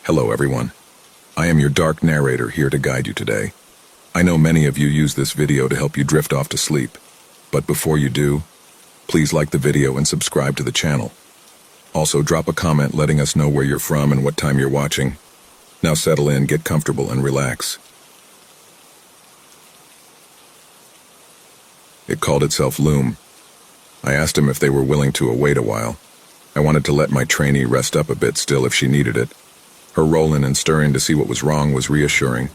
Hello everyone. I am your dark narrator here to guide you today. I know many of you use this video to help you drift off to sleep, but before you do, please like the video and subscribe to the channel. Also drop a comment letting us know where you're from and what time you're watching. Now settle in, get comfortable and relax. It called itself Loom. I asked him if they were willing to wait a while. I wanted to let my trainee rest up a bit still if she needed it. Her rolling and stirring to see what was wrong was reassuring,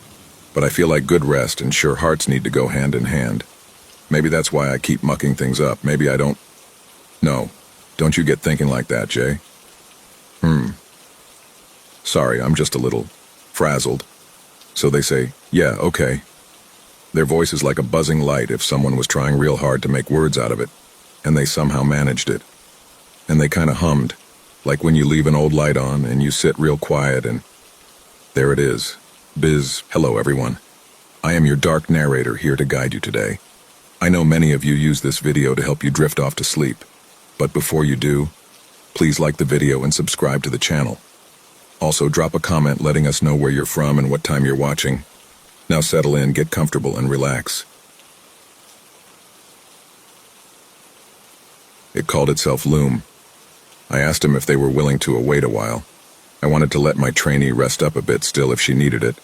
but I feel like good rest and sure hearts need to go hand in hand. Maybe that's why I keep mucking things up. Maybe I don't... No, don't you get thinking like that, Jay? Sorry, I'm just a little frazzled. So they say, yeah, okay. Their voice is like a buzzing light if someone was trying real hard to make words out of it, and they somehow managed it. And they kind of hummed, like when you leave an old light on and you sit real quiet and there it is. Hello everyone. I am your dark narrator here to guide you today. I know many of you use this video to help you drift off to sleep, but before you do, please like the video and subscribe to the channel. Also drop a comment letting us know where you're from and what time you're watching. Now settle in, get comfortable and relax. It called itself Loom. I asked him if they were willing to wait a while. I wanted to let my trainee rest up a bit still if she needed it.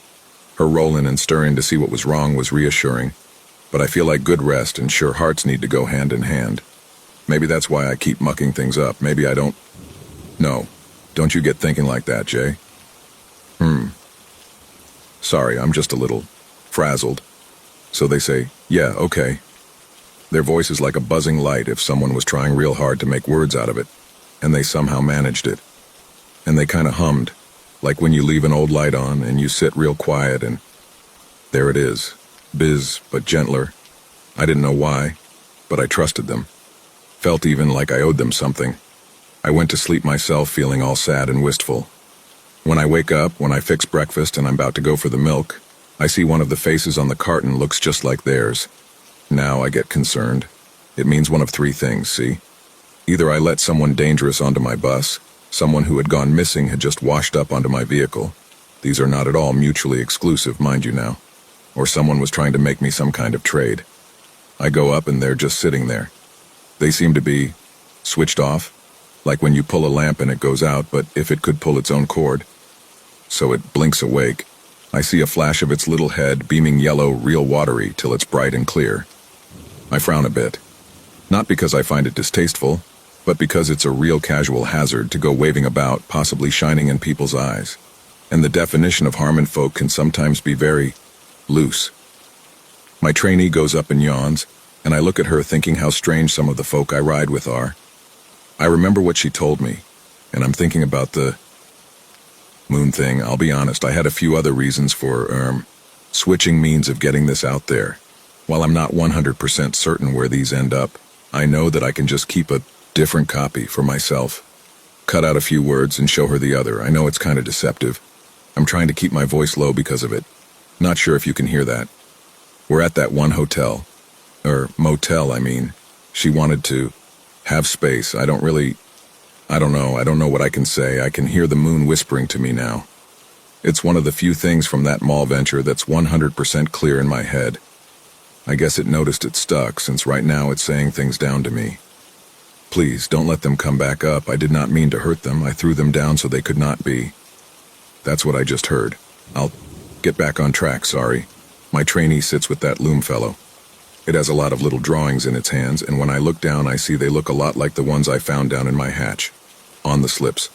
Her rolling and stirring to see what was wrong was reassuring, but I feel like good rest and sure hearts need to go hand in hand. Maybe that's why I keep mucking things up. Maybe I don't... No, don't you get thinking like that, Jay? Sorry, I'm just a little frazzled. So they say, yeah, okay. Their voice is like a buzzing light if someone was trying real hard to make words out of it, and they somehow managed it. And they kind of hummed, like when you leave an old light on and you sit real quiet and there it is. But gentler. I didn't know why, but I trusted them. Felt even like I owed them something. I went to sleep myself feeling all sad and wistful. When I wake up, when I fix breakfast and I'm about to go for the milk, I see one of the faces on the carton looks just like theirs. Now I get concerned. It means one of three things, see? Either I let someone dangerous onto my bus, someone who had gone missing had just washed up onto my vehicle. These are not at all mutually exclusive, mind you now. Or someone was trying to make me some kind of trade. I go up and they're just sitting there. They seem to be switched off, like when you pull a lamp and it goes out, but if it could pull its own cord. So it blinks awake. I see a flash of its little head beaming yellow, real watery, till it's bright and clear. I frown a bit. Not because I find it distasteful, but because it's a real casual hazard to go waving about, possibly shining in people's eyes. And the definition of harm in folk can sometimes be very loose. My trainee goes up and yawns, and I look at her thinking how strange some of the folk I ride with are. I remember what she told me, and I'm thinking about the moon thing. I'll be honest, I had a few other reasons for, switching means of getting this out there. While I'm not 100% certain where these end up, I know that I can just keep a different copy for myself. Cut out a few words and show her the other. I know it's kind of deceptive. I'm trying to keep my voice low because of it. Not sure if you can hear that. We're at that one hotel. Motel, I mean. She wanted to have space. I don't know what I can say. I can hear the moon whispering to me now. It's one of the few things from that mall venture that's 100% clear in my head. I guess it noticed it stuck, since right now it's saying things down to me. Please, don't let them come back up. I did not mean to hurt them. I threw them down so they could not be. That's what I just heard. I'll get back on track, sorry. My trainee sits with that Loom fellow. It has a lot of little drawings in its hands, and when I look down I see they look a lot like the ones I found down in my hatch. On the slips.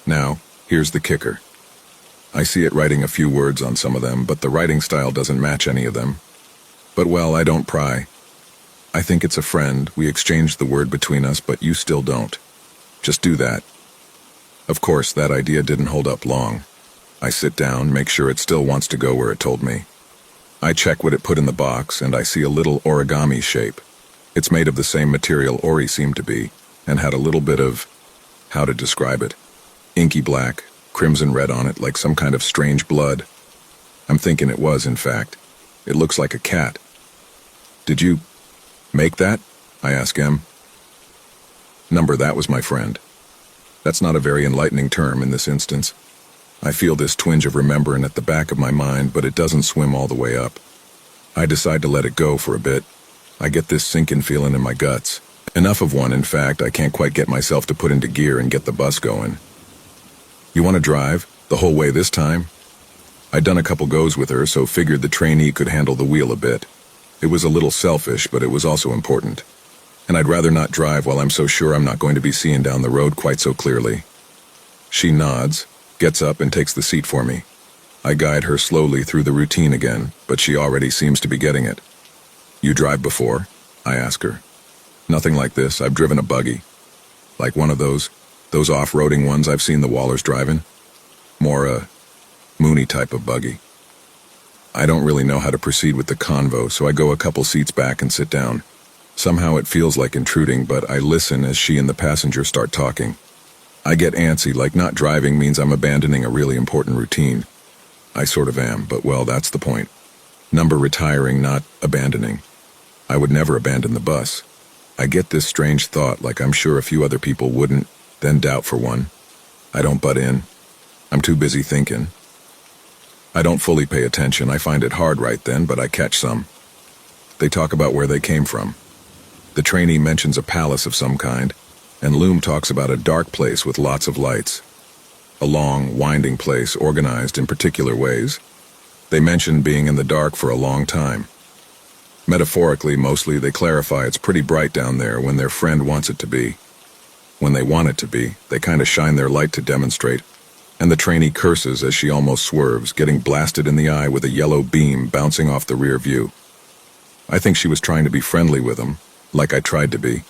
Now, here's the kicker. I see it writing a few words on some of them, but the writing style doesn't match any of them. But well, I don't pry. I think it's a friend. We exchanged the word between us, but you still don't. Just do that. Of course, that idea didn't hold up long. I sit down, make sure it still wants to go where it told me. I check what it put in the box, and I see a little origami shape. It's made of the same material Ori seemed to be, and had a little bit of, how to describe it, inky black, crimson red on it, like some kind of strange blood. I'm thinking it was, in fact. It looks like a cat. Did you make that? I ask M. Number, that was my friend. That's not a very enlightening term in this instance. I feel this twinge of remembering at the back of my mind, but it doesn't swim all the way up. I decide to let it go for a bit. I get this sinking feeling in my guts. Enough of one, in fact, I can't quite get myself to put into gear and get the bus going. You want to drive? The whole way this time? I'd done a couple goes with her, so figured the trainee could handle the wheel a bit. It was a little selfish, but it was also important. And I'd rather not drive while I'm so sure I'm not going to be seeing down the road quite so clearly. She nods, gets up and takes the seat for me. I guide her slowly through the routine again, but she already seems to be getting it. You drive before? I ask her. Nothing like this. I've driven a buggy. Like one of those off-roading ones I've seen the Wallers driving. More a Mooney type of buggy. I don't really know how to proceed with the convo, so I go a couple seats back and sit down. Somehow it feels like intruding, but I listen as she and the passenger start talking. I get antsy, like not driving means I'm abandoning a really important routine. I sort of am, but well, that's the point. Number retiring, not abandoning. I would never abandon the bus. I get this strange thought, like I'm sure a few other people wouldn't, then doubt for one. I don't butt in. I'm too busy thinking. I don't fully pay attention. I find it hard right then, but I catch some. They talk about where they came from. The trainee mentions a palace of some kind, and Loom talks about a dark place with lots of lights. A long, winding place organized in particular ways. They mention being in the dark for a long time. Metaphorically, mostly, they clarify it's pretty bright down there when their friend wants it to be. When they want it to be, they kind of shine their light to demonstrate, and the trainee curses as she almost swerves, getting blasted in the eye with a yellow beam bouncing off the rear view. I think she was trying to be friendly with him, like I tried to be,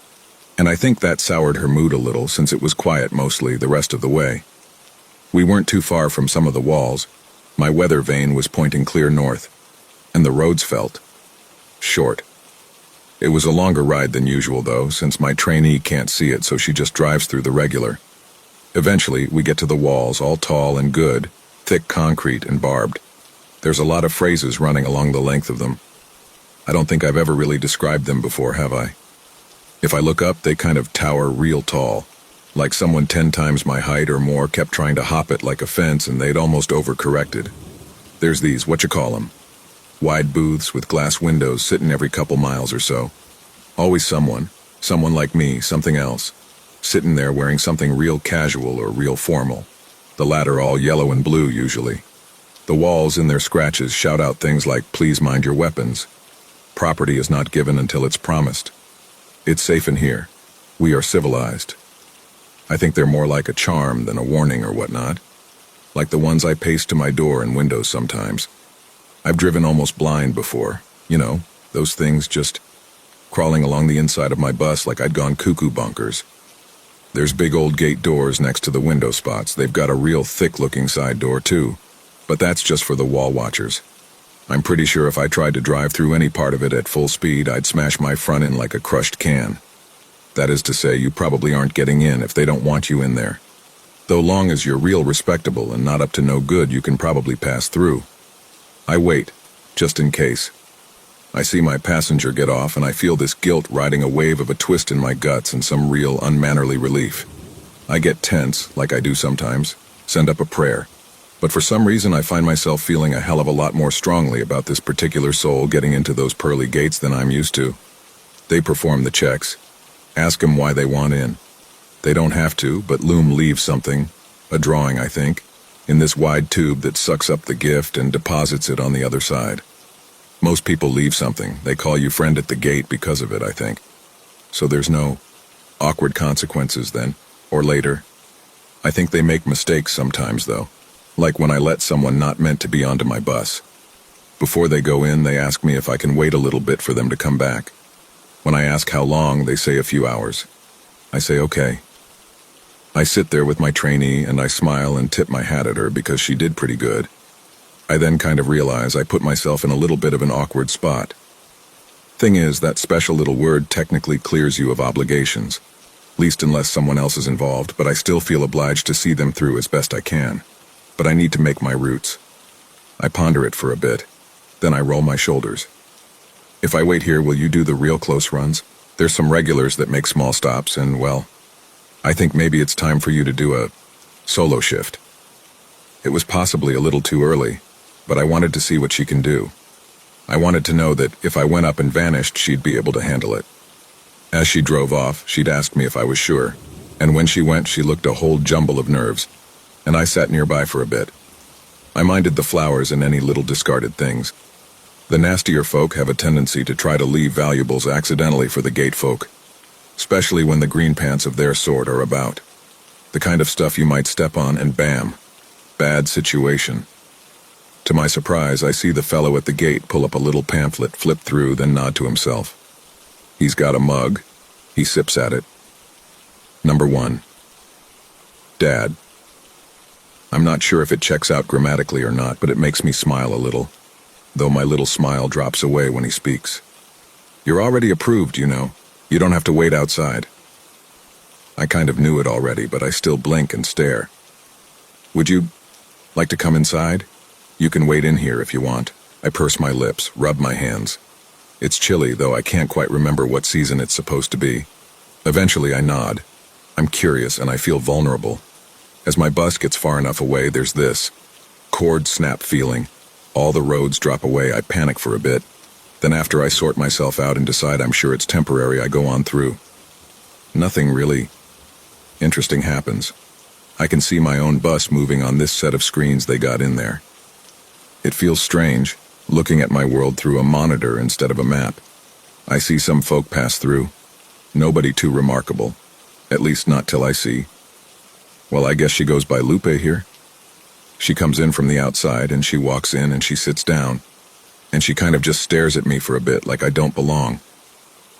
and I think that soured her mood a little since it was quiet mostly the rest of the way. We weren't too far from some of the walls. My weather vane was pointing clear north, and the roads felt short. It was a longer ride than usual, though, since my trainee can't see it, so she just drives through the regular. Eventually, we get to the walls, all tall and good, thick concrete and barbed. There's a lot of phrases running along the length of them. I don't think I've ever really described them before, have I? If I look up, they kind of tower real tall, like someone 10 times my height or more kept trying to hop it like a fence and they'd almost overcorrected. There's these, whatchamacallem, wide booths with glass windows sitting every couple miles or so. Always someone like me, something else, sitting there wearing something real casual or real formal, the latter all yellow and blue usually. The walls in their scratches shout out things like, please mind your weapons. Property is not given until it's promised. It's safe in here. We are civilized. I think they're more like a charm than a warning or whatnot, like the ones I paste to my door and windows sometimes. I've driven almost blind before, those things just crawling along the inside of my bus like I'd gone cuckoo bunkers. There's big old gate doors next to the window spots. They've got a real thick-looking side door too, but that's just for the wall watchers. I'm pretty sure if I tried to drive through any part of it at full speed, I'd smash my front end like a crushed can. That is to say, you probably aren't getting in if they don't want you in there. Though long as you're real respectable and not up to no good, you can probably pass through. I wait, just in case. I see my passenger get off and I feel this guilt riding a wave of a twist in my guts and some real unmannerly relief. I get tense, like I do sometimes, send up a prayer. But for some reason I find myself feeling a hell of a lot more strongly about this particular soul getting into those pearly gates than I'm used to. They perform the checks. Ask them why they want in. They don't have to, but Loom leaves something, a drawing I think, in this wide tube that sucks up the gift and deposits it on the other side. Most people leave something. They call you friend at the gate because of it, I think. So there's no awkward consequences then, or later. I think they make mistakes sometimes though, like when I let someone not meant to be onto my bus. Before they go in, they ask me if I can wait a little bit for them to come back. When I ask how long, they say a few hours. I say okay. I sit there with my trainee and I smile and tip my hat at her because she did pretty good. I then kind of realize I put myself in a little bit of an awkward spot. Thing is, that special little word technically clears you of obligations, least unless someone else is involved, but I still feel obliged to see them through as best I can. But I need to make my routes. I ponder it for a bit, then I roll my shoulders. If I wait here, will you do the real close runs? There's some regulars that make small stops, and well, I think maybe it's time for you to do a solo shift. It was possibly a little too early, but I wanted to see what she can do. I wanted to know that if I went up and vanished, she'd be able to handle it. As she drove off, she'd asked me if I was sure, and when she went, she looked a whole jumble of nerves, and I sat nearby for a bit. I minded the flowers and any little discarded things. The nastier folk have a tendency to try to leave valuables accidentally for the gate folk, especially when the green pants of their sort are about. The kind of stuff you might step on and bam, bad situation. To my surprise, I see the fellow at the gate pull up a little pamphlet, flip through, then nod to himself. He's got a mug. He sips at it. Number 1. Dad. I'm not sure if it checks out grammatically or not, but it makes me smile a little, though my little smile drops away when he speaks. You're already approved, you know. You don't have to wait outside. I kind of knew it already, but I still blink and stare. Would you like to come inside? You can wait in here if you want. I purse my lips, rub my hands. It's chilly, though I can't quite remember what season it's supposed to be. Eventually I nod. I'm curious and I feel vulnerable. As my bus gets far enough away, there's this cord snap feeling. All the roads drop away, I panic for a bit. Then after I sort myself out and decide I'm sure it's temporary, I go on through. Nothing really interesting happens. I can see my own bus moving on this set of screens they got in there. It feels strange, looking at my world through a monitor instead of a map. I see some folk pass through. Nobody too remarkable. At least not till I see. Well, I guess she goes by Lupe here. She comes in from the outside and she walks in and she sits down. And she kind of just stares at me for a bit like I don't belong.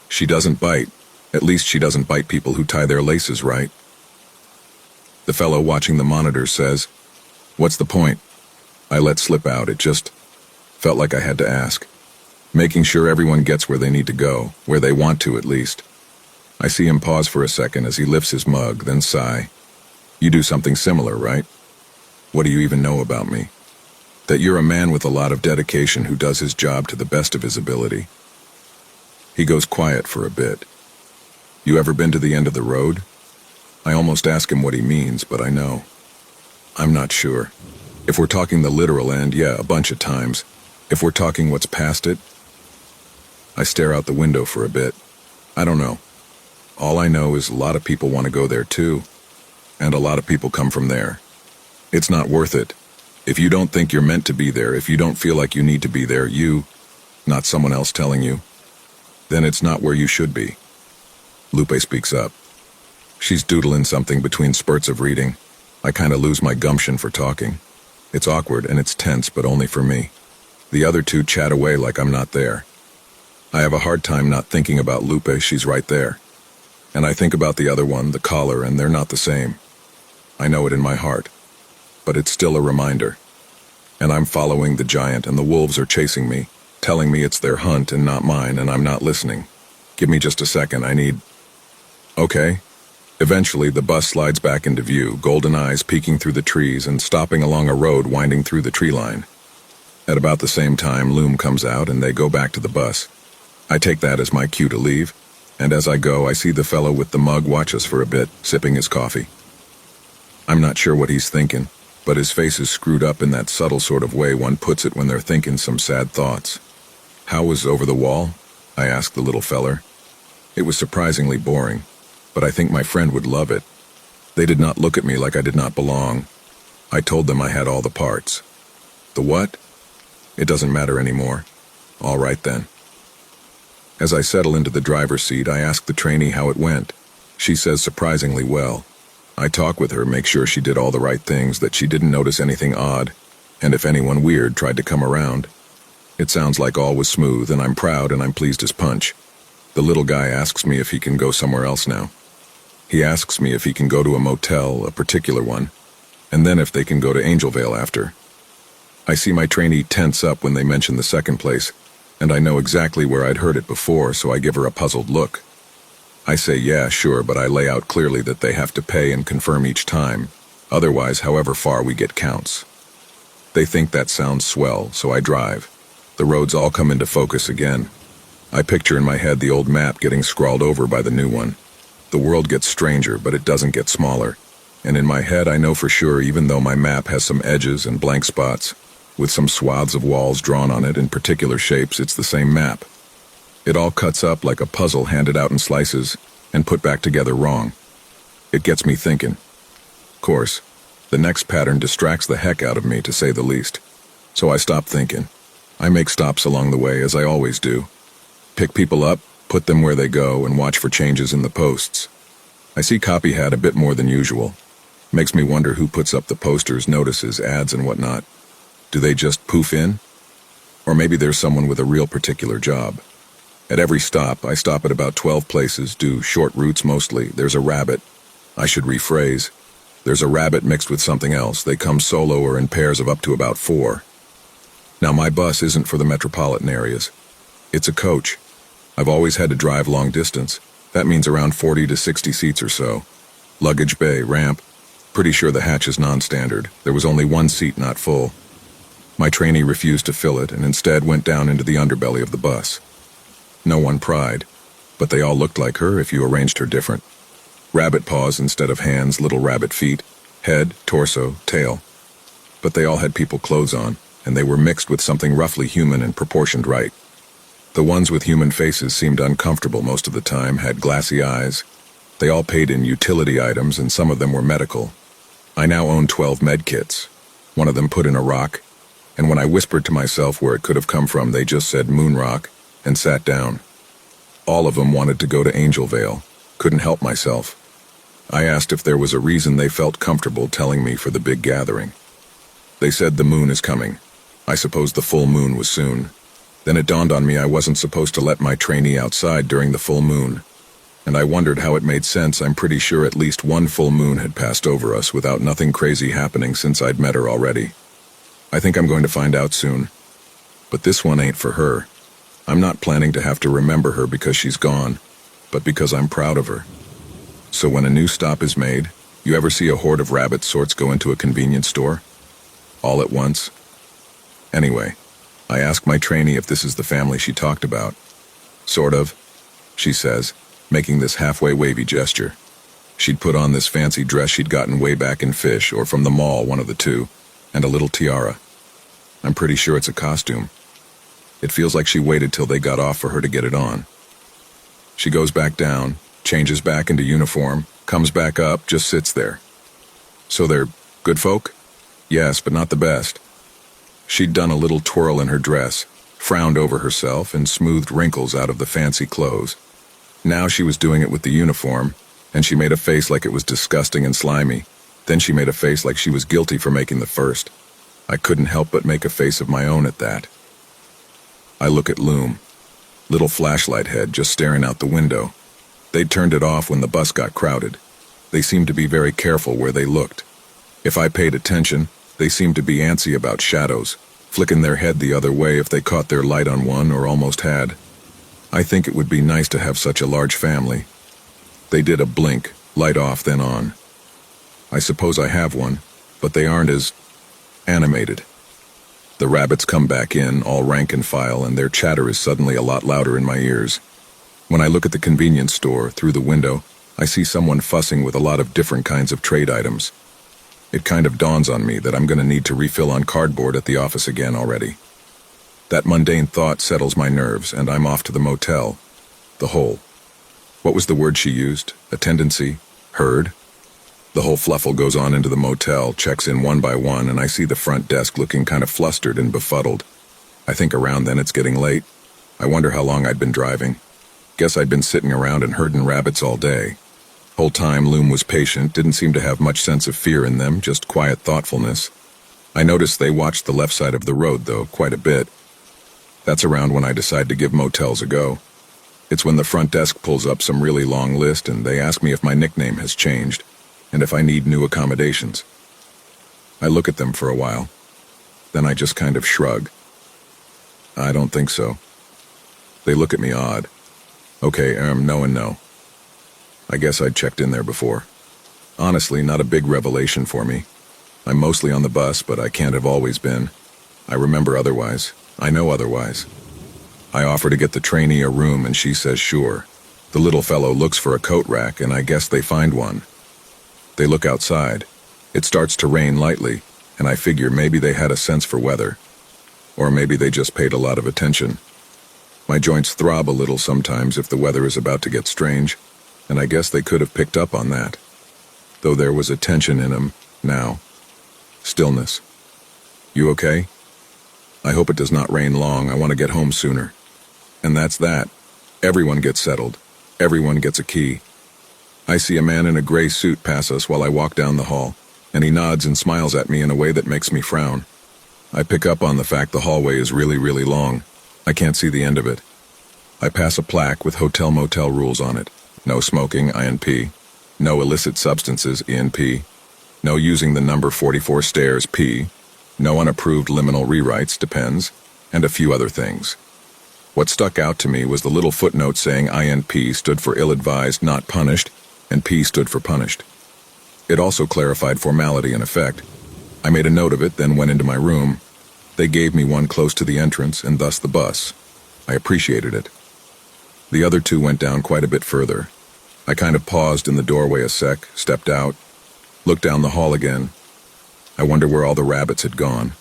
She doesn't bite. At least she doesn't bite people who tie their laces right. The fellow watching the monitor says, "What's the point?" I let slip out. It just felt like I had to ask. Making sure everyone gets where they need to go, where they want to at least. I see him pause for a second as he lifts his mug, then sigh. You do something similar, right? What do you even know about me? That you're a man with a lot of dedication who does his job to the best of his ability. He goes quiet for a bit. You ever been to the end of the road? I almost ask him what he means, but I know. I'm not sure. If we're talking the literal end, yeah, a bunch of times. If we're talking what's past it, I stare out the window for a bit. I don't know. All I know is a lot of people want to go there too, and a lot of people come from there. It's not worth it. If you don't think you're meant to be there, if you don't feel like you need to be there, not someone else telling you, then it's not where you should be. Lupe speaks up. She's doodling something between spurts of reading. I kind of lose my gumption for talking. It's awkward and it's tense, but only for me. The other two chat away like I'm not there. I have a hard time not thinking about Lupe, she's right there. And I think about the other one, the caller, and they're not the same. I know it in my heart. But it's still a reminder. And I'm following the giant and the wolves are chasing me, telling me it's their hunt and not mine, and I'm not listening. Give me just a second, I need... Okay. Eventually, the bus slides back into view, golden eyes peeking through the trees and stopping along a road winding through the tree line. At about the same time, Loom comes out and they go back to the bus. I take that as my cue to leave, and as I go, I see the fellow with the mug watch us for a bit, sipping his coffee. I'm not sure what he's thinking, but his face is screwed up in that subtle sort of way one puts it when they're thinking some sad thoughts. How was Over the Wall? I asked the little feller. It was surprisingly boring, but I think my friend would love it. They did not look at me like I did not belong. I told them I had all the parts. The what? It doesn't matter anymore. All right then. As I settle into the driver's seat, I ask the trainee how it went. She says surprisingly well. I talk with her, make sure she did all the right things, that she didn't notice anything odd, and if anyone weird tried to come around. It sounds like all was smooth, and I'm proud and I'm pleased as punch. The little guy asks me if he can go somewhere else now. He asks me if he can go to a motel, a particular one, and then if they can go to Angelvale after. I see my trainee tense up when they mention the second place, and I know exactly where I'd heard it before, so I give her a puzzled look. I say yeah, sure, but I lay out clearly that they have to pay and confirm each time. Otherwise, however far we get counts. They think that sounds swell, so I drive. The roads all come into focus again. I picture in my head the old map getting scrawled over by the new one. The world gets stranger, but it doesn't get smaller. and in my head I know for sure, even though my map has some edges and blank spots, with some swaths of walls drawn on it in particular shapes, it's the same map. It all cuts up like a puzzle handed out in slices and put back together wrong. It gets me thinking. Of course, the next pattern distracts the heck out of me, to say the least. So I stop thinking. I make stops along the way, as I always do. Pick people up, put them where they go, and watch for changes in the posts. I see copycat a bit more than usual. Makes me wonder who puts up the posters, notices, ads, and whatnot. Do they just poof in? Or maybe there's someone with a real particular job. At every stop, I stop at about 12 places, do short routes mostly. There's a rabbit. I should rephrase. There's a rabbit mixed with something else. They come solo or in pairs of up to about 4. Now, my bus isn't for the metropolitan areas. It's a coach. I've always had to drive long distance. That means around 40 to 60 seats or so. Luggage bay, ramp. Pretty sure the hatch is non-standard. There was only one seat not full. My trainee refused to fill it and instead went down into the underbelly of the bus. No one pried, but they all looked like her if you arranged her different. Rabbit paws instead of hands, little rabbit feet, head, torso, tail. But they all had people clothes on, and they were mixed with something roughly human and proportioned right. The ones with human faces seemed uncomfortable most of the time, had glassy eyes. They all paid in utility items, and some of them were medical. I now own 12 med kits. One of them put in a rock, and when I whispered to myself where it could have come from, they just said moon rock and sat down. All of them wanted to go to Angel Vale. Couldn't help myself. I asked if there was a reason they felt comfortable telling me for the big gathering. They said the moon is coming. I suppose the full moon was soon. Then it dawned on me I wasn't supposed to let my trainee outside during the full moon. And I wondered how it made sense. I'm pretty sure at least one full moon had passed over us without nothing crazy happening since I'd met her already. I think I'm going to find out soon. But this one ain't for her. I'm not planning to have to remember her because she's gone, but because I'm proud of her. So when a new stop is made, you ever see a horde of rabbit sorts go into a convenience store? All at once? Anyway, I ask my trainee if this is the family she talked about. Sort of, she says, making this halfway wavy gesture. She'd put on this fancy dress she'd gotten way back in Fish, or from the mall, one of the two, and a little tiara. I'm pretty sure it's a costume. It feels like she waited till they got off for her to get it on. She goes back down, changes back into uniform, comes back up, just sits there. So they're good folk? Yes, but not the best. She'd done a little twirl in her dress, frowned over herself, and smoothed wrinkles out of the fancy clothes. Now she was doing it with the uniform, and she made a face like it was disgusting and slimy. Then she made a face like she was guilty for making the first. I couldn't help but make a face of my own at that. I look at Loom. Little flashlight head just staring out the window. They'd turned it off when the bus got crowded. They seemed to be very careful where they looked. If I paid attention, they seemed to be antsy about shadows, flicking their head the other way if they caught their light on one or almost had. I think it would be nice to have such a large family. They did a blink, light off, then on. I suppose I have one, but they aren't as animated. The rabbits come back in, all rank and file, and their chatter is suddenly a lot louder in my ears. When I look at the convenience store, through the window, I see someone fussing with a lot of different kinds of trade items. It kind of dawns on me that I'm going to need to refill on cardboard at the office again already. That mundane thought settles my nerves, and I'm off to the motel. The whole. What was the word she used? A tendency? Herd? The whole fluffle goes on into the motel, checks in one by one, and I see the front desk looking kind of flustered and befuddled. I think around then it's getting late. I wonder how long I'd been driving. Guess I'd been sitting around and herding rabbits all day. Whole time Loom was patient, didn't seem to have much sense of fear in them, just quiet thoughtfulness. I noticed they watched the left side of the road, though, quite a bit. That's around when I decide to give motels a go. It's when the front desk pulls up some really long list and they ask me if my nickname has changed, and if I need new accommodations. I look at them for a while. Then I just kind of shrug. I don't think so. They look at me odd. Okay, no and no. I guess I'd checked in there before. Honestly, not a big revelation for me. I'm mostly on the bus, but I can't have always been. I remember otherwise. I know otherwise. I offer to get the trainee a room, and she says sure. The little fellow looks for a coat rack, and I guess they find one. They look outside. It starts to rain lightly, and I figure maybe they had a sense for weather. Or maybe they just paid a lot of attention. My joints throb a little sometimes if the weather is about to get strange, and I guess they could have picked up on that. Though there was a tension in them, now. Stillness. You okay? I hope it does not rain long. I want to get home sooner. And that's that. Everyone gets settled. Everyone gets a key. I see a man in a gray suit pass us while I walk down the hall, and he nods and smiles at me in a way that makes me frown. I pick up on the fact the hallway is really, really long. I can't see the end of it. I pass a plaque with hotel-motel rules on it. No smoking, INP. No illicit substances, ENP. No using the number 44 stairs, P. No unapproved liminal rewrites, depends. And a few other things. What stuck out to me was the little footnote saying INP stood for ill-advised, not punished, and P stood for punished. It also clarified formality and effect. I made a note of it, then went into my room. They gave me one close to the entrance, and thus the bus. I appreciated it. The other two went down quite a bit further. I kind of paused in the doorway a sec, stepped out, looked down the hall again. I wonder where all the rabbits had gone.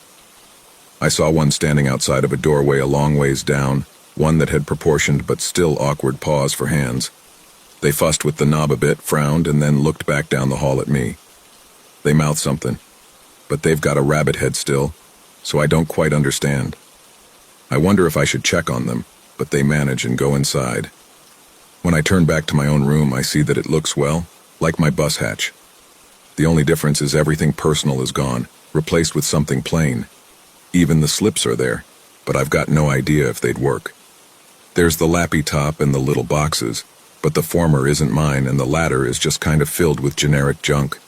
I saw one standing outside of a doorway a long ways down, one that had proportioned but still awkward paws for hands. They fussed with the knob a bit, frowned, and then looked back down the hall at me. They mouthed something, but they've got a rabbit head still, so I don't quite understand. I wonder if I should check on them, but they manage and go inside. When I turn back to my own room, I see that it looks, well, like my bus hatch. The only difference is everything personal is gone, replaced with something plain. Even the slips are there, but I've got no idea if they'd work. There's the lappy top and the little boxes, but the former isn't mine and the latter is just kind of filled with generic junk.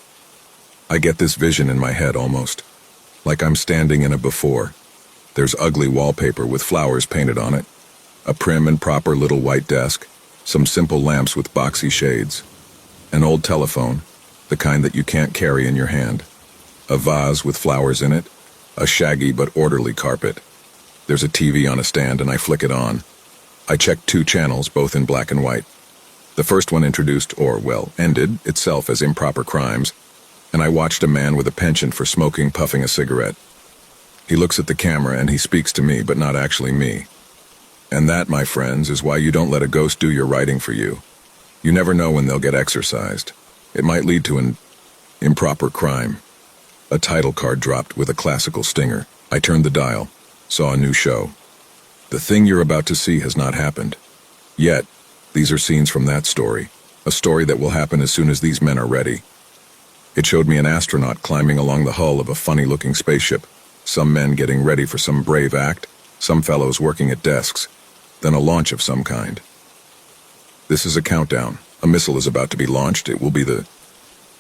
I get this vision in my head almost, like I'm standing in a before. There's ugly wallpaper with flowers painted on it, a prim and proper little white desk, some simple lamps with boxy shades, an old telephone, the kind that you can't carry in your hand, a vase with flowers in it, a shaggy but orderly carpet. There's a TV on a stand and I flick it on. I check 2 channels, both in black and white. The first one introduced, or, well, ended, itself as improper crimes, and I watched a man with a penchant for smoking puffing a cigarette. He looks at the camera and he speaks to me, but not actually me. And that, my friends, is why you don't let a ghost do your writing for you. You never know when they'll get exorcised. It might lead to an improper crime. A title card dropped with a classical stinger. I turned the dial, saw a new show. The thing you're about to see has not happened. Yet, these are scenes from that story, a story that will happen as soon as these men are ready. It showed me an astronaut climbing along the hull of a funny-looking spaceship, some men getting ready for some brave act, some fellows working at desks, then a launch of some kind. This is a countdown. A missile is about to be launched. It will be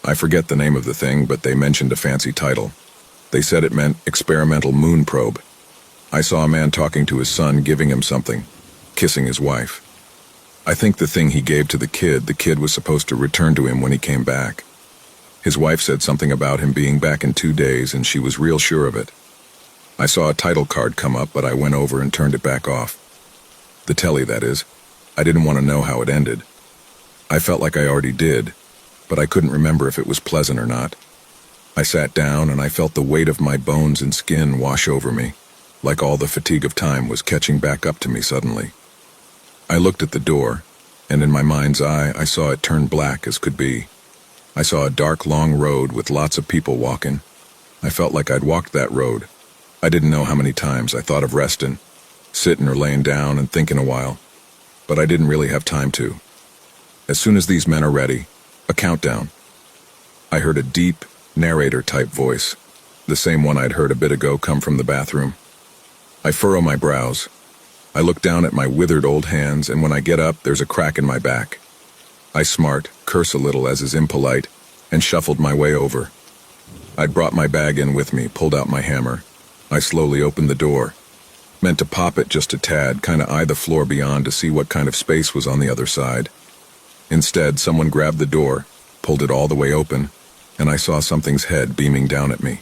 I forget the name of the thing, but they mentioned a fancy title. They said it meant experimental moon probe. I saw a man talking to his son, giving him something, kissing his wife. I think the thing he gave to the kid was supposed to return to him when he came back. His wife said something about him being back in 2 days, and she was real sure of it. I saw a title card come up, but I went over and turned it back off. The telly, that is. I didn't want to know how it ended. I felt like I already did, but I couldn't remember if it was pleasant or not. I sat down and I felt the weight of my bones and skin wash over me, like all the fatigue of time was catching back up to me suddenly. I looked at the door, and in my mind's eye I saw it turn black as could be. I saw a dark, long road with lots of people walking. I felt like I'd walked that road. I didn't know how many times I thought of resting, sitting or laying down and thinking a while, but I didn't really have time to. As soon as these men are ready, a countdown. I heard a deep, narrator-type voice, the same one I'd heard a bit ago come from the bathroom. I furrow my brows. I look down at my withered old hands, and when I get up, there's a crack in my back. I smart, curse a little as is impolite, and shuffled my way over. I'd brought my bag in with me, pulled out my hammer. I slowly opened the door. Meant to pop it just a tad, kinda eye the floor beyond to see what kind of space was on the other side. Instead, someone grabbed the door, pulled it all the way open, and I saw something's head beaming down at me.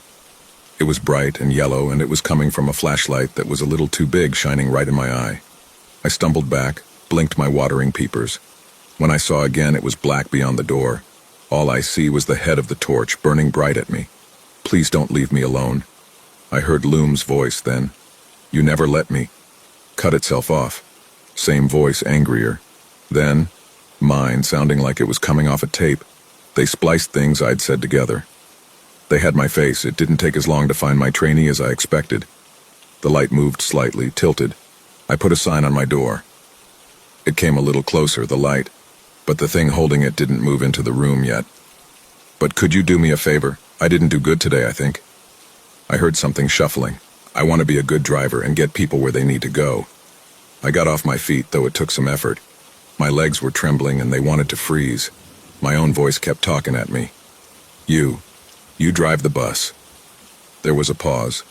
It was bright and yellow, and it was coming from a flashlight that was a little too big, shining right in my eye. I stumbled back, blinked my watering peepers. When I saw again, it was black beyond the door. All I see was the head of the torch burning bright at me. Please don't leave me alone. I heard Loom's voice then. You never let me. Cut itself off. Same voice, angrier. Then, mine, sounding like it was coming off a tape. They spliced things I'd said together. They had my face. It didn't take as long to find my trainee as I expected. The light moved slightly, tilted. I put a sign on my door. It came a little closer, the light, but the thing holding it didn't move into the room yet. But could you do me a favor? I didn't do good today, I think. I heard something shuffling. I want to be a good driver and get people where they need to go. I got off my feet, though it took some effort. My legs were trembling and they wanted to freeze. My own voice kept talking at me. You drive the bus. There was a pause.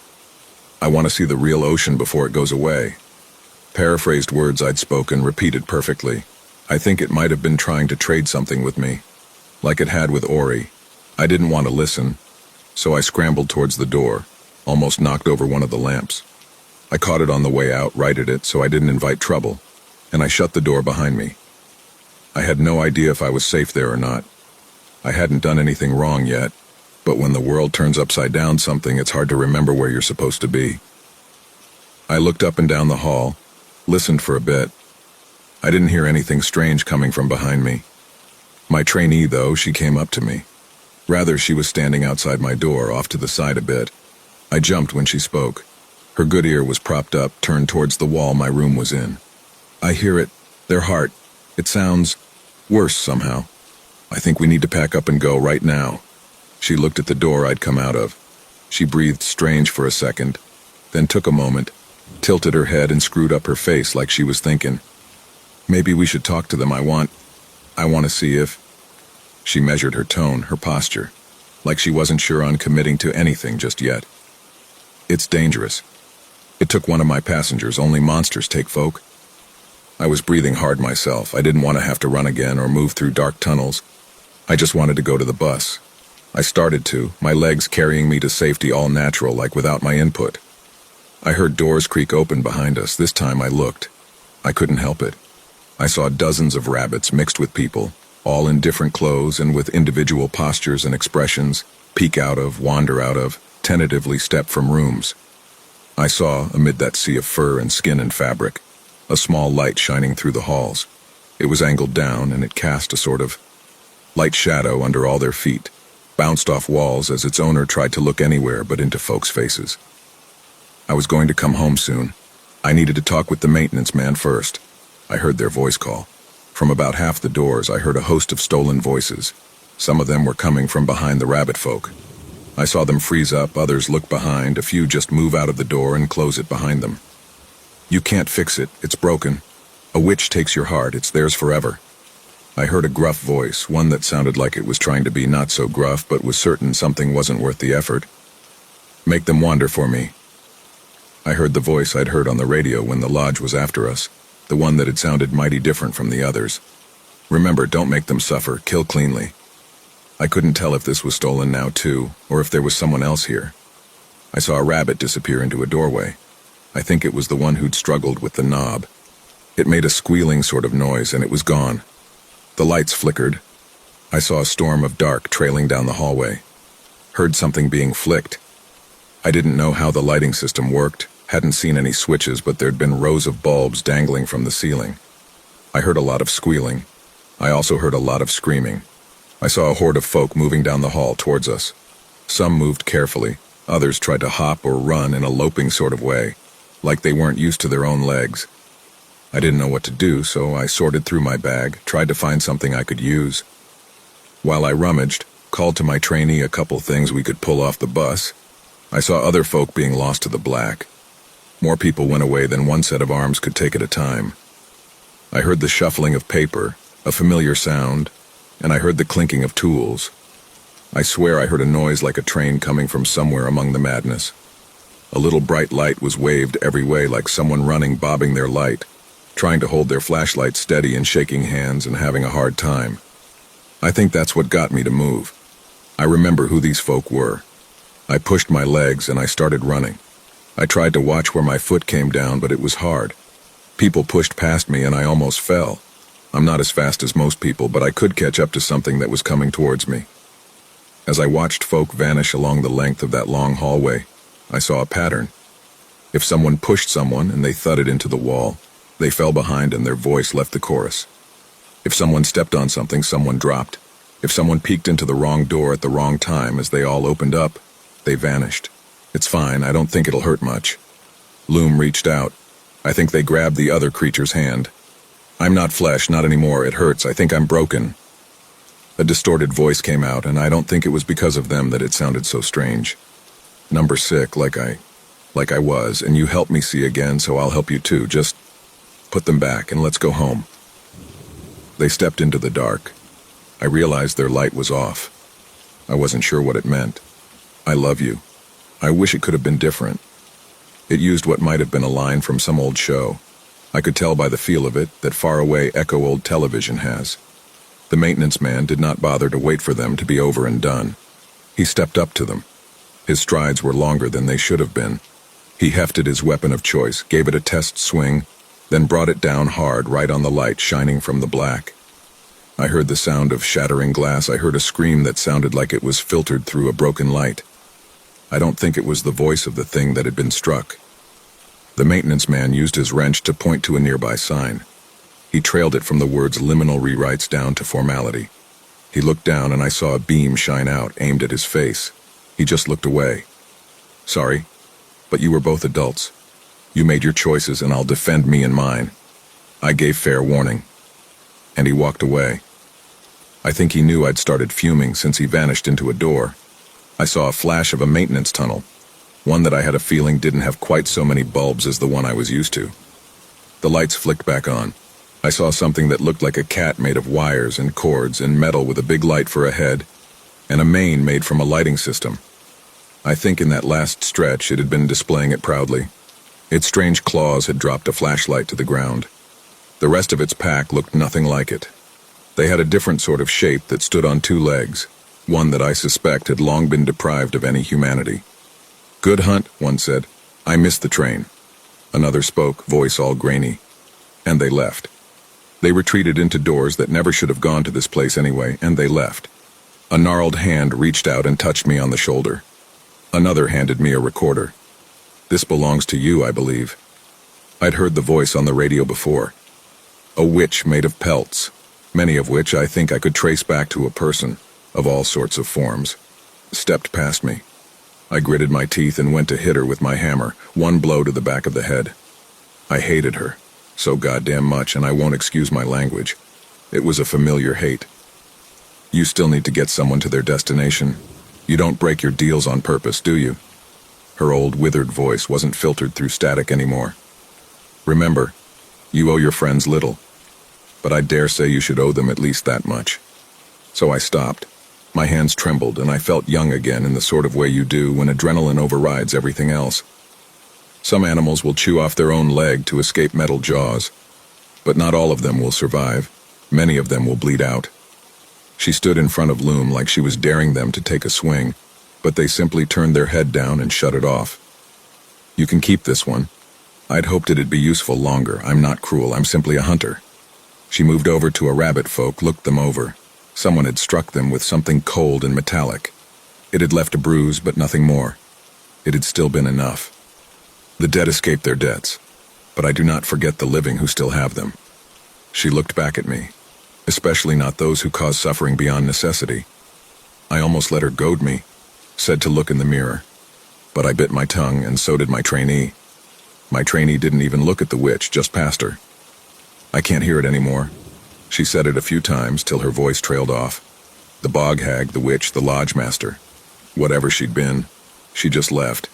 I want to see the real ocean before it goes away. Paraphrased words I'd spoken, repeated perfectly. I think it might have been trying to trade something with me, like it had with Ori. I didn't want to listen, so I scrambled towards the door, almost knocked over one of the lamps. I caught it on the way out, righted it so I didn't invite trouble, and I shut the door behind me. I had no idea if I was safe there or not. I hadn't done anything wrong yet, but when the world turns upside down something, it's hard to remember where you're supposed to be. I looked up and down the hall, listened for a bit. I didn't hear anything strange coming from behind me. My trainee, though, she came up to me. Rather, she was standing outside my door, off to the side a bit. I jumped when she spoke. Her good ear was propped up, turned towards the wall my room was in. I hear it, their heart. It sounds worse somehow. I think we need to pack up and go right now. She looked at the door I'd come out of. She breathed strange for a second, then took a moment, tilted her head and screwed up her face like she was thinking. Maybe we should talk to them. I want to see if... She measured her tone, her posture, like she wasn't sure on committing to anything just yet. It's dangerous. It took one of my passengers. Only monsters take folk. I was breathing hard myself. I didn't want to have to run again or move through dark tunnels. I just wanted to go to the bus. I started to, my legs carrying me to safety, all natural, like without my input. I heard doors creak open behind us. This time I looked. I couldn't help it. I saw dozens of rabbits mixed with people, all in different clothes and with individual postures and expressions, peek out of, wander out of, tentatively step from rooms. I saw, amid that sea of fur and skin and fabric, a small light shining through the halls. It was angled down, and it cast a sort of light shadow under all their feet, bounced off walls as its owner tried to look anywhere but into folks' faces. I was going to come home soon. I needed to talk with the maintenance man first. I heard their voice call. From about half the doors, I heard a host of stolen voices. Some of them were coming from behind the rabbit folk. I saw them freeze up, others look behind, a few just move out of the door and close it behind them. You can't fix it, it's broken. A witch takes your heart, it's theirs forever. I heard a gruff voice, one that sounded like it was trying to be not so gruff but was certain something wasn't worth the effort. Make them wander for me. I heard the voice I'd heard on the radio when the lodge was after us, the one that had sounded mighty different from the others. Remember, don't make them suffer, kill cleanly. I couldn't tell if this was stolen now too, or if there was someone else here. I saw a rabbit disappear into a doorway. I think it was the one who'd struggled with the knob. It made a squealing sort of noise and it was gone. The lights flickered. I saw a storm of dark trailing down the hallway. Heard something being flicked. I didn't know how the lighting system worked, hadn't seen any switches, but there'd been rows of bulbs dangling from the ceiling. I heard a lot of squealing. I also heard a lot of screaming. I saw a horde of folk moving down the hall towards us. Some moved carefully, others tried to hop or run in a loping sort of way, like they weren't used to their own legs. I didn't know what to do, so I sorted through my bag, tried to find something I could use. While I rummaged, called to my trainee a couple things we could pull off the bus. I saw other folk being lost to the black. More people went away than one set of arms could take at a time. I heard the shuffling of paper, a familiar sound, and I heard the clinking of tools. I swear I heard a noise like a train coming from somewhere among the madness. A little bright light was waved every way like someone running, bobbing their light, trying to hold their flashlight steady and shaking hands and having a hard time. I think that's what got me to move. I remember who these folk were. I pushed my legs and I started running. I tried to watch where my foot came down, but it was hard. People pushed past me and I almost fell. I'm not as fast as most people, but I could catch up to something that was coming towards me. As I watched folk vanish along the length of that long hallway, I saw a pattern. If someone pushed someone and they thudded into the wall, they fell behind and their voice left the chorus. If someone stepped on something, someone dropped. If someone peeked into the wrong door at the wrong time as they all opened up, they vanished. It's fine, I don't think it'll hurt much. Loom reached out. I think they grabbed the other creature's hand. I'm not flesh, not anymore, it hurts, I think I'm broken. A distorted voice came out, and I don't think it was because of them that it sounded so strange. Number 6, like I was, and you helped me see again, so I'll help you too. Just put them back and let's go home. They stepped into the dark. I realized their light was off. I wasn't sure what it meant. I love you. I wish it could have been different. It used what might have been a line from some old show. I could tell by the feel of it that far-away echo old television has. The maintenance man did not bother to wait for them to be over and done. He stepped up to them. His strides were longer than they should have been. He hefted his weapon of choice, gave it a test swing, then brought it down hard right on the light shining from the black. I heard the sound of shattering glass. I heard a scream that sounded like it was filtered through a broken light. I don't think it was the voice of the thing that had been struck. The maintenance man used his wrench to point to a nearby sign. He trailed it from the words liminal rewrites down to formality. He looked down and I saw a beam shine out, aimed at his face. He just looked away. Sorry, but you were both adults. You made your choices and I'll defend me and mine. I gave fair warning. And he walked away. I think he knew I'd started fuming since he vanished into a door. I saw a flash of a maintenance tunnel, one that I had a feeling didn't have quite so many bulbs as the one I was used to. The lights flicked back on. I saw something that looked like a cat made of wires and cords and metal with a big light for a head, and a mane made from a lighting system. I think in that last stretch it had been displaying it proudly. Its strange claws had dropped a flashlight to the ground. The rest of its pack looked nothing like it. They had a different sort of shape that stood on 2 legs, one that I suspect had long been deprived of any humanity. Good hunt, one said. I missed the train. Another spoke, voice all grainy. And they left. They retreated into doors that never should have gone to this place anyway, and they left. A gnarled hand reached out and touched me on the shoulder. Another handed me a recorder. This belongs to you, I believe. I'd heard the voice on the radio before. A witch made of pelts, many of which I think I could trace back to a person, of all sorts of forms, stepped past me. I gritted my teeth and went to hit her with my hammer, one blow to the back of the head. I hated her, so goddamn much, and I won't excuse my language. It was a familiar hate. You still need to get someone to their destination. You don't break your deals on purpose, do you? Her old withered voice wasn't filtered through static anymore. Remember, you owe your friends little, but I dare say you should owe them at least that much. So I stopped. My hands trembled, and I felt young again in the sort of way you do when adrenaline overrides everything else. Some animals will chew off their own leg to escape metal jaws, but not all of them will survive. Many of them will bleed out. She stood in front of Loom like she was daring them to take a swing, but they simply turned their head down and shut it off. You can keep this one. I'd hoped it'd be useful longer. I'm not cruel, I'm simply a hunter. She moved over to a rabbit folk, looked them over. Someone had struck them with something cold and metallic. It had left a bruise, but nothing more. It had still been enough. The dead escape their debts, but I do not forget the living who still have them. She looked back at me, especially not those who cause suffering beyond necessity. I almost let her goad me, said to look in the mirror, but I bit my tongue, and so did my trainee. My trainee didn't even look at the witch, just past her. I can't hear it anymore. She said it a few times till her voice trailed off. The bog hag, the witch, the lodge master. Whatever she'd been, she just left.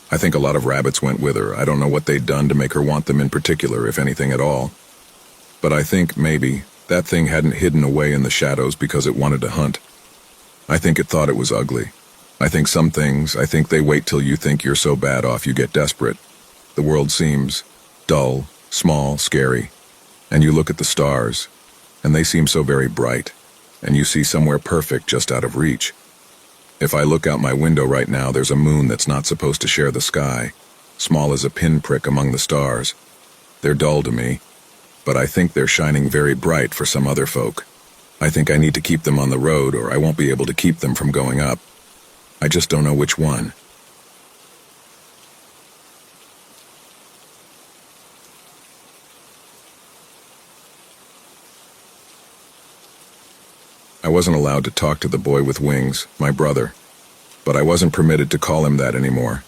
I think a lot of rabbits went with her. I don't know what they'd done to make her want them in particular, if anything at all. But I think, maybe, that thing hadn't hidden away in the shadows because it wanted to hunt. I think it thought it was ugly. I think some things, I think they wait till you think you're so bad off you get desperate. The world seems dull, small, scary. And you look at the stars, and they seem so very bright, and you see somewhere perfect just out of reach. If I look out my window right now, there's a moon that's not supposed to share the sky, small as a pinprick among the stars. They're dull to me. but I think they're shining very bright for some other folk. I think I need to keep them on the road or I won't be able to keep them from going up. I just don't know which one. I wasn't allowed to talk to the boy with wings, my brother, but I wasn't permitted to call him that anymore.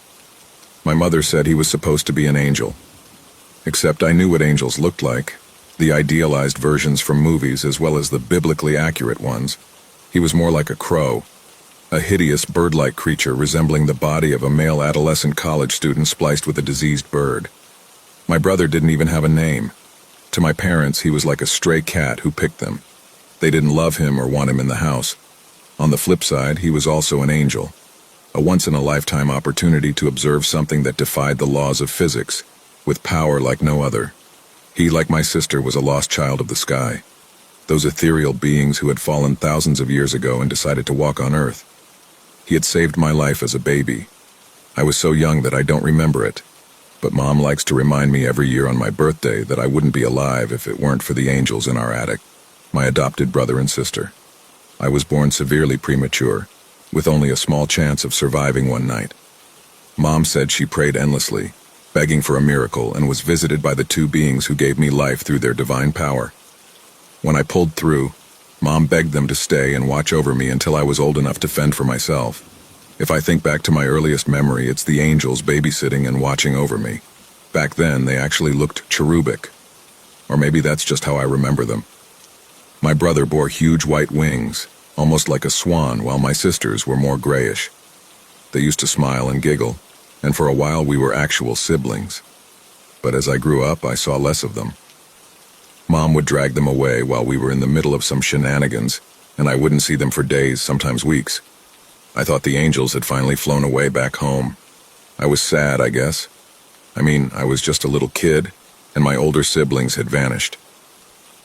My mother said he was supposed to be an angel. Except I knew what angels looked like, the idealized versions from movies as well as the biblically accurate ones. He was more like a crow, a hideous bird-like creature resembling the body of a male adolescent college student spliced with a diseased bird. My brother didn't even have a name. To my parents, he was like a stray cat who picked them. They didn't love him or want him in the house. On the flip side, he was also an angel, a once-in-a-lifetime opportunity to observe something that defied the laws of physics, with power like no other. He, like my sister, was a lost child of the sky. Those ethereal beings who had fallen thousands of years ago and decided to walk on Earth. He had saved my life as a baby. I was so young that I don't remember it, but Mom likes to remind me every year on my birthday that I wouldn't be alive if it weren't for the angels in our attic, my adopted brother and sister. I was born severely premature, with only a small chance of surviving one night. Mom said she prayed endlessly, begging for a miracle, and was visited by the two beings who gave me life through their divine power. When I pulled through, Mom begged them to stay and watch over me until I was old enough to fend for myself. If I think back to my earliest memory, it's the angels babysitting and watching over me. Back then, they actually looked cherubic. Or maybe that's just how I remember them. My brother bore huge white wings, almost like a swan, while my sisters were more grayish. They used to smile and giggle, and for a while we were actual siblings. But as I grew up, I saw less of them. Mom would drag them away while we were in the middle of some shenanigans, and I wouldn't see them for days, sometimes weeks. I thought the angels had finally flown away back home. I was sad, I guess. I was just a little kid, and my older siblings had vanished.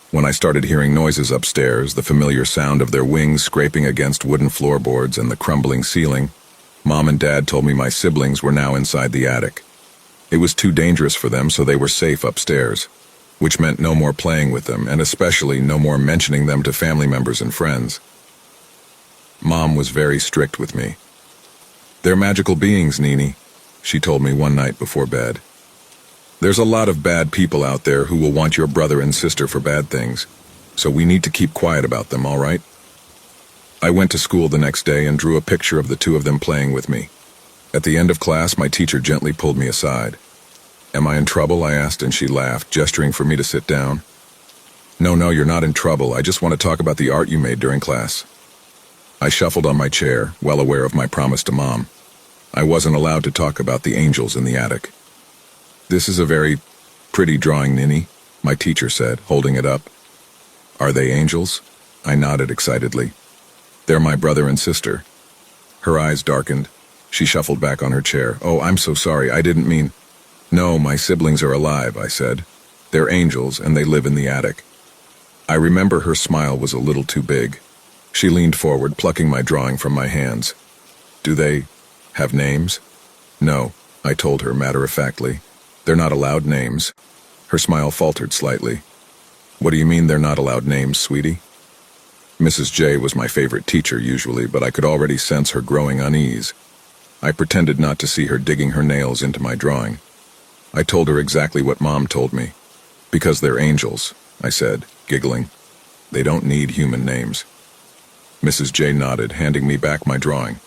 When I started hearing noises upstairs, the familiar sound of their wings scraping against wooden floorboards and the crumbling ceiling, Mom and Dad told me my siblings were now inside the attic. It was too dangerous for them, so they were safe upstairs, which meant no more playing with them, and especially no more mentioning them to family members and friends. Mom was very strict with me. "They're magical beings, Nini," she told me one night before bed. "There's a lot of bad people out there who will want your brother and sister for bad things, so we need to keep quiet about them, all right?" I went to school the next day and drew a picture of the two of them playing with me. At the end of class, my teacher gently pulled me aside. "Am I in trouble?" I asked, and she laughed, gesturing for me to sit down. No, you're not in trouble. I just want to talk about the art you made during class." I shuffled on my chair, well aware of my promise to Mom. I wasn't allowed to talk about the angels in the attic. "This is a very pretty drawing, Nini," my teacher said, holding it up. "Are they angels?" I nodded excitedly. "They're my brother and sister." Her eyes darkened. She shuffled back on her chair. "Oh, I'm so sorry. I didn't mean—" "No, my siblings are alive," I said. "They're angels, and they live in the attic." I remember her smile was a little too big. She leaned forward, plucking my drawing from my hands. "Do they have names?" "No," I told her matter-of-factly. "They're not allowed names." Her smile faltered slightly. "What do you mean they're not allowed names, sweetie?" Mrs. J was my favorite teacher usually, but I could already sense her growing unease. I pretended not to see her digging her nails into my drawing. I told her exactly what Mom told me. "Because they're angels," I said, giggling. "They don't need human names." Mrs. J nodded, handing me back my drawing.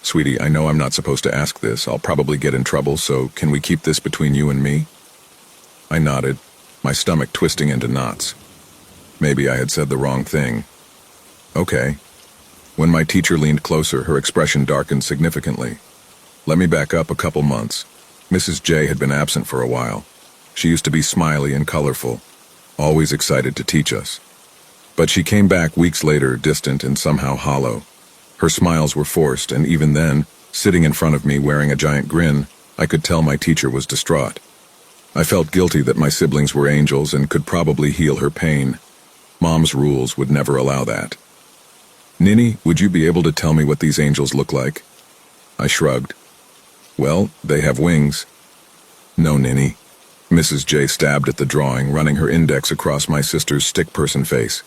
"Sweetie, I know I'm not supposed to ask this. I'll probably get in trouble, so can we keep this between you and me?" I nodded, my stomach twisting into knots. Maybe I had said the wrong thing. "Okay." When my teacher leaned closer, her expression darkened significantly. Let me back up a couple months. Mrs. J had been absent for a while. She used to be smiley and colorful, always excited to teach us. But she came back weeks later, distant and somehow hollow. Her smiles were forced, and even then, sitting in front of me wearing a giant grin, I could tell my teacher was distraught. I felt guilty that my siblings were angels and could probably heal her pain. Mom's rules would never allow that. "Nini, would you be able to tell me what these angels look like?" I shrugged. "Well, they have wings." "No, Nini. Mrs. J stabbed at the drawing, running her index across my sister's stick-person face.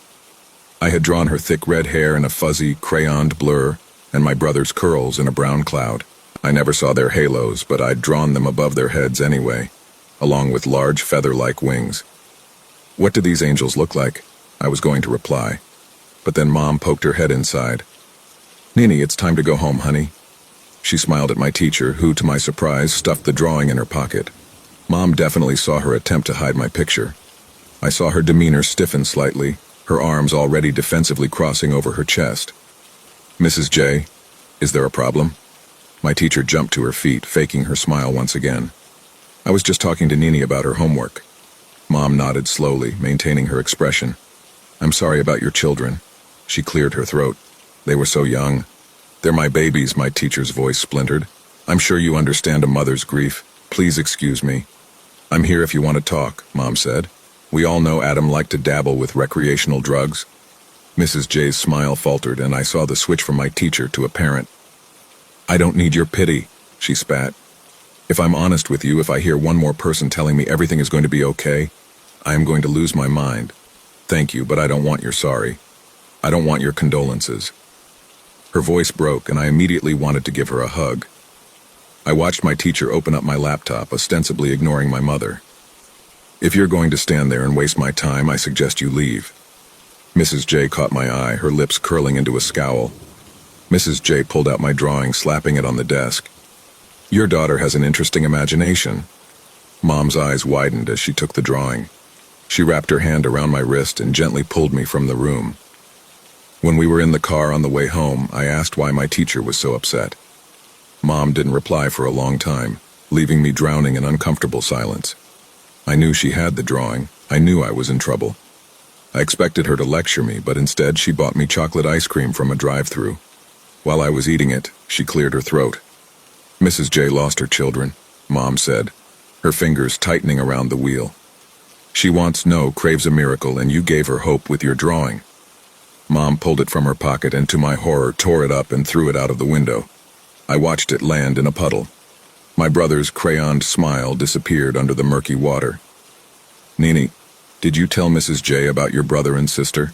I had drawn her thick red hair in a fuzzy, crayoned blur, and my brother's curls in a brown cloud. I never saw their halos, but I'd drawn them above their heads anyway, along with large feather-like wings. "What do these angels look like?" I was going to reply, but then Mom poked her head inside. "Nini, it's time to go home, honey." She smiled at my teacher, who, to my surprise, stuffed the drawing in her pocket. Mom definitely saw her attempt to hide my picture. I saw her demeanor stiffen slightly, her arms already defensively crossing over her chest. "Mrs. J, is there a problem?" My teacher jumped to her feet, faking her smile once again. "I was just talking to Nini about her homework." Mom nodded slowly, maintaining her expression. "I'm sorry about your children." She cleared her throat. "They were so young." "They're my babies," my teacher's voice splintered. "I'm sure you understand a mother's grief. Please excuse me." "I'm here if you want to talk," Mom said. "We all know Adam liked to dabble with recreational drugs." Mrs. J's smile faltered, and I saw the switch from my teacher to a parent. "I don't need your pity," she spat. "If I'm honest with you, if I hear one more person telling me everything is going to be okay, I am going to lose my mind. Thank you, but I don't want your sorry. I don't want your condolences." Her voice broke, and I immediately wanted to give her a hug. I watched my teacher open up my laptop, ostensibly ignoring my mother. "If you're going to stand there and waste my time, I suggest you leave." Mrs. J caught my eye, her lips curling into a scowl. Mrs. J pulled out my drawing, slapping it on the desk. "Your daughter has an interesting imagination." Mom's eyes widened as she took the drawing. She wrapped her hand around my wrist and gently pulled me from the room. When we were in the car on the way home, I asked why my teacher was so upset. Mom didn't reply for a long time, leaving me drowning in uncomfortable silence. I knew she had the drawing. I knew I was in trouble. I expected her to lecture me, but instead she bought me chocolate ice cream from a drive-thru. While I was eating it, she cleared her throat. "Mrs. J lost her children," Mom said, her fingers tightening around the wheel. "She craves a miracle, and you gave her hope with your drawing." Mom pulled it from her pocket and, to my horror, tore it up and threw it out of the window. I watched it land in a puddle. My brother's crayoned smile disappeared under the murky water. "Nini, did you tell Mrs. J about your brother and sister?"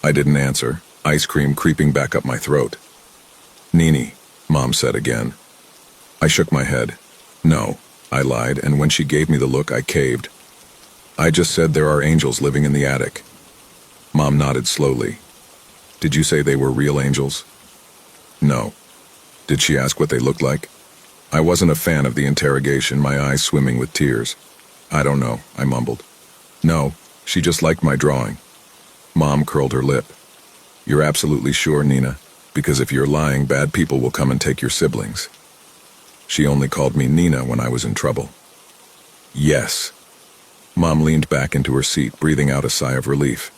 I didn't answer, ice cream creeping back up my throat. "Nini," Mom said again. I shook my head. "No," I lied, and when she gave me the look, I caved. "I just said there are angels living in the attic." Mom nodded slowly. "Did you say they were real angels?" "No." "Did she ask what they looked like?" I wasn't a fan of the interrogation, my eyes swimming with tears. "I don't know," I mumbled. "No, she just liked my drawing." Mom curled her lip. "You're absolutely sure, Nina? Because if you're lying, bad people will come and take your siblings." She only called me Nina when I was in trouble. "Yes." Mom leaned back into her seat, breathing out a sigh of relief.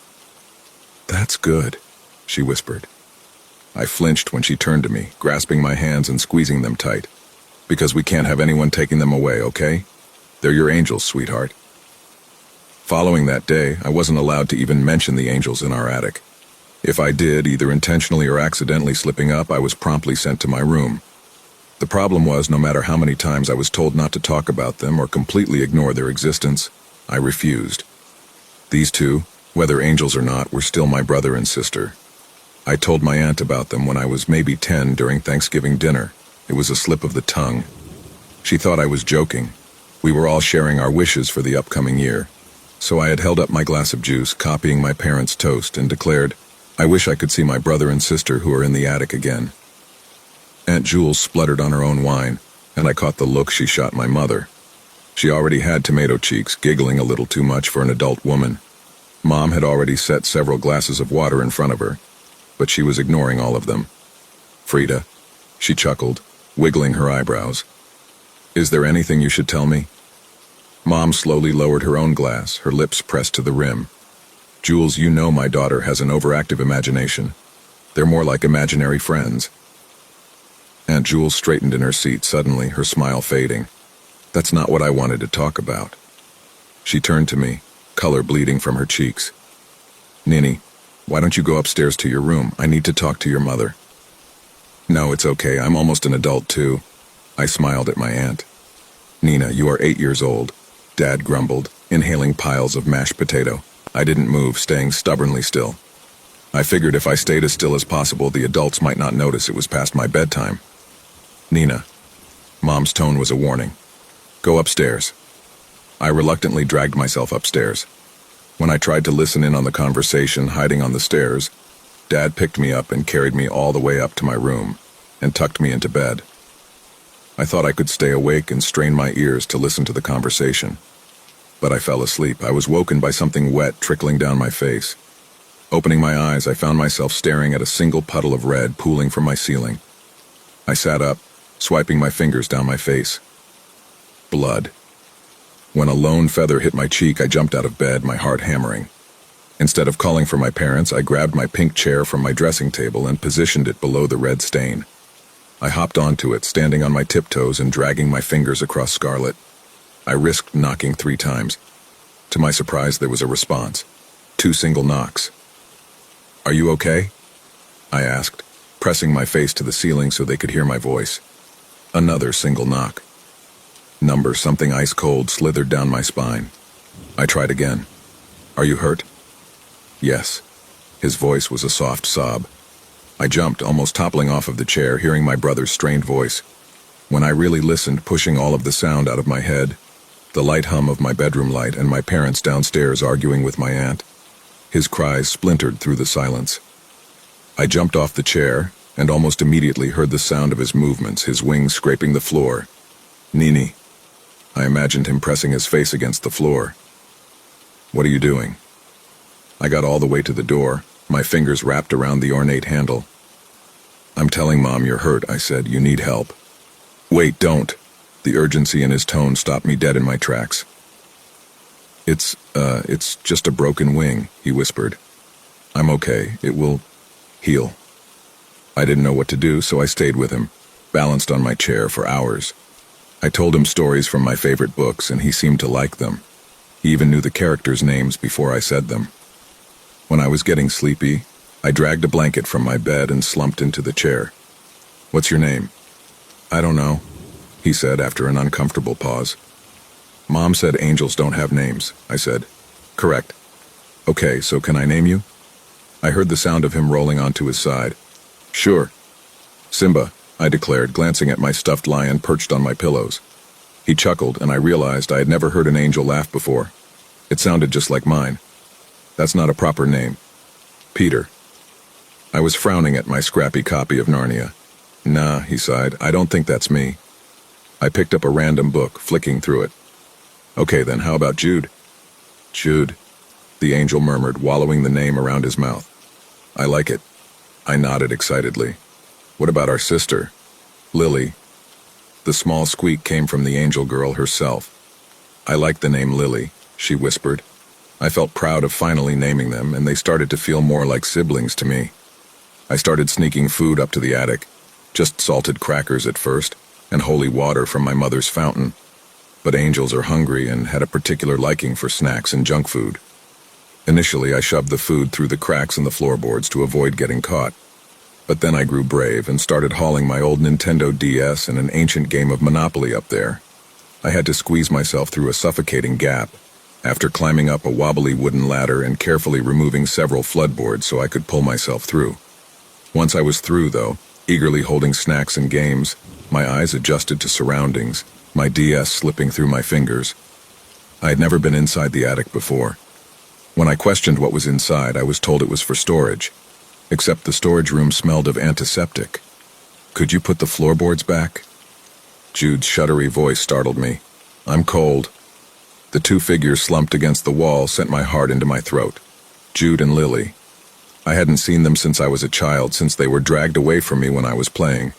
"That's good," she whispered. I flinched when she turned to me, grasping my hands and squeezing them tight. "Because we can't have anyone taking them away, okay? They're your angels, sweetheart." Following that day, I wasn't allowed to even mention the angels in our attic. If I did, either intentionally or accidentally slipping up, I was promptly sent to my room. The problem was, no matter how many times I was told not to talk about them or completely ignore their existence, I refused. These two, whether angels or not, were still my brother and sister. I told my aunt about them when I was maybe 10 during Thanksgiving dinner. It was a slip of the tongue. She thought I was joking. We were all sharing our wishes for the upcoming year. So I had held up my glass of juice, copying my parents' toast, and declared, "I wish I could see my brother and sister who are in the attic again." Aunt Jules spluttered on her own wine, and I caught the look she shot my mother. She already had tomato cheeks, giggling a little too much for an adult woman. Mom had already set several glasses of water in front of her, but she was ignoring all of them. "Frida," she chuckled, wiggling her eyebrows. "Is there anything you should tell me?" Mom slowly lowered her own glass, her lips pressed to the rim. "Jules, you know my daughter has an overactive imagination. They're more like imaginary friends." Aunt Jules straightened in her seat suddenly, her smile fading. "That's not what I wanted to talk about." She turned to me, color bleeding from her cheeks. "Nini, why don't you go upstairs to your room? I need to talk to your mother." "No, it's okay. I'm almost an adult too." I smiled at my aunt. "Nina, you are 8 years old. Dad grumbled, inhaling piles of mashed potato. I didn't move, staying stubbornly still. I figured if I stayed as still as possible, the adults might not notice it was past my bedtime. Nina. Mom's tone was a warning. Go upstairs. I reluctantly dragged myself upstairs. When I tried to listen in on the conversation hiding on the stairs, Dad picked me up and carried me all the way up to my room and tucked me into bed. I thought I could stay awake and strain my ears to listen to the conversation. But I fell asleep. I was woken by something wet trickling down my face. Opening my eyes, I found myself staring at a single puddle of red pooling from my ceiling. I sat up, swiping my fingers down my face. Blood. When a lone feather hit my cheek, I jumped out of bed, my heart hammering. Instead of calling for my parents, I grabbed my pink chair from my dressing table and positioned it below the red stain. I hopped onto it, standing on my tiptoes and dragging my fingers across scarlet. I risked knocking 3 times. To my surprise, there was a response. 2 single knocks. "Are you okay?" I asked, pressing my face to the ceiling so they could hear my voice. Another single knock. Number something ice cold slithered down my spine. I tried again. "Are you hurt?" "Yes." His voice was a soft sob. I jumped, almost toppling off of the chair, hearing my brother's strained voice. When I really listened, pushing all of the sound out of my head, the light hum of my bedroom light and my parents downstairs arguing with my aunt. His cries splintered through the silence. I jumped off the chair and almost immediately heard the sound of his movements, his wings scraping the floor. "Nini." I imagined him pressing his face against the floor. "What are you doing?" I got all the way to the door, my fingers wrapped around the ornate handle. "I'm telling Mom you're hurt," I said. "You need help." "Wait, don't." The urgency in his tone stopped me dead in my tracks. It's just a broken wing," he whispered. "I'm okay. It will heal." I didn't know what to do, so I stayed with him, balanced on my chair for hours. I told him stories from my favorite books, and he seemed to like them. He even knew the characters' names before I said them. When I was getting sleepy, I dragged a blanket from my bed and slumped into the chair. "What's your name?" "I don't know," he said after an uncomfortable pause. "Mom said angels don't have names," I said. "Correct." "Okay, so can I name you?" I heard the sound of him rolling onto his side. "Sure." "Simba," I declared, glancing at my stuffed lion perched on my pillows. He chuckled, and I realized I had never heard an angel laugh before. It sounded just like mine. "That's not a proper name." "Peter." I was frowning at my scrappy copy of Narnia. "Nah," he sighed, "I don't think that's me." I picked up a random book, flicking through it. "Okay then, how about Jude?" "Jude," the angel murmured, wallowing the name around his mouth. "I like it." I nodded excitedly. "What about our sister?" "Lily." The small squeak came from the angel girl herself. "I like the name Lily," she whispered. I felt proud of finally naming them, and they started to feel more like siblings to me. I started sneaking food up to the attic, just salted crackers at first, and holy water from my mother's fountain. But angels are hungry and had a particular liking for snacks and junk food. Initially, I shoved the food through the cracks in the floorboards to avoid getting caught. But then I grew brave and started hauling my old Nintendo DS and an ancient game of Monopoly up there. I had to squeeze myself through a suffocating gap, after climbing up a wobbly wooden ladder and carefully removing several floodboards so I could pull myself through. Once I was through, though, eagerly holding snacks and games, my eyes adjusted to surroundings, my DS slipping through my fingers. I had never been inside the attic before. When I questioned what was inside, I was told it was for storage, except the storage room smelled of antiseptic. "Could you put the floorboards back?" Jude's shuddery voice startled me. "I'm cold." The 2 figures slumped against the wall sent my heart into my throat. Jude and Lily. I hadn't seen them since I was a child, since they were dragged away from me when I was playing.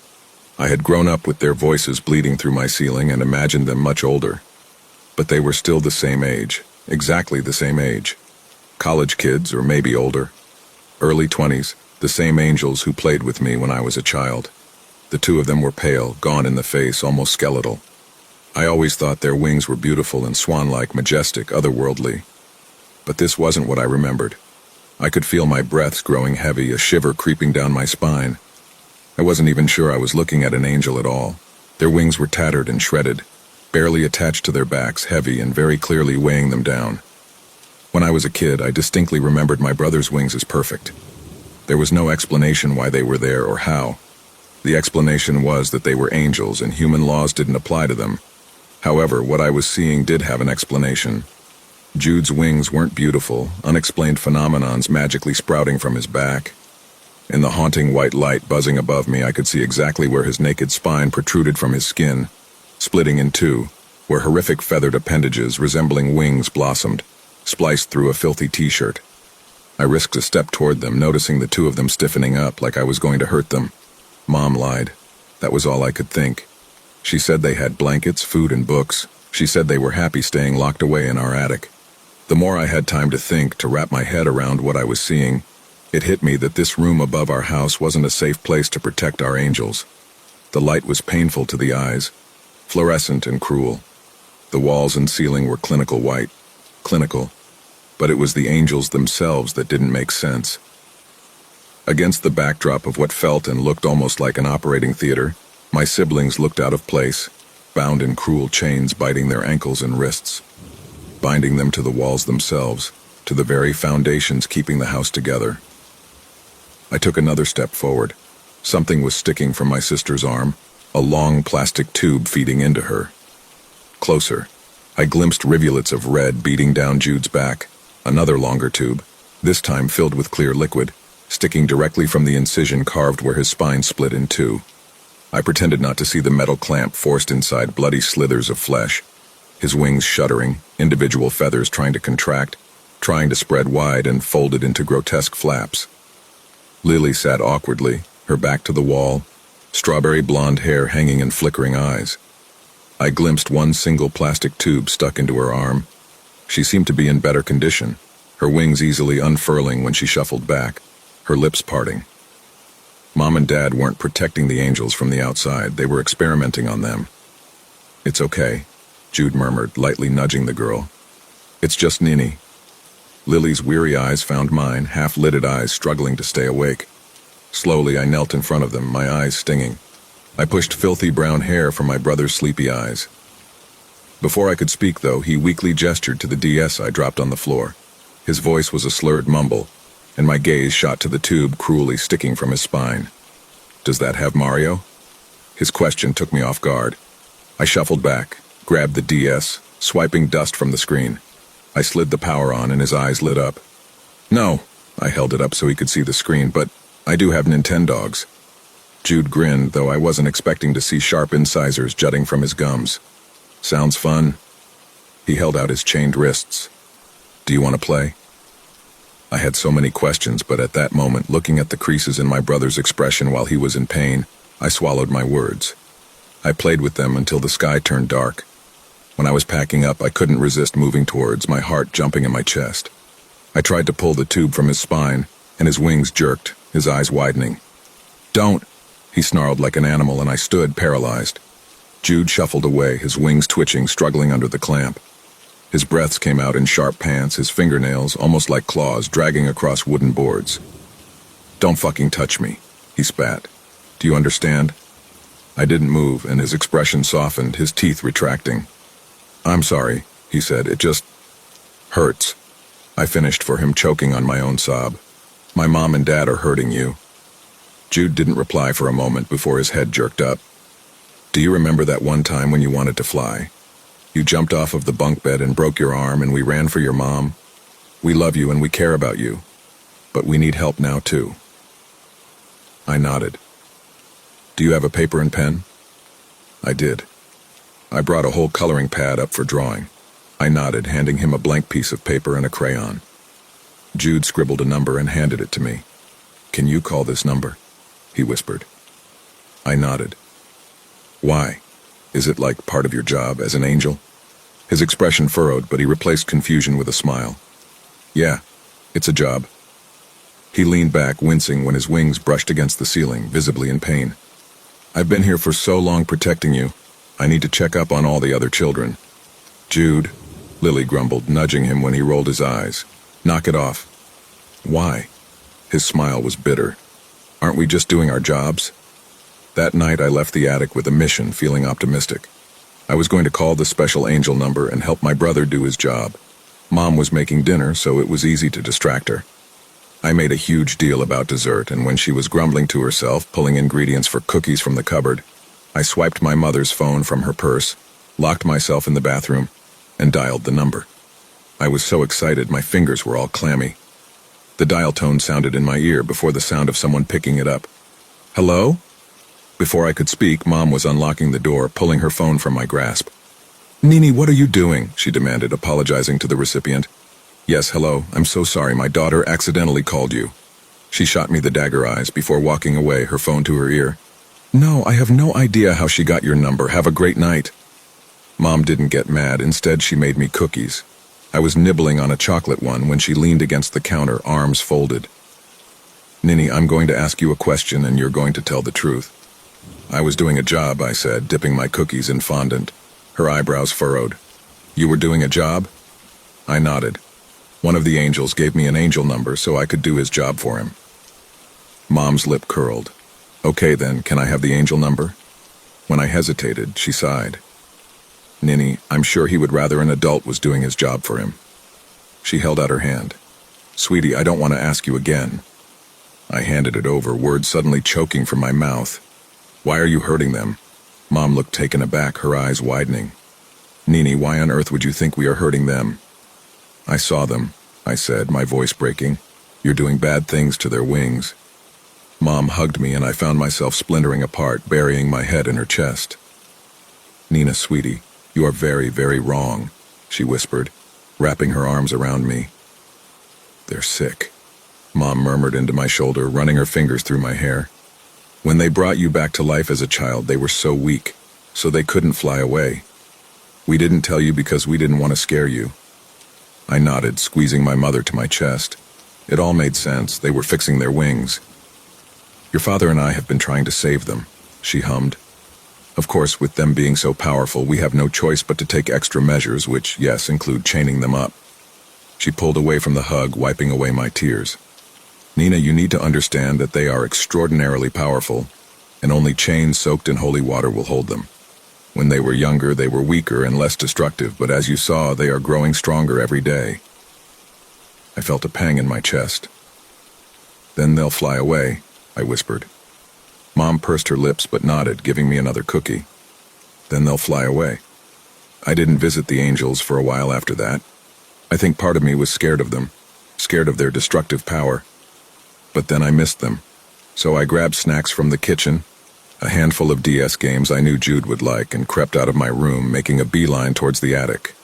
I had grown up with their voices bleeding through my ceiling and imagined them much older. But they were still the same age, exactly the same age. College kids, or maybe older. Early 20s, the same angels who played with me when I was a child. The 2 of them were pale, gaunt in the face, almost skeletal. I always thought their wings were beautiful and swan-like, majestic, otherworldly. But this wasn't what I remembered. I could feel my breaths growing heavy, a shiver creeping down my spine. I wasn't even sure I was looking at an angel at all. Their wings were tattered and shredded. barely attached to their backs, heavy and very clearly weighing them down. When I was a kid, I distinctly remembered my brother's wings as perfect. There was no explanation why they were there or how. The explanation was that they were angels and human laws didn't apply to them. However, what I was seeing did have an explanation. Jude's wings weren't beautiful, unexplained phenomenons magically sprouting from his back. In the haunting white light buzzing above me, I could see exactly where his naked spine protruded from his skin, splitting in two, where horrific feathered appendages resembling wings blossomed, spliced through a filthy t-shirt. I risked a step toward them, noticing the two of them stiffening up like I was going to hurt them. Mom lied. That was all I could think. She said they had blankets, food, and books. She said they were happy staying locked away in our attic. The more I had time to think, to wrap my head around what I was seeing, it hit me that this room above our house wasn't a safe place to protect our angels. The light was painful to the eyes, fluorescent and cruel. The walls and ceiling were clinical white. Clinical. But it was the angels themselves that didn't make sense. Against the backdrop of what felt and looked almost like an operating theater, my siblings looked out of place, bound in cruel chains biting their ankles and wrists, binding them to the walls themselves, to the very foundations keeping the house together. I took another step forward. Something was sticking from my sister's arm, a long plastic tube feeding into her. Closer, I glimpsed rivulets of red beating down Jude's back, another longer tube, this time filled with clear liquid, sticking directly from the incision carved where his spine split in two. I pretended not to see the metal clamp forced inside bloody slithers of flesh, his wings shuddering, individual feathers trying to contract, trying to spread wide and folded into grotesque flaps. Lily sat awkwardly, her back to the wall, strawberry blonde hair hanging in flickering eyes. I glimpsed one single plastic tube stuck into her arm. She seemed to be in better condition, her wings easily unfurling when she shuffled back, her lips parting. Mom and Dad weren't protecting the angels from the outside, they were experimenting on them. "It's okay," Jude murmured, lightly nudging the girl. "It's just Nini." Lily's weary eyes found mine, half-lidded eyes struggling to stay awake. Slowly I knelt in front of them, my eyes stinging. I pushed filthy brown hair from my brother's sleepy eyes. Before I could speak, though, he weakly gestured to the DS I dropped on the floor. His voice was a slurred mumble, and my gaze shot to the tube cruelly sticking from his spine. "Does that have Mario?" His question took me off guard. I shuffled back, grabbed the DS, swiping dust from the screen. I slid the power on and his eyes lit up. "No," I held it up so he could see the screen, "but I do have Nintendogs." Jude grinned, though I wasn't expecting to see sharp incisors jutting from his gums. "Sounds fun." He held out his chained wrists. "Do you want to play?" I had so many questions, but at that moment, looking at the creases in my brother's expression while he was in pain, I swallowed my words. I played with them until the sky turned dark. When I was packing up, I couldn't resist moving towards, my heart jumping in my chest. I tried to pull the tube from his spine, and his wings jerked, his eyes widening. "Don't!" he snarled like an animal, and I stood paralyzed. Jude shuffled away, his wings twitching, struggling under the clamp. His breaths came out in sharp pants, his fingernails, almost like claws, dragging across wooden boards. "Don't fucking touch me," he spat. "Do you understand?" I didn't move, and his expression softened, his teeth retracting. "I'm sorry," he said. "It just hurts." I finished for him, choking on my own sob. "My mom and dad are hurting you." Jude didn't reply for a moment before his head jerked up. "Do you remember that one time when you wanted to fly? You jumped off of the bunk bed and broke your arm, and we ran for your mom. We love you and we care about you, but we need help now too." I nodded. "Do you have a paper and pen?" I did. I brought a whole coloring pad up for drawing. I nodded, handing him a blank piece of paper and a crayon. Jude scribbled a number and handed it to me. "Can you call this number?" he whispered. I nodded. "Why? Is it like part of your job as an angel?" His expression furrowed, but he replaced confusion with a smile. "Yeah, it's a job." He leaned back, wincing when his wings brushed against the ceiling, visibly in pain. "I've been here for so long protecting you. I need to check up on all the other children." "Jude," Lily grumbled, nudging him when he rolled his eyes. "Knock it off." "Why?" His smile was bitter. "Aren't we just doing our jobs?" That night I left the attic with a mission, feeling optimistic. I was going to call the special angel number and help my brother do his job. Mom was making dinner, so it was easy to distract her. I made a huge deal about dessert, and when she was grumbling to herself, pulling ingredients for cookies from the cupboard, I swiped my mother's phone from her purse, locked myself in the bathroom, and dialed the number. I was so excited my fingers were all clammy. The dial tone sounded in my ear before the sound of someone picking it up. "Hello?" Before I could speak, Mom was unlocking the door, pulling her phone from my grasp. "Nini, what are you doing?" she demanded, apologizing to the recipient. "Yes, hello. I'm so sorry. My daughter accidentally called you." She shot me the dagger eyes before walking away, her phone to her ear. "No, I have no idea how she got your number. Have a great night." Mom didn't get mad. Instead, she made me cookies. I was nibbling on a chocolate one when she leaned against the counter, arms folded. "Nini, I'm going to ask you a question and you're going to tell the truth." "I was doing a job," I said, dipping my cookies in fondant. Her eyebrows furrowed. "You were doing a job?" I nodded. "One of the angels gave me an angel number so I could do his job for him." Mom's lip curled. "Okay then, can I have the angel number?" When I hesitated, she sighed. "Nini, I'm sure he would rather an adult was doing his job for him." She held out her hand. "Sweetie, I don't want to ask you again." I handed it over, words suddenly choking from my mouth. "Why are you hurting them?" Mom looked taken aback, her eyes widening. "Nini, why on earth would you think we are hurting them?" "I saw them," I said, my voice breaking. "You're doing bad things to their wings." Mom hugged me and I found myself splintering apart, burying my head in her chest. "Nina, sweetie, you are very, very wrong," she whispered, wrapping her arms around me. "They're sick," Mom murmured into my shoulder, running her fingers through my hair. "When they brought you back to life as a child, they were so weak, so they couldn't fly away. We didn't tell you because we didn't want to scare you." I nodded, squeezing my mother to my chest. It all made sense. They were fixing their wings. "Your father and I have been trying to save them," she hummed. "Of course, with them being so powerful, we have no choice but to take extra measures, which, yes, include chaining them up." She pulled away from the hug, wiping away my tears. "Nina, you need to understand that they are extraordinarily powerful, and only chains soaked in holy water will hold them. When they were younger, they were weaker and less destructive, but as you saw, they are growing stronger every day." I felt a pang in my chest. "Then they'll fly away," I whispered. Mom pursed her lips but nodded, giving me another cookie. "Then they'll fly away." I didn't visit the angels for a while after that. I think part of me was scared of them, scared of their destructive power. But then I missed them. So I grabbed snacks from the kitchen, a handful of DS games I knew Jude would like, and crept out of my room, making a beeline towards the attic.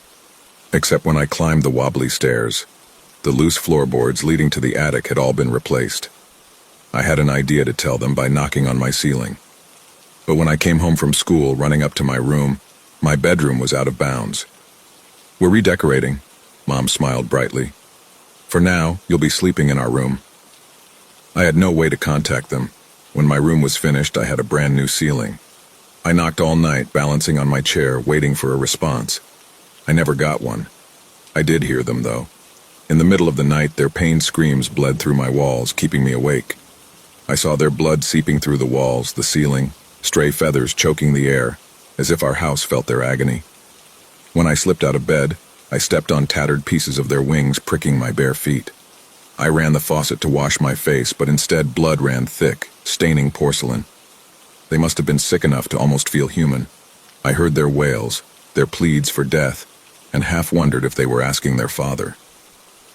Except when I climbed the wobbly stairs. The loose floorboards leading to the attic had all been replaced. I had an idea to tell them by knocking on my ceiling. But when I came home from school, running up to my room, my bedroom was out of bounds. "We're redecorating," Mom smiled brightly. "For now, you'll be sleeping in our room." I had no way to contact them. When my room was finished, I had a brand new ceiling. I knocked all night, balancing on my chair, waiting for a response. I never got one. I did hear them, though. In the middle of the night, their pained screams bled through my walls, keeping me awake. I saw their blood seeping through the walls, the ceiling, stray feathers choking the air, as if our house felt their agony. When I slipped out of bed, I stepped on tattered pieces of their wings, pricking my bare feet. I ran the faucet to wash my face, but instead blood ran thick, staining porcelain. They must have been sick enough to almost feel human. I heard their wails, their pleads for death, and half wondered if they were asking their father.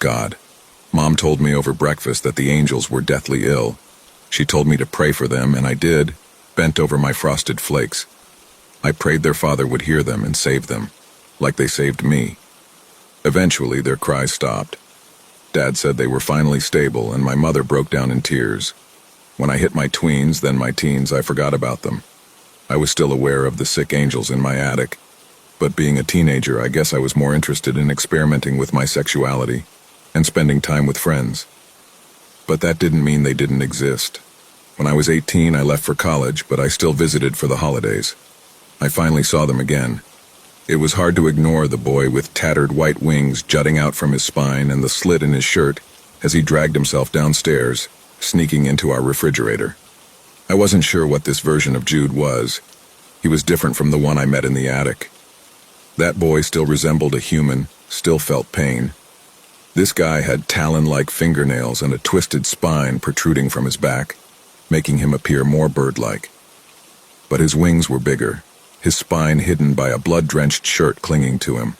God. Mom told me over breakfast that the angels were deathly ill. She told me to pray for them, and I did, bent over my frosted flakes. I prayed their father would hear them and save them, like they saved me. Eventually, their cries stopped. Dad said they were finally stable, and my mother broke down in tears. When I hit my tweens, then my teens, I forgot about them. I was still aware of the sick angels in my attic, but being a teenager, I guess I was more interested in experimenting with my sexuality and spending time with friends. But that didn't mean they didn't exist. When I was 18, I left for college, but I still visited for the holidays. I finally saw them again. It was hard to ignore the boy with tattered white wings jutting out from his spine and the slit in his shirt as he dragged himself downstairs, sneaking into our refrigerator. I wasn't sure what this version of Jude was. He was different from the one I met in the attic. That boy still resembled a human, still felt pain. This guy had talon-like fingernails and a twisted spine protruding from his back, making him appear more bird-like. But his wings were bigger, his spine hidden by a blood-drenched shirt clinging to him.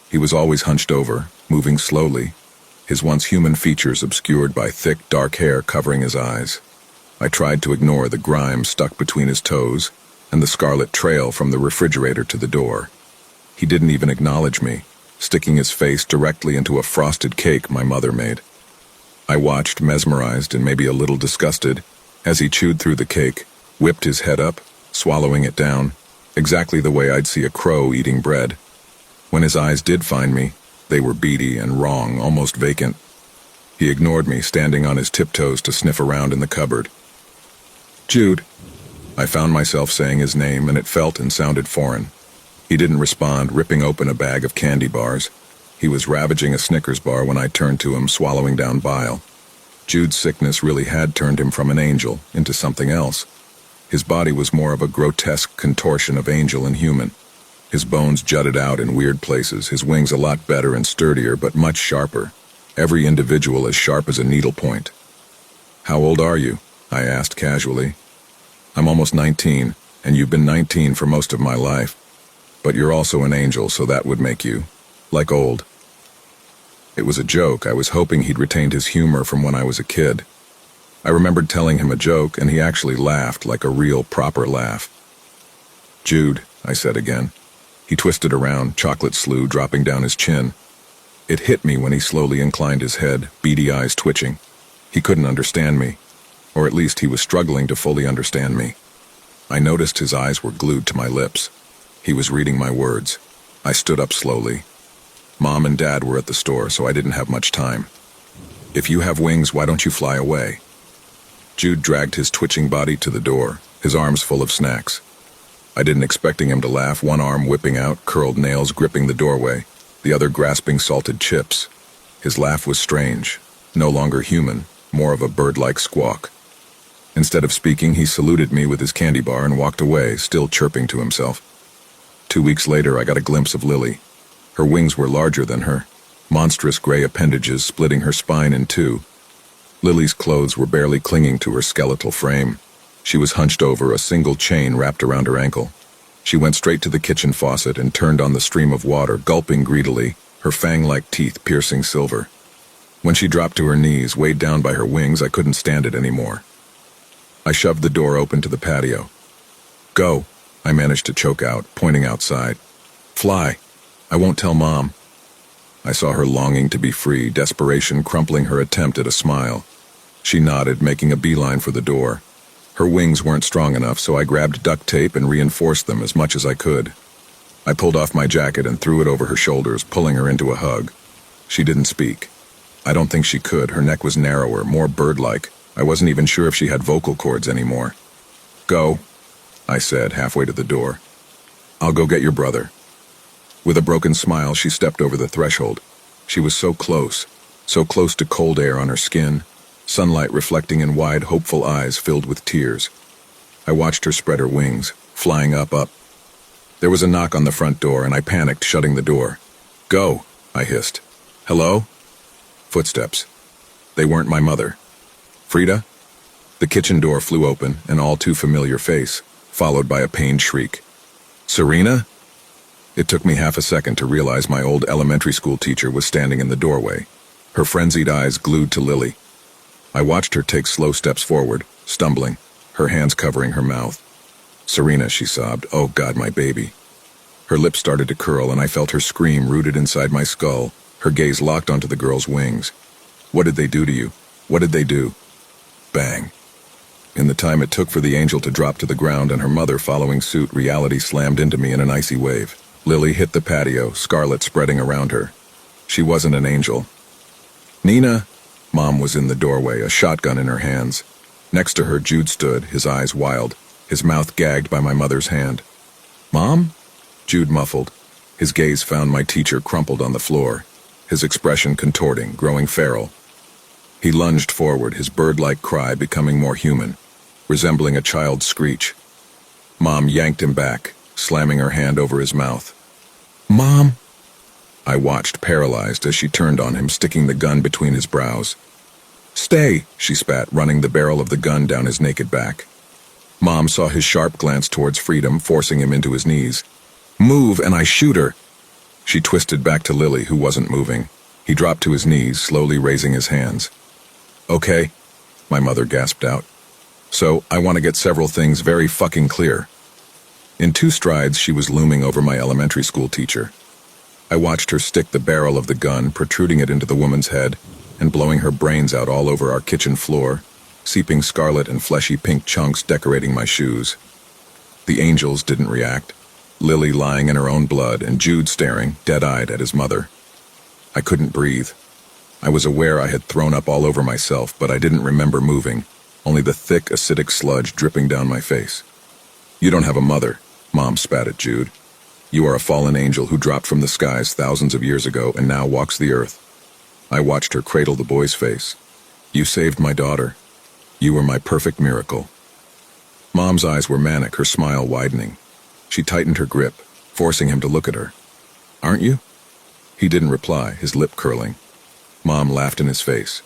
He was always hunched over, moving slowly, his once human features obscured by thick, dark hair covering his eyes. I tried to ignore the grime stuck between his toes and the scarlet trail from the refrigerator to the door. He didn't even acknowledge me, sticking his face directly into a frosted cake my mother made. I watched, mesmerized and maybe a little disgusted, as he chewed through the cake, whipped his head up, swallowing it down, exactly the way I'd see a crow eating bread. When his eyes did find me, they were beady and wrong, almost vacant. He ignored me, standing on his tiptoes to sniff around in the cupboard. "Jude." I found myself saying his name, and it felt and sounded foreign. He didn't respond, ripping open a bag of candy bars. He was ravaging a Snickers bar when I turned to him, swallowing down bile. Jude's sickness really had turned him from an angel into something else. His body was more of a grotesque contortion of angel and human. His bones jutted out in weird places, his wings a lot better and sturdier, but much sharper. Every individual as sharp as a needlepoint. "How old are you?" I asked casually. "I'm almost 19, and you've been 19 for most of my life. But you're also an angel, so that would make you, like, old." It was a joke. I was hoping he'd retained his humor from when I was a kid. I remembered telling him a joke, and he actually laughed, like a real, proper laugh. "Jude," I said again. He twisted around, chocolate slew dropping down his chin. It hit me when he slowly inclined his head, beady eyes twitching. He couldn't understand me, or at least he was struggling to fully understand me. I noticed his eyes were glued to my lips. He was reading my words. I stood up slowly. Mom and Dad were at the store, so I didn't have much time. "If you have wings, why don't you fly away?" Jude dragged his twitching body to the door, his arms full of snacks. I didn't expecting him to laugh, one arm whipping out, curled nails gripping the doorway, the other grasping salted chips. His laugh was strange, no longer human, more of a bird-like squawk. Instead of speaking, he saluted me with his candy bar and walked away, still chirping to himself. 2 weeks later, I got a glimpse of Lily. Her wings were larger than her, monstrous gray appendages splitting her spine in two. Lily's clothes were barely clinging to her skeletal frame. She was hunched over, a single chain wrapped around her ankle. She went straight to the kitchen faucet and turned on the stream of water, gulping greedily, her fang-like teeth piercing silver. When she dropped to her knees, weighed down by her wings, I couldn't stand it anymore. I shoved the door open to the patio. "Go," I managed to choke out, pointing outside. "Fly. I won't tell Mom." I saw her longing to be free, desperation crumpling her attempt at a smile. She nodded, making a beeline for the door. Her wings weren't strong enough, so I grabbed duct tape and reinforced them as much as I could. I pulled off my jacket and threw it over her shoulders, pulling her into a hug. She didn't speak. I don't think she could. Her neck was narrower, more bird-like. I wasn't even sure if she had vocal cords anymore. "Go," I said, halfway to the door. "I'll go get your brother." With a broken smile, she stepped over the threshold. She was so close to cold air on her skin, sunlight reflecting in wide, hopeful eyes filled with tears. I watched her spread her wings, flying up. There was a knock on the front door, and I panicked, shutting the door. "Go," I hissed. "Hello?" Footsteps. They weren't my mother. "Frida?" The kitchen door flew open, an all too familiar face, followed by a pained shriek. "Serena?" It took me half a second to realize my old elementary school teacher was standing in the doorway, her frenzied eyes glued to Lily. I watched her take slow steps forward, stumbling, her hands covering her mouth. "Serena," she sobbed. "Oh God, my baby." Her lips started to curl, and I felt her scream rooted inside my skull, her gaze locked onto the girl's wings. "What did they do to you? What did they do?" Bang. In the time it took for the angel to drop to the ground and her mother following suit, reality slammed into me in an icy wave. Lily hit the patio, scarlet spreading around her. She wasn't an angel. "Nina!" Mom was in the doorway, a shotgun in her hands. Next to her, Jude stood, his eyes wild, his mouth gagged by my mother's hand. "Mom?" Jude muffled. His gaze found my teacher crumpled on the floor, his expression contorting, growing feral. He lunged forward, his bird-like cry becoming more human, resembling a child's screech. Mom yanked him back, slamming her hand over his mouth. Mom! I watched, paralyzed, as she turned on him, sticking the gun between his brows. Stay, she spat, running the barrel of the gun down his naked back. Mom saw his sharp glance towards freedom, forcing him into his knees. Move, and I shoot her! She twisted back to Lily, who wasn't moving. He dropped to his knees, slowly raising his hands. Okay, my mother gasped out. So, I want to get several things very fucking clear. In 2 strides, she was looming over my elementary school teacher. I watched her stick the barrel of the gun, protruding it into the woman's head, and blowing her brains out all over our kitchen floor, seeping scarlet and fleshy pink chunks decorating my shoes. The angels didn't react, Lily lying in her own blood and Jude staring, dead-eyed, at his mother. I couldn't breathe. I was aware I had thrown up all over myself, but I didn't remember moving, only the thick, acidic sludge dripping down my face. You don't have a mother, Mom spat at Jude. You are a fallen angel who dropped from the skies thousands of years ago and now walks the earth. I watched her cradle the boy's face. You saved my daughter. You were my perfect miracle. Mom's eyes were manic, her smile widening. She tightened her grip, forcing him to look at her. Aren't you? He didn't reply, his lip curling. Mom laughed in his face.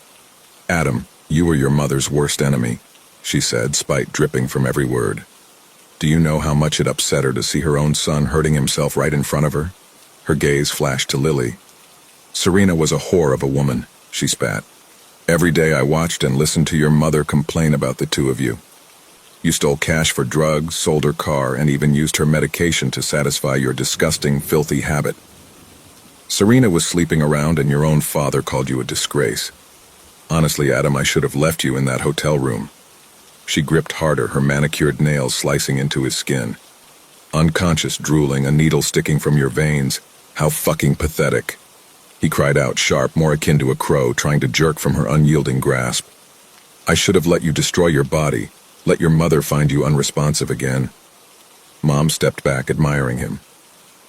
Adam, you were your mother's worst enemy, she said, spite dripping from every word. Do you know how much it upset her to see her own son hurting himself right in front of her? Her gaze flashed to Lily. Serena was a whore of a woman, she spat. Every day I watched and listened to your mother complain about the 2 of you. You stole cash for drugs, sold her car, and even used her medication to satisfy your disgusting, filthy habit. Serena was sleeping around and your own father called you a disgrace. Honestly, Adam, I should have left you in that hotel room. She gripped harder, her manicured nails slicing into his skin. Unconscious, drooling, a needle sticking from your veins. How fucking pathetic. He cried out, sharp, more akin to a crow, trying to jerk from her unyielding grasp. I should have let you destroy your body, let your mother find you unresponsive again. Mom stepped back, admiring him.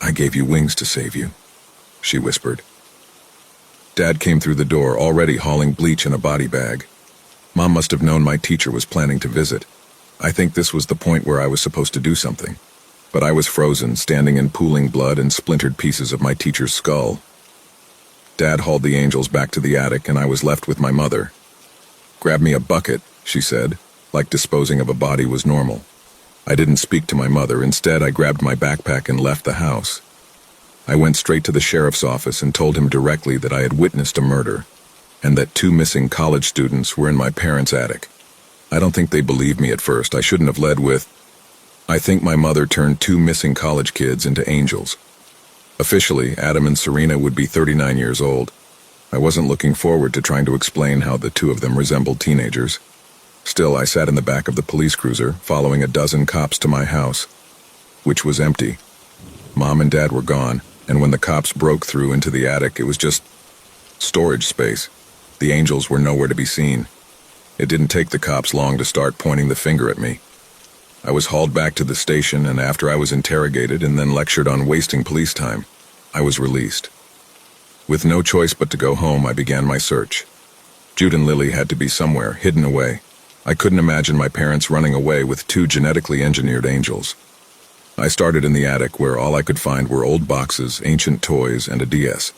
I gave you wings to save you, she whispered. Dad came through the door, already hauling bleach in a body bag. Mom must have known my teacher was planning to visit. I think this was the point where I was supposed to do something. But I was frozen, standing in pooling blood and splintered pieces of my teacher's skull. Dad hauled the angels back to the attic, and I was left with my mother. Grab me a bucket, she said, like disposing of a body was normal. I didn't speak to my mother. Instead, I grabbed my backpack and left the house. I went straight to the sheriff's office and told him directly that I had witnessed a murder, and that 2 missing college students were in my parents' attic. I don't think they believed me at first. I shouldn't have led with, I think my mother turned 2 missing college kids into angels. Officially, Adam and Serena would be 39 years old. I wasn't looking forward to trying to explain how the 2 of them resembled teenagers. Still, I sat in the back of the police cruiser, following a dozen cops to my house, which was empty. Mom and Dad were gone, and when the cops broke through into the attic, it was just storage space. The angels were nowhere to be seen. It didn't take the cops long to start pointing the finger at me. I was hauled back to the station, and after I was interrogated and then lectured on wasting police time, I was released. With no choice but to go home, I began my search. Jude and Lily had to be somewhere, hidden away. I couldn't imagine my parents running away with 2 genetically engineered angels. I started in the attic, where all I could find were old boxes, ancient toys, and a DS.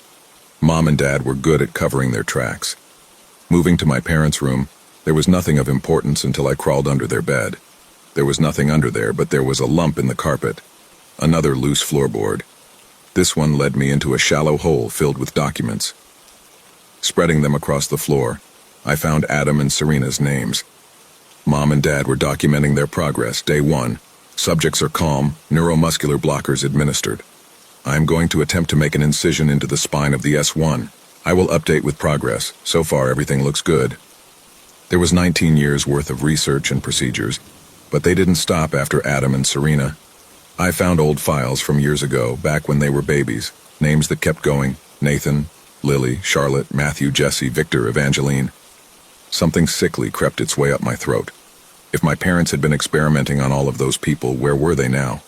Mom and Dad were good at covering their tracks. Moving to my parents' room, there was nothing of importance until I crawled under their bed. There was nothing under there, but there was a lump in the carpet. Another loose floorboard. This one led me into a shallow hole filled with documents. Spreading them across the floor, I found Adam and Serena's names. Mom and Dad were documenting their progress. Day 1. Subjects are calm, neuromuscular blockers administered. I am going to attempt to make an incision into the spine of the S1. I will update with progress. So far, everything looks good. There was 19 years worth of research and procedures, but they didn't stop after Adam and Serena. I found old files from years ago, back when they were babies, names that kept going: Nathan, Lily, Charlotte, Matthew, Jesse, Victor, Evangeline. Something sickly crept its way up my throat. If my parents had been experimenting on all of those people, where were they now?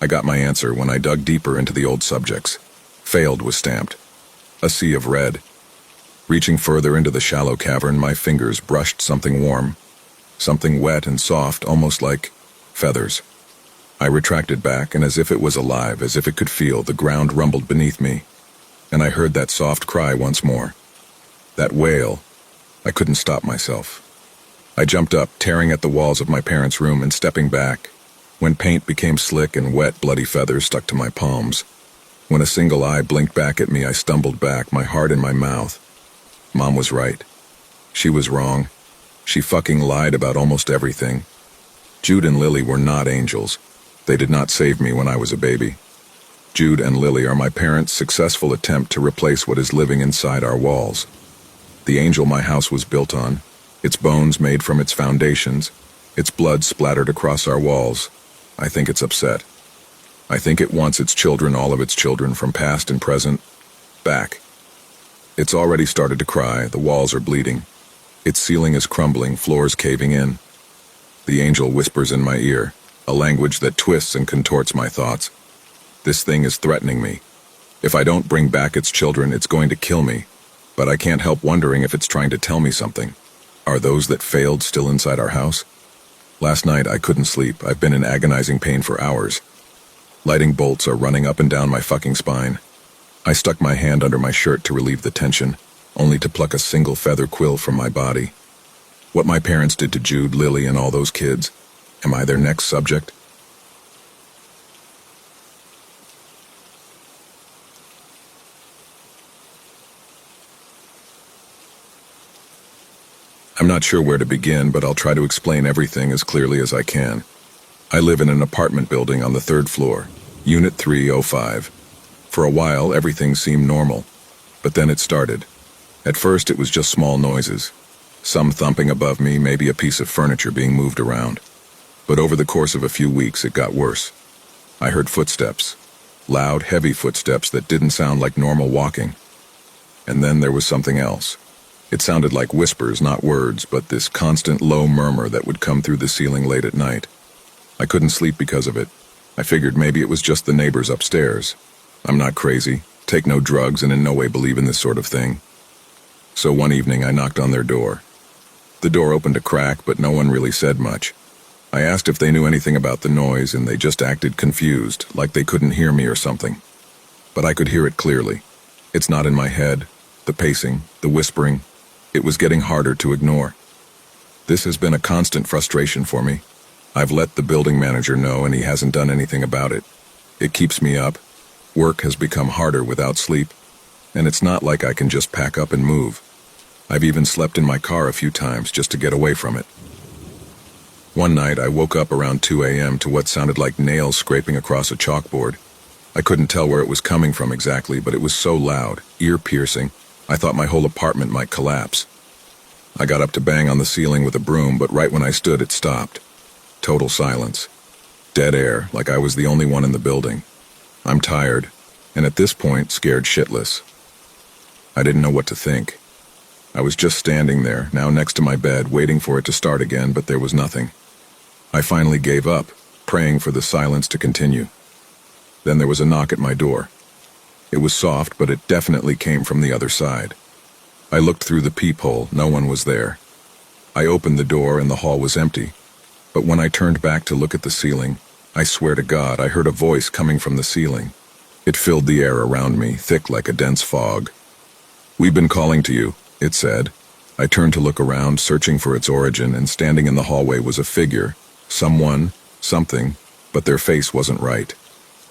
I got my answer when I dug deeper into the old subjects. Failed was stamped. A sea of red. Reaching further into the shallow cavern, my fingers brushed something warm. Something wet and soft, almost like feathers. I retracted back, and as if it was alive, as if it could feel, the ground rumbled beneath me, and I heard that soft cry once more. That wail. I couldn't stop myself. I jumped up, tearing at the walls of my parents' room and stepping back. When paint became slick and wet, bloody feathers stuck to my palms. When a single eye blinked back at me, I stumbled back, my heart in my mouth. Mom was right. She was wrong. She fucking lied about almost everything. Jude and Lily were not angels. They did not save me when I was a baby. Jude and Lily are my parents' successful attempt to replace what is living inside our walls. The angel my house was built on, its bones made from its foundations, its blood splattered across our walls. I think it's upset. I think it wants its children, all of its children, from past and present, back. It's already started to cry, the walls are bleeding. Its ceiling is crumbling, floors caving in. The angel whispers in my ear, a language that twists and contorts my thoughts. This thing is threatening me. If I don't bring back its children, it's going to kill me. But I can't help wondering if it's trying to tell me something. Are those that failed still inside our house? Last night I couldn't sleep. I've been in agonizing pain for hours. Lightning bolts are running up and down my fucking spine. I stuck my hand under my shirt to relieve the tension, only to pluck a single feather quill from my body. What my parents did to Jude, Lily, and all those kids. Am I their next subject? I'm not sure where to begin, but I'll try to explain everything as clearly as I can. I live in an apartment building on the 3rd floor, Unit 305. For a while, everything seemed normal, but then it started. At first, it was just small noises. Some thumping above me, maybe a piece of furniture being moved around. But over the course of a few weeks, it got worse. I heard footsteps. Loud, heavy footsteps that didn't sound like normal walking. And then there was something else. It sounded like whispers, not words, but this constant low murmur that would come through the ceiling late at night. I couldn't sleep because of it. I figured maybe it was just the neighbors upstairs. I'm not crazy, take no drugs, and in no way believe in this sort of thing. So one evening I knocked on their door. The door opened a crack, but no one really said much. I asked if they knew anything about the noise, and they just acted confused, like they couldn't hear me or something. But I could hear it clearly. It's not in my head. The pacing, the whispering. It was getting harder to ignore. This has been a constant frustration for me. I've let the building manager know, and he hasn't done anything about it. It keeps me up. Work has become harder without sleep, and it's not like I can just pack up and move. I've even slept in my car a few times just to get away from it. One night I woke up around 2 a.m. to what sounded like nails scraping across a chalkboard. I couldn't tell where it was coming from exactly, but it was so loud, ear-piercing, I thought my whole apartment might collapse. I got up to bang on the ceiling with a broom, but right when I stood, it stopped. Total silence. Dead air, like I was the only one in the building. I'm tired, and at this point, scared shitless. I didn't know what to think. I was just standing there, now next to my bed, waiting for it to start again, but there was nothing. I finally gave up, praying for the silence to continue. Then there was a knock at my door. It was soft, but it definitely came from the other side. I looked through the peephole, no one was there. I opened the door and the hall was empty. But when I turned back to look at the ceiling, I swear to God, I heard a voice coming from the ceiling. It filled the air around me, thick like a dense fog. "We've been calling to you," it said. I turned to look around, searching for its origin, and standing in the hallway was a figure. Someone, something, but their face wasn't right.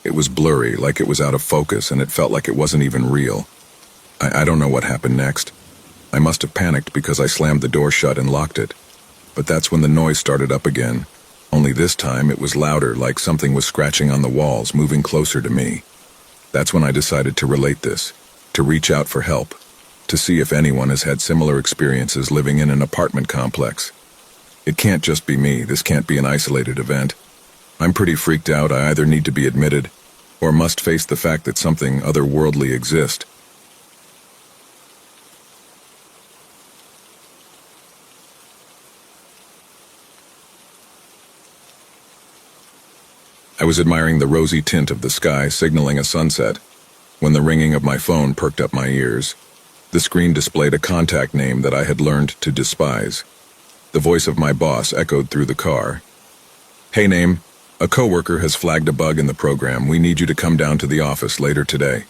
It was blurry, like it was out of focus, and it felt like it wasn't even real. I don't know what happened next. I must have panicked because I slammed the door shut and locked it. But that's when the noise started up again. Only this time it was louder, like something was scratching on the walls, moving closer to me. That's when I decided to relate this, to reach out for help, to see if anyone has had similar experiences living in an apartment complex. It can't just be me, this can't be an isolated event. I'm pretty freaked out. I either need to be admitted, or must face the fact that something otherworldly exists. I was admiring the rosy tint of the sky, signaling a sunset, when the ringing of my phone perked up my ears. The screen displayed a contact name that I had learned to despise. The voice of my boss echoed through the car. "Hey, name. A coworker has flagged a bug in the program. We need you to come down to the office later today,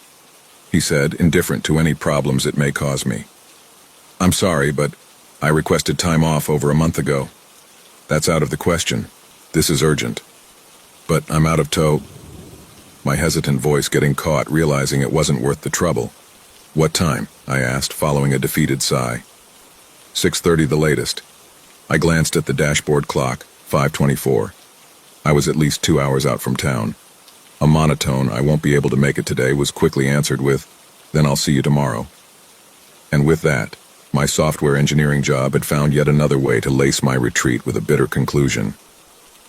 he said, indifferent to any problems it may cause me. I'm sorry, but I requested time off over a month ago. That's out of the question. This is urgent. But I'm out of tow. My hesitant voice getting caught, realizing it wasn't worth the trouble. What time? I asked, following a defeated sigh. 6:30 the latest. I glanced at the dashboard clock, 5:24. I was at least 2 hours out from town. A monotone, "I won't be able to make it today," was quickly answered with, "Then I'll see you tomorrow." And with that, my software engineering job had found yet another way to lace my retreat with a bitter conclusion.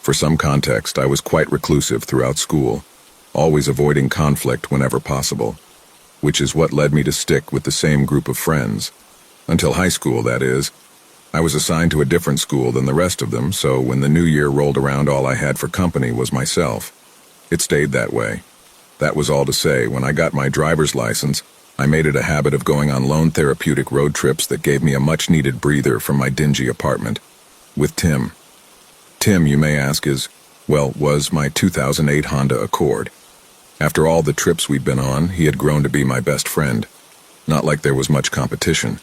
For some context, I was quite reclusive throughout school, always avoiding conflict whenever possible, which is what led me to stick with the same group of friends. Until high school, that is. I was assigned to a different school than the rest of them, so when the new year rolled around, all I had for company was myself. It stayed that way. That was all to say, when I got my driver's license, I made it a habit of going on lone therapeutic road trips that gave me a much-needed breather from my dingy apartment. With Tim. Tim, you may ask, was my 2008 Honda Accord. After all the trips we'd been on, he had grown to be my best friend. Not like there was much competition.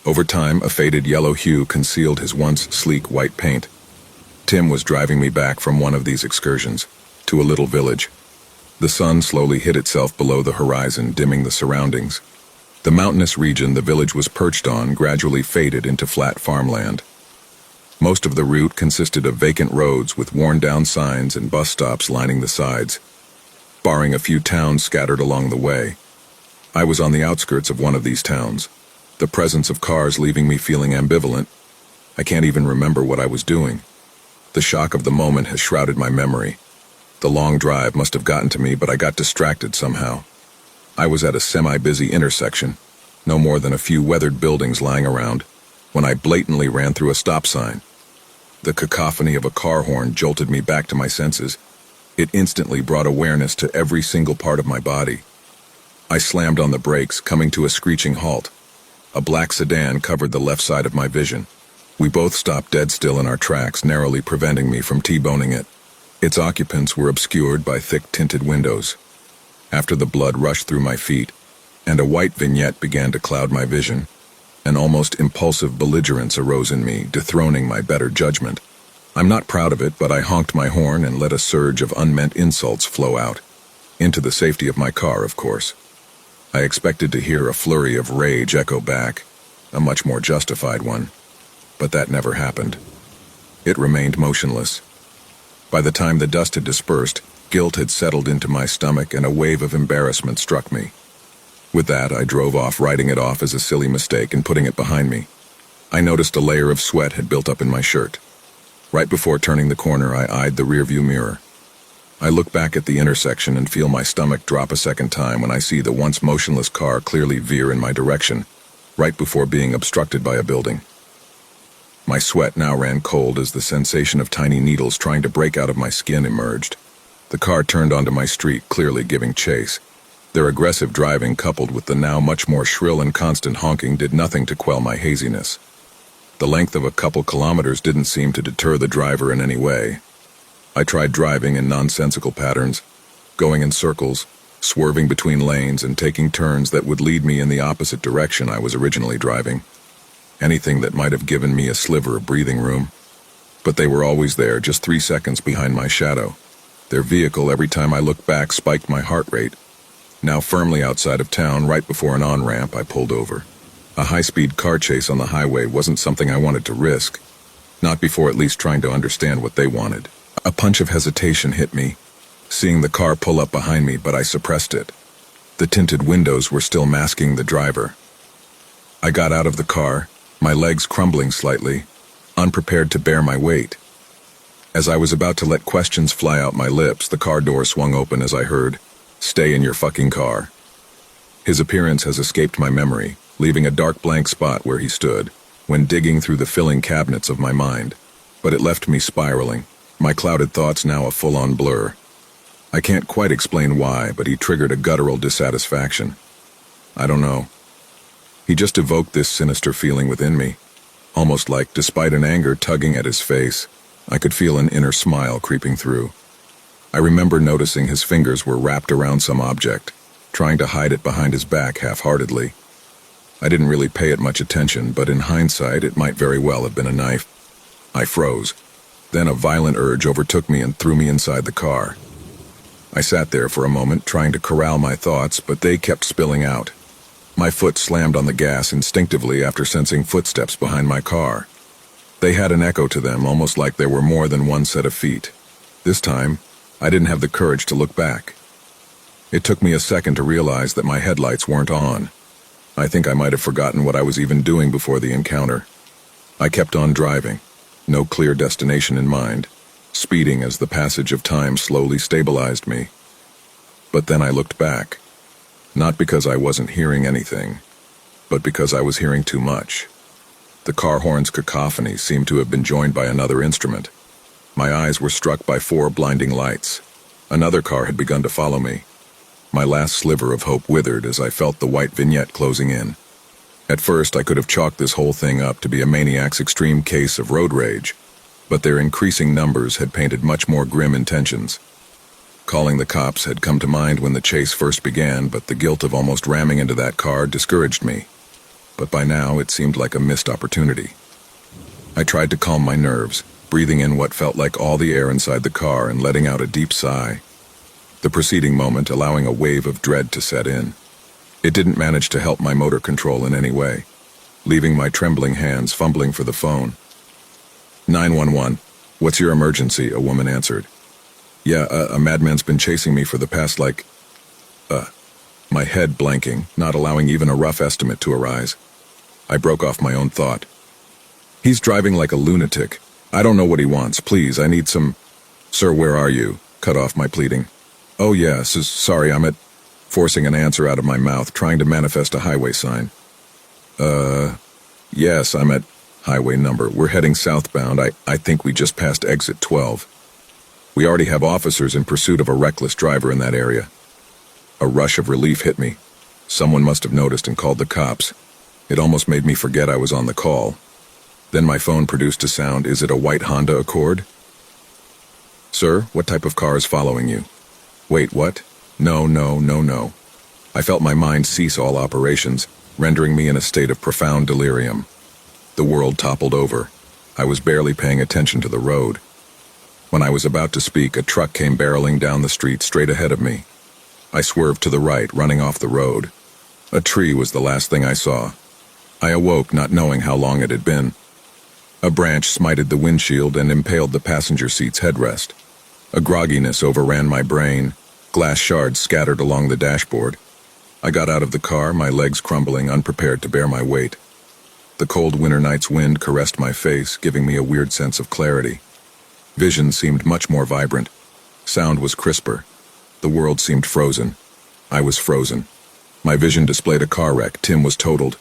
Over time, a faded yellow hue concealed his once sleek white paint. Tim was driving me back from one of these excursions, to a little village. The sun slowly hid itself below the horizon, dimming the surroundings. The mountainous region the village was perched on gradually faded into flat farmland. Most of the route consisted of vacant roads with worn-down signs and bus stops lining the sides, barring a few towns scattered along the way. I was on the outskirts of one of these towns, the presence of cars leaving me feeling ambivalent. I can't even remember what I was doing. The shock of the moment has shrouded my memory. The long drive must have gotten to me, but I got distracted somehow. I was at a semi-busy intersection, no more than a few weathered buildings lying around, when I blatantly ran through a stop sign. The cacophony of a car horn jolted me back to my senses. It instantly brought awareness to every single part of my body. I slammed on the brakes, coming to a screeching halt. A black sedan covered the left side of my vision. We both stopped dead still in our tracks, narrowly preventing me from T-boning it. Its occupants were obscured by thick tinted windows. After the blood rushed through my feet, and a white vignette began to cloud my vision, an almost impulsive belligerence arose in me, dethroning my better judgment. I'm not proud of it, but I honked my horn and let a surge of unmeant insults flow out. Into the safety of my car, of course. I expected to hear a flurry of rage echo back, a much more justified one. But that never happened. It remained motionless. By the time the dust had dispersed, guilt had settled into my stomach and a wave of embarrassment struck me. With that, I drove off, writing it off as a silly mistake and putting it behind me. I noticed a layer of sweat had built up in my shirt. Right before turning the corner, I eyed the rearview mirror. I look back at the intersection and feel my stomach drop a second time when I see the once motionless car clearly veer in my direction, right before being obstructed by a building. My sweat now ran cold as the sensation of tiny needles trying to break out of my skin emerged. The car turned onto my street, clearly giving chase. Their aggressive driving, coupled with the now much more shrill and constant honking, did nothing to quell my haziness. The length of a couple kilometers didn't seem to deter the driver in any way. I tried driving in nonsensical patterns, going in circles, swerving between lanes, and taking turns that would lead me in the opposite direction I was originally driving. Anything that might have given me a sliver of breathing room. But they were always there, just 3 seconds behind my shadow. Their vehicle, every time I looked back, spiked my heart rate. Now firmly outside of town, right before an on-ramp, I pulled over. A high-speed car chase on the highway wasn't something I wanted to risk. Not before at least trying to understand what they wanted. A punch of hesitation hit me, seeing the car pull up behind me, but I suppressed it. The tinted windows were still masking the driver. I got out of the car, my legs crumbling slightly, unprepared to bear my weight. As I was about to let questions fly out my lips, the car door swung open as I heard, "Stay in your fucking car." His appearance has escaped my memory, leaving a dark blank spot where he stood, when digging through the filling cabinets of my mind. But it left me spiraling, my clouded thoughts now a full-on blur. I can't quite explain why, but he triggered a guttural dissatisfaction. I don't know. He just evoked this sinister feeling within me, almost like, despite an anger tugging at his face, I could feel an inner smile creeping through. I remember noticing his fingers were wrapped around some object, trying to hide it behind his back half-heartedly. I didn't really pay it much attention, but in hindsight, it might very well have been a knife. I froze. Then a violent urge overtook me and threw me inside the car. I sat there for a moment, trying to corral my thoughts, but they kept spilling out. My foot slammed on the gas instinctively after sensing footsteps behind my car. They had an echo to them, almost like there were more than one set of feet. This time, I didn't have the courage to look back. It took me a second to realize that my headlights weren't on. I think I might have forgotten what I was even doing before the encounter. I kept on driving, no clear destination in mind, speeding as the passage of time slowly stabilized me. But then I looked back, not because I wasn't hearing anything, but because I was hearing too much. The car horn's cacophony seemed to have been joined by another instrument. My eyes were struck by 4 blinding lights. Another car had begun to follow me. My last sliver of hope withered as I felt the white vignette closing in. At first, I could have chalked this whole thing up to be a maniac's extreme case of road rage, but their increasing numbers had painted much more grim intentions. Calling the cops had come to mind when the chase first began, but the guilt of almost ramming into that car discouraged me. But by now, it seemed like a missed opportunity. I tried to calm my nerves, breathing in what felt like all the air inside the car and letting out a deep sigh. The preceding moment allowing a wave of dread to set in. It didn't manage to help my motor control in any way, leaving my trembling hands fumbling for the phone. 911, what's your emergency? A woman answered. Yeah, a madman's been chasing me for the past my head blanking, not allowing even a rough estimate to arise. I broke off my own thought. He's driving like a lunatic. I don't know what he wants. Please, I need some... Sir, where are you? Cut off my pleading. Oh yes, sorry, I'm at... Forcing an answer out of my mouth, trying to manifest a highway sign. Yes, I'm at... Highway number. We're heading southbound. I think we just passed exit 12. We already have officers in pursuit of a reckless driver in that area. A rush of relief hit me. Someone must have noticed and called the cops. It almost made me forget I was on the call. Then my phone produced a sound. Is it a white Honda Accord? Sir, what type of car is following you? Wait, what? No. I felt my mind cease all operations, rendering me in a state of profound delirium. The world toppled over. I was barely paying attention to the road. When I was about to speak, a truck came barreling down the street straight ahead of me. I swerved to the right, running off the road. A tree was the last thing I saw. I awoke, not knowing how long it had been. A branch smited the windshield and impaled the passenger seat's headrest. A grogginess overran my brain. Glass shards scattered along the dashboard. I got out of the car, my legs crumbling, unprepared to bear my weight. The cold winter night's wind caressed my face, giving me a weird sense of clarity. Vision seemed much more vibrant. Sound was crisper. The world seemed frozen. I was frozen. My vision displayed a car wreck. Tim was totaled.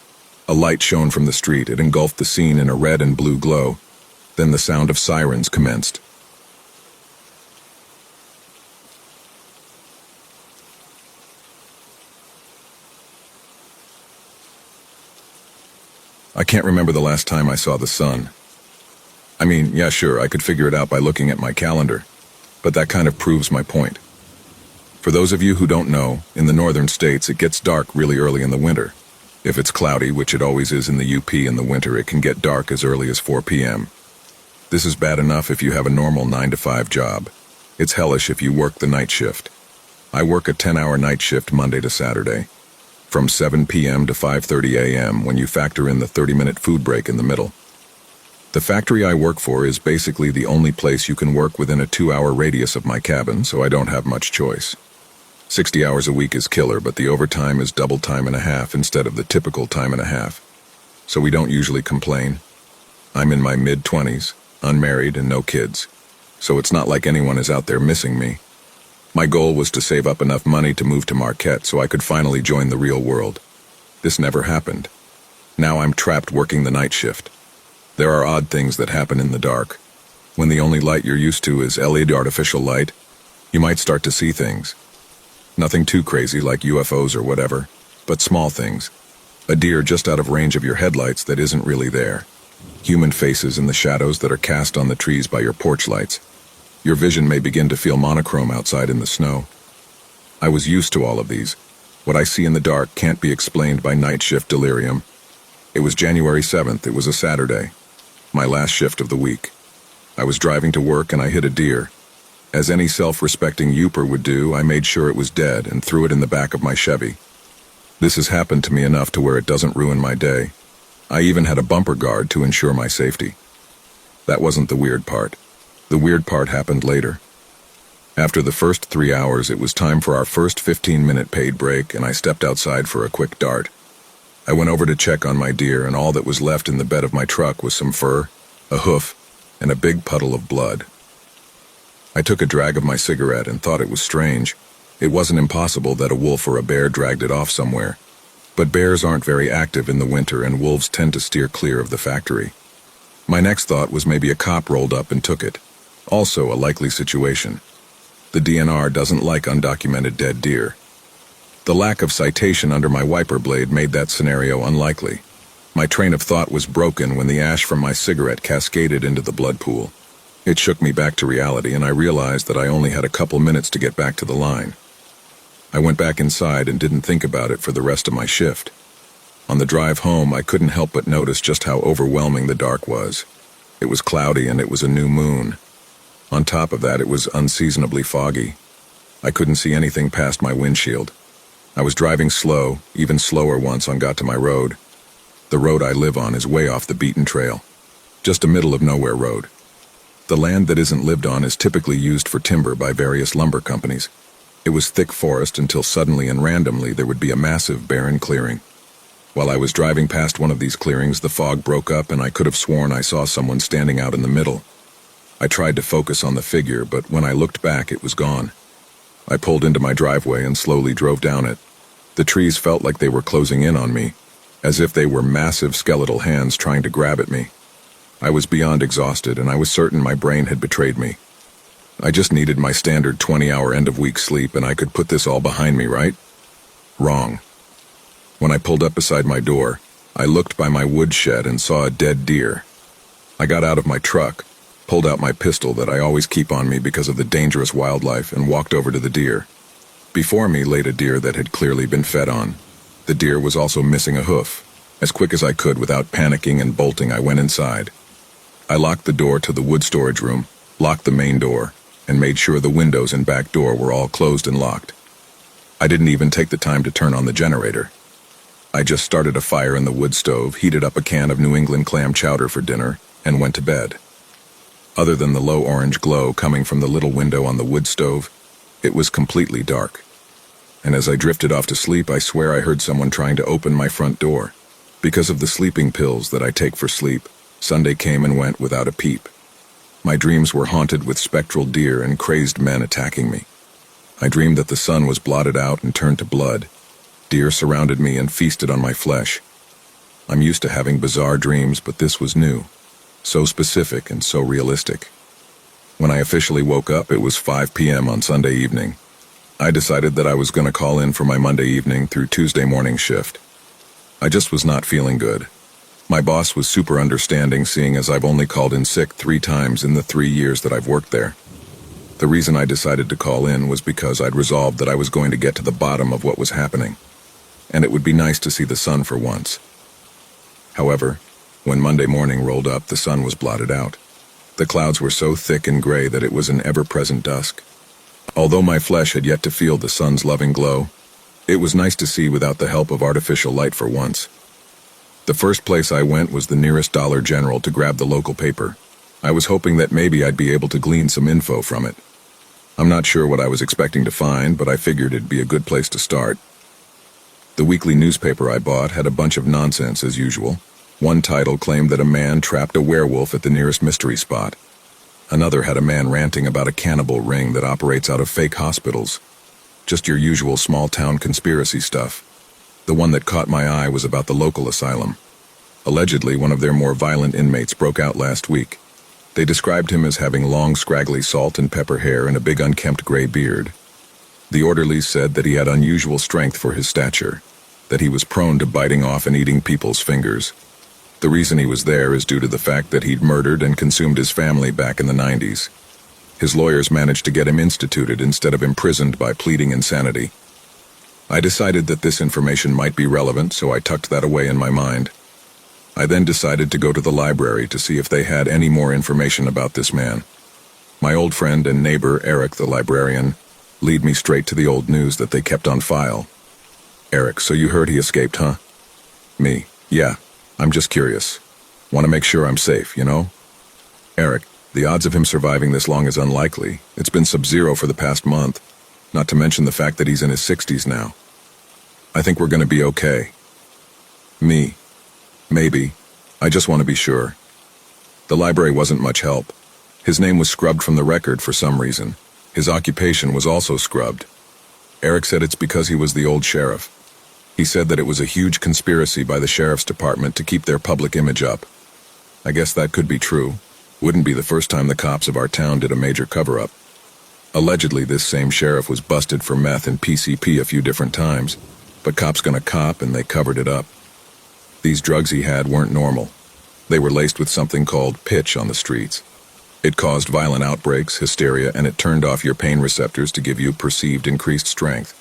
A light shone from the street. It engulfed the scene in a red and blue glow. Then the sound of sirens commenced. I can't remember the last time I saw the sun. I mean, yeah, sure, I could figure it out by looking at my calendar, but that kind of proves my point. For those of you who don't know, in the northern states it gets dark really early in the winter. If it's cloudy, which it always is in the UP in the winter, it can get dark as early as 4 p.m. This is bad enough if you have a normal 9-to-5 job. It's hellish if you work the night shift. I work a 10-hour night shift Monday to Saturday, from 7 p.m. to 5:30 a.m. when you factor in the 30-minute food break in the middle. The factory I work for is basically the only place you can work within a 2-hour radius of my cabin, so I don't have much choice. 60 hours a week is killer, but the overtime is double time and a half instead of the typical time and a half. So we don't usually complain. I'm in my mid-20s, unmarried and no kids, so it's not like anyone is out there missing me. My goal was to save up enough money to move to Marquette so I could finally join the real world. This never happened. Now I'm trapped working the night shift. There are odd things that happen in the dark. When the only light you're used to is LED artificial light, you might start to see things. Nothing too crazy like UFOs or whatever, but small things. A deer just out of range of your headlights that isn't really there. Human faces in the shadows that are cast on the trees by your porch lights. Your vision may begin to feel monochrome outside in the snow. I was used to all of these. What I see in the dark can't be explained by night shift delirium. It was January 7th. It was a Saturday, my last shift of the week. I was driving to work and I hit a deer. As any self-respecting youper would do, I made sure it was dead and threw it in the back of my Chevy. This has happened to me enough to where it doesn't ruin my day. I even had a bumper guard to ensure my safety. That wasn't the weird part. The weird part happened later. After the first 3 hours, it was time for our first 15-minute paid break, and I stepped outside for a quick dart. I went over to check on my deer, and all that was left in the bed of my truck was some fur, a hoof, and a big puddle of blood. I took a drag of my cigarette and thought it was strange. It wasn't impossible that a wolf or a bear dragged it off somewhere. But bears aren't very active in the winter, and wolves tend to steer clear of the factory. My next thought was maybe a cop rolled up and took it. Also a likely situation. The DNR doesn't like undocumented dead deer. The lack of citation under my wiper blade made that scenario unlikely. My train of thought was broken when the ash from my cigarette cascaded into the blood pool. It shook me back to reality, and I realized that I only had a couple minutes to get back to the line. I went back inside and didn't think about it for the rest of my shift. On the drive home, I couldn't help but notice just how overwhelming the dark was. It was cloudy and it was a new moon. On top of that, it was unseasonably foggy. I couldn't see anything past my windshield. I was driving slow, even slower once I got to my road. The road I live on is way off the beaten trail. Just a middle-of-nowhere road. The land that isn't lived on is typically used for timber by various lumber companies. It was thick forest until suddenly and randomly there would be a massive barren clearing. While I was driving past one of these clearings, the fog broke up and I could have sworn I saw someone standing out in the middle. I tried to focus on the figure, but when I looked back, it was gone. I pulled into my driveway and slowly drove down it. The trees felt like they were closing in on me, as if they were massive skeletal hands trying to grab at me. I was beyond exhausted, and I was certain my brain had betrayed me. I just needed my standard 20-hour end-of-week sleep, and I could put this all behind me, right? Wrong. When I pulled up beside my door, I looked by my woodshed and saw a dead deer. I got out of my truck, pulled out my pistol that I always keep on me because of the dangerous wildlife, and walked over to the deer. Before me laid a deer that had clearly been fed on. The deer was also missing a hoof. As quick as I could without panicking and bolting, I went inside. I locked the door to the wood storage room, locked the main door, and made sure the windows and back door were all closed and locked. I didn't even take the time to turn on the generator. I just started a fire in the wood stove, heated up a can of New England clam chowder for dinner, and went to bed. Other than the low orange glow coming from the little window on the wood stove, it was completely dark. And as I drifted off to sleep, I swear I heard someone trying to open my front door. Because of the sleeping pills that I take for sleep, Sunday came and went without a peep. My dreams were haunted with spectral deer and crazed men attacking me. I dreamed that the sun was blotted out and turned to blood. Deer surrounded me and feasted on my flesh. I'm used to having bizarre dreams, but this was new. So specific and so realistic. When I officially woke up, it was 5 p.m. on Sunday evening. I decided that I was going to call in for my Monday evening through Tuesday morning shift. I just was not feeling good. My boss was super understanding, seeing as I've only called in sick 3 times in the 3 years that I've worked there. The reason I decided to call in was because I'd resolved that I was going to get to the bottom of what was happening, and it would be nice to see the sun for once. However, when Monday morning rolled up, the sun was blotted out. The clouds were so thick and gray that it was an ever-present dusk. Although my flesh had yet to feel the sun's loving glow, it was nice to see without the help of artificial light for once. The first place I went was the nearest Dollar General to grab the local paper. I was hoping that maybe I'd be able to glean some info from it. I'm not sure what I was expecting to find, but I figured it'd be a good place to start. The weekly newspaper I bought had a bunch of nonsense as usual. One title claimed that a man trapped a werewolf at the nearest mystery spot. Another had a man ranting about a cannibal ring that operates out of fake hospitals. Just your usual small-town conspiracy stuff. The one that caught my eye was about the local asylum. Allegedly, one of their more violent inmates broke out last week. They described him as having long, scraggly salt and pepper hair and a big unkempt gray beard. The orderlies said that he had unusual strength for his stature, that he was prone to biting off and eating people's fingers. The reason he was there is due to the fact that he'd murdered and consumed his family back in the 90s. His lawyers managed to get him instituted instead of imprisoned by pleading insanity. I decided that this information might be relevant, so I tucked that away in my mind. I then decided to go to the library to see if they had any more information about this man. My old friend and neighbor, Eric the librarian, led me straight to the old news that they kept on file. Eric, so you heard he escaped, huh? Me, yeah, I'm just curious. Want to make sure I'm safe, you know? Eric, the odds of him surviving this long is unlikely. It's been sub-zero for the past month, not to mention the fact that he's in his 60s now. I think we're going to be okay. Me, maybe. I just want to be sure. The library wasn't much help. His name was scrubbed from the record for some reason. His occupation was also scrubbed. Eric said it's because he was the old sheriff. He said that it was a huge conspiracy by the sheriff's department to keep their public image up. I guess that could be true. Wouldn't be the first time the cops of our town did a major cover-up. Allegedly, this same sheriff was busted for meth and PCP a few different times, but cops gonna cop and they covered it up. These drugs he had weren't normal. They were laced with something called pitch on the streets. It caused violent outbreaks, hysteria, and it turned off your pain receptors to give you perceived increased strength.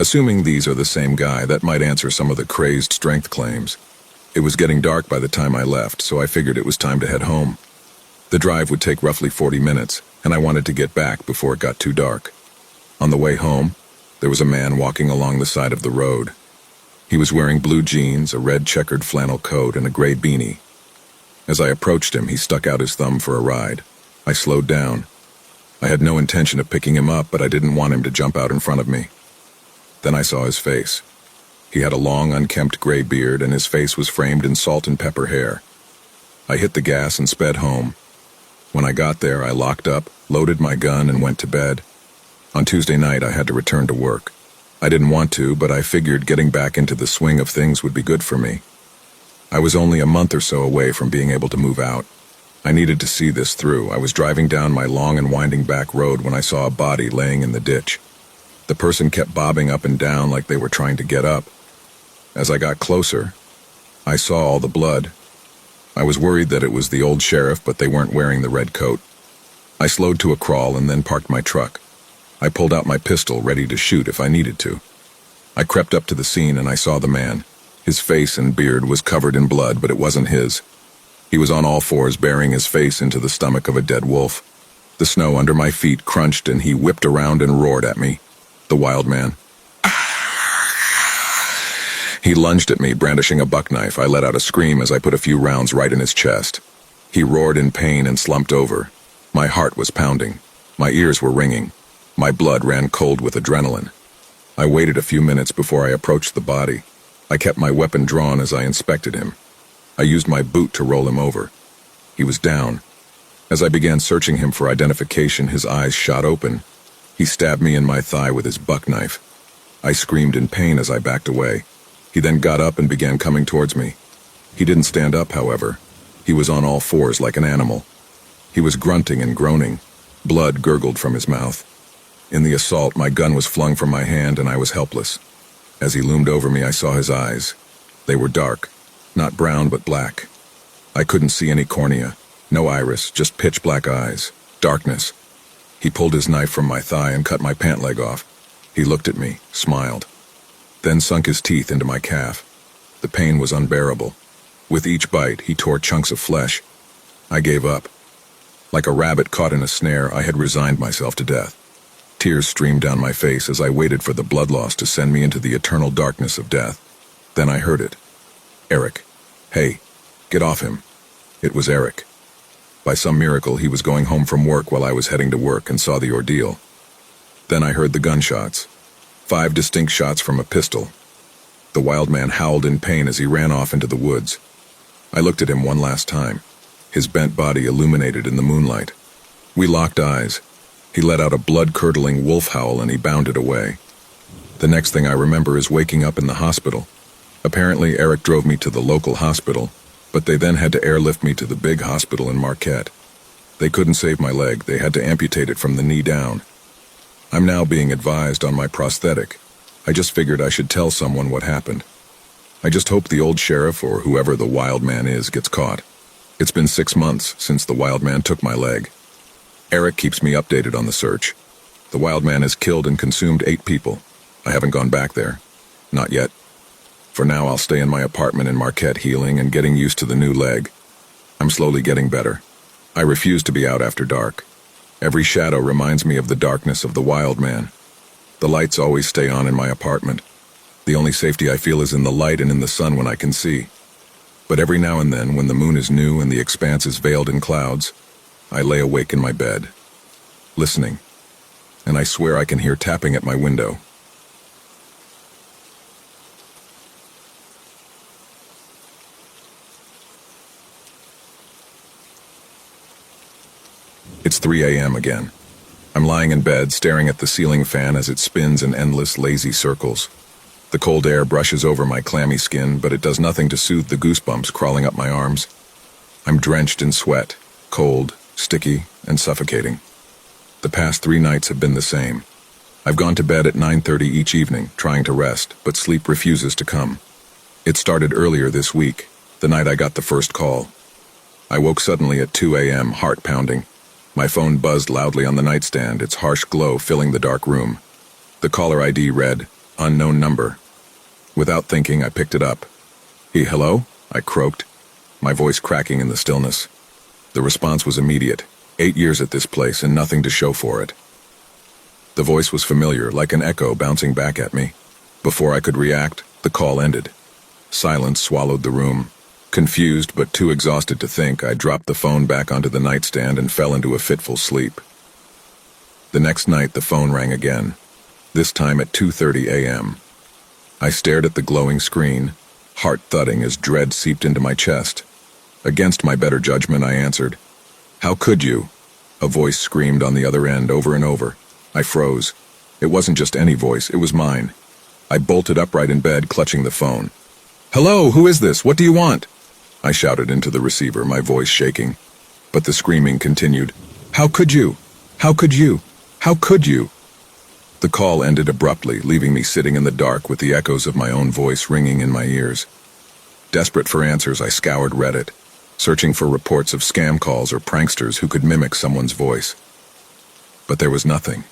Assuming these are the same guy, that might answer some of the crazed strength claims. It was getting dark by the time I left, so I figured it was time to head home. The drive would take roughly 40 minutes, and I wanted to get back before it got too dark. On the way home, there was a man walking along the side of the road. He was wearing blue jeans, a red checkered flannel coat, and a gray beanie. As I approached him, he stuck out his thumb for a ride. I slowed down. I had no intention of picking him up, but I didn't want him to jump out in front of me. Then I saw his face. He had a long, unkempt gray beard, and his face was framed in salt and pepper hair. I hit the gas and sped home. When I got there, I locked up, loaded my gun, and went to bed. On Tuesday night, I had to return to work. I didn't want to, but I figured getting back into the swing of things would be good for me. I was only a month or so away from being able to move out. I needed to see this through. I was driving down my long and winding back road when I saw a body laying in the ditch. The person kept bobbing up and down like they were trying to get up. As I got closer, I saw all the blood. I was worried that it was the old sheriff, but they weren't wearing the red coat. I slowed to a crawl and then parked my truck. I pulled out my pistol, ready to shoot if I needed to. I crept up to the scene and I saw the man. His face and beard was covered in blood, but it wasn't his. He was on all fours, burying his face into the stomach of a dead wolf. The snow under my feet crunched and he whipped around and roared at me. The wild man. He lunged at me, brandishing a buck knife. I let out a scream as I put a few rounds right in his chest. He roared in pain and slumped over. My heart was pounding. My ears were ringing. My blood ran cold with adrenaline. I waited a few minutes before I approached the body. I kept my weapon drawn as I inspected him. I used my boot to roll him over. He was down. As I began searching him for identification, his eyes shot open. He stabbed me in my thigh with his buck knife. I screamed in pain as I backed away. He then got up and began coming towards me. He didn't stand up, however. He was on all fours like an animal. He was grunting and groaning. Blood gurgled from his mouth. In the assault, my gun was flung from my hand and I was helpless. As he loomed over me, I saw his eyes. They were dark, not brown but black. I couldn't see any cornea, no iris, just pitch black eyes, darkness. He pulled his knife from my thigh and cut my pant leg off. He looked at me, smiled, then sunk his teeth into my calf. The pain was unbearable. With each bite, he tore chunks of flesh. I gave up. Like a rabbit caught in a snare, I had resigned myself to death. Tears streamed down my face as I waited for the blood loss to send me into the eternal darkness of death. Then I heard it. Eric. Hey, get off him. It was Eric. By some miracle, he was going home from work while I was heading to work and saw the ordeal. Then I heard the gunshots. 5 distinct shots from a pistol. The wild man howled in pain as he ran off into the woods. I looked at him one last time, his bent body illuminated in the moonlight. We locked eyes. He let out a blood-curdling wolf howl and he bounded away. The next thing I remember is waking up in the hospital. Apparently, Eric drove me to the local hospital, but they then had to airlift me to the big hospital in Marquette. They couldn't save my leg. They had to amputate it from the knee down. I'm now being advised on my prosthetic. I just figured I should tell someone what happened. I just hope the old sheriff or whoever the wild man is gets caught. It's been 6 months since the wild man took my leg. Eric keeps me updated on the search. The wild man has killed and consumed 8 people. I haven't gone back there. Not yet. For now, I'll stay in my apartment in Marquette healing and getting used to the new leg. I'm slowly getting better. I refuse to be out after dark. Every shadow reminds me of the darkness of the wild man. The lights always stay on in my apartment. The only safety I feel is in the light and in the sun when I can see. But every now and then, when the moon is new and the expanse is veiled in clouds, I lay awake in my bed, listening, and I swear I can hear tapping at my window. It's 3 a.m. again. I'm lying in bed, staring at the ceiling fan as it spins in endless, lazy circles. The cold air brushes over my clammy skin, but it does nothing to soothe the goosebumps crawling up my arms. I'm drenched in sweat, cold, sticky, and suffocating. The past 3 nights have been the same. I've gone to bed at 9:30 each evening, trying to rest, but sleep refuses to come. It started earlier this week, the night I got the first call. I woke suddenly at 2 a.m., heart pounding. My phone buzzed loudly on the nightstand, its harsh glow filling the dark room. The caller ID read, "Unknown number." Without thinking, I picked it up. Hello?" I croaked, my voice cracking in the stillness. The response was immediate. 8 years at this place and nothing to show for it. The voice was familiar, like an echo bouncing back at me. Before I could react, the call ended. Silence swallowed the room. Confused but too exhausted to think, I dropped the phone back onto the nightstand and fell into a fitful sleep. The next night, the phone rang again, this time at 2:30 a.m. I stared at the glowing screen, heart thudding as dread seeped into my chest. Against my better judgment, I answered. "How could you?" A voice screamed on the other end over and over. I froze. It wasn't just any voice, it was mine. I bolted upright in bed, clutching the phone. "Hello, who is this? What do you want?" I shouted into the receiver, my voice shaking. But the screaming continued. "How could you? How could you? How could you?" The call ended abruptly, leaving me sitting in the dark with the echoes of my own voice ringing in my ears. Desperate for answers, I scoured Reddit, searching for reports of scam calls or pranksters who could mimic someone's voice. But there was nothing.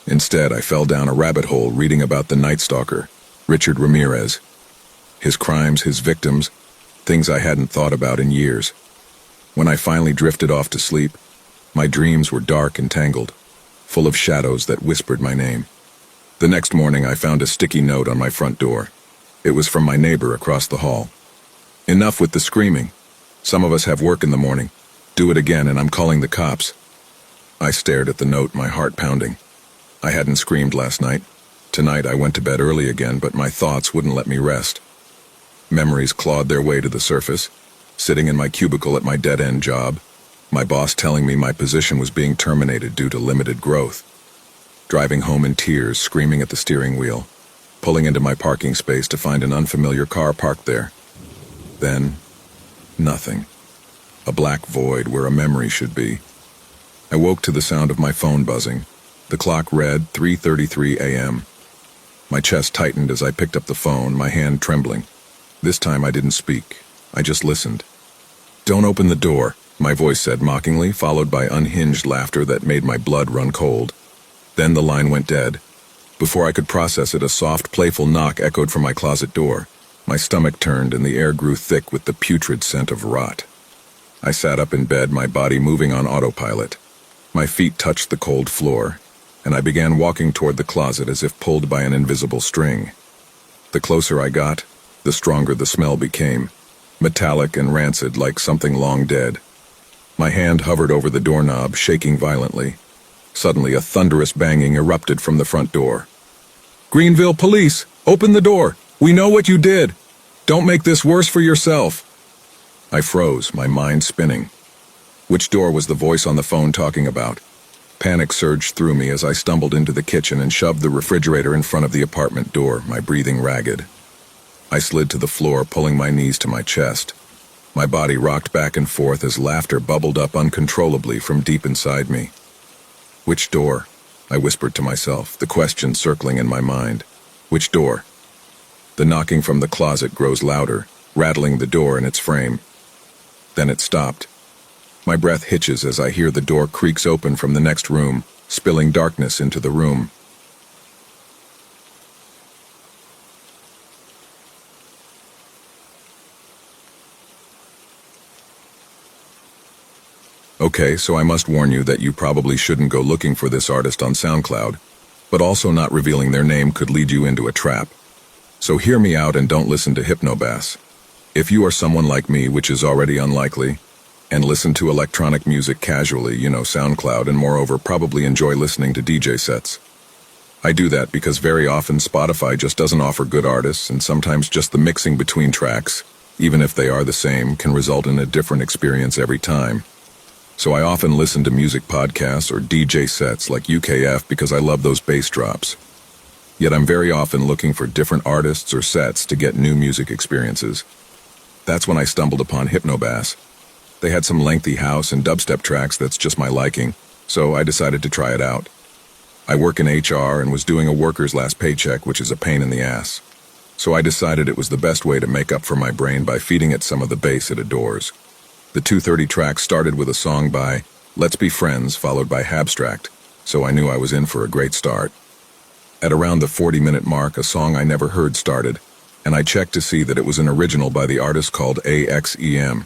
Instead, I fell down a rabbit hole reading about the Night Stalker, Richard Ramirez. His crimes, his victims, things I hadn't thought about in years. When I finally drifted off to sleep, my dreams were dark and tangled, full of shadows that whispered my name. The next morning, I found a sticky note on my front door. It was from my neighbor across the hall. "Enough with the screaming. Some of us have work in the morning. Do it again and I'm calling the cops." I stared at the note, my heart pounding. I hadn't screamed last night. Tonight I went to bed early again, but my thoughts wouldn't let me rest. Memories clawed their way to the surface, sitting in my cubicle at my dead-end job, my boss telling me my position was being terminated due to limited growth. Driving home in tears, screaming at the steering wheel, pulling into my parking space to find an unfamiliar car parked there. Then, nothing. A black void where a memory should be. I woke to the sound of my phone buzzing. The clock read 3:33 a.m. My chest tightened as I picked up the phone, my hand trembling. This time I didn't speak. I just listened. "Don't open the door," my voice said mockingly, followed by unhinged laughter that made my blood run cold. Then the line went dead. Before I could process it, a soft, playful knock echoed from my closet door. My stomach turned and the air grew thick with the putrid scent of rot. I sat up in bed, my body moving on autopilot. My feet touched the cold floor, and I began walking toward the closet as if pulled by an invisible string. The closer I got, the stronger the smell became, metallic and rancid like something long dead. My hand hovered over the doorknob, shaking violently. Suddenly, a thunderous banging erupted from the front door. "Greenville Police! Open the door! We know what you did! Don't make this worse for yourself!" I froze, my mind spinning. Which door was the voice on the phone talking about? Panic surged through me as I stumbled into the kitchen and shoved the refrigerator in front of the apartment door, my breathing ragged. I slid to the floor, pulling my knees to my chest. My body rocked back and forth as laughter bubbled up uncontrollably from deep inside me. "Which door?" I whispered to myself, the question circling in my mind. "Which door?" The knocking from the closet grows louder, rattling the door in its frame. Then it stopped. My breath hitches as I hear the door creaks open from the next room, spilling darkness into the room. Okay, so I must warn you that you probably shouldn't go looking for this artist on SoundCloud, but also not revealing their name could lead you into a trap. So hear me out and don't listen to Hypnobass. If you are someone like me, which is already unlikely, and listen to electronic music casually, SoundCloud, and moreover probably enjoy listening to DJ sets. I do that because very often Spotify just doesn't offer good artists, and sometimes just the mixing between tracks, even if they are the same, can result in a different experience every time. So I often listen to music podcasts or DJ sets like UKF because I love those bass drops. Yet I'm very often looking for different artists or sets to get new music experiences. That's when I stumbled upon Hypnobass. They had some lengthy house and dubstep tracks that's just my liking, so I decided to try it out. I work in HR and was doing a worker's last paycheck, which is a pain in the ass. So I decided it was the best way to make up for my brain by feeding it some of the bass it adores. The 2:30 track started with a song by Let's Be Friends, followed by Habstract, so I knew I was in for a great start. At around the 40-minute mark, a song I never heard started, and I checked to see that it was an original by the artist called AXEM.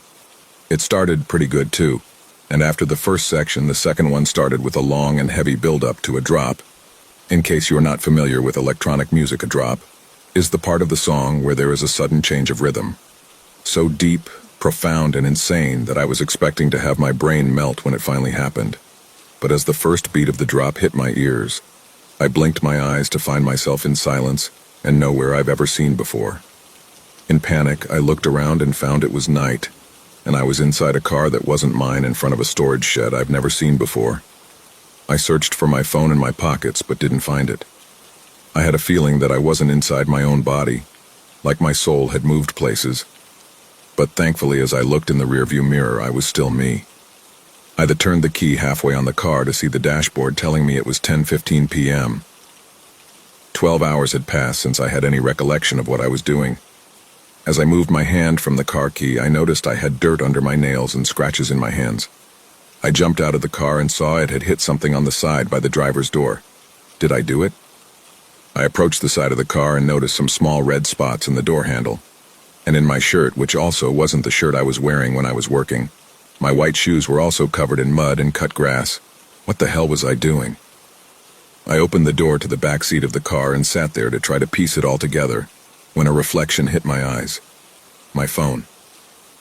It started pretty good too, and after the first section, the second one started with a long and heavy build-up to a drop. In case you're not familiar with electronic music, a drop is the part of the song where there is a sudden change of rhythm. So deep, profound, and insane that I was expecting to have my brain melt when it finally happened. But as the first beat of the drop hit my ears, I blinked my eyes to find myself in silence and nowhere I've ever seen before. In panic, I looked around and found it was night, and I was inside a car that wasn't mine in front of a storage shed I've never seen before. I searched for my phone in my pockets but didn't find it. I had a feeling that I wasn't inside my own body, like my soul had moved places. But thankfully, as I looked in the rearview mirror, I was still me. I had turned the key halfway on the car to see the dashboard telling me it was 10:15 p.m. 12 hours had passed since I had any recollection of what I was doing. As I moved my hand from the car key, I noticed I had dirt under my nails and scratches in my hands. I jumped out of the car and saw it had hit something on the side by the driver's door. Did I do it? I approached the side of the car and noticed some small red spots in the door handle. And in my shirt, which also wasn't the shirt I was wearing when I was working. My white shoes were also covered in mud and cut grass. What the hell was I doing? I opened the door to the back seat of the car and sat there to try to piece it all together, when a reflection hit my eyes. My phone.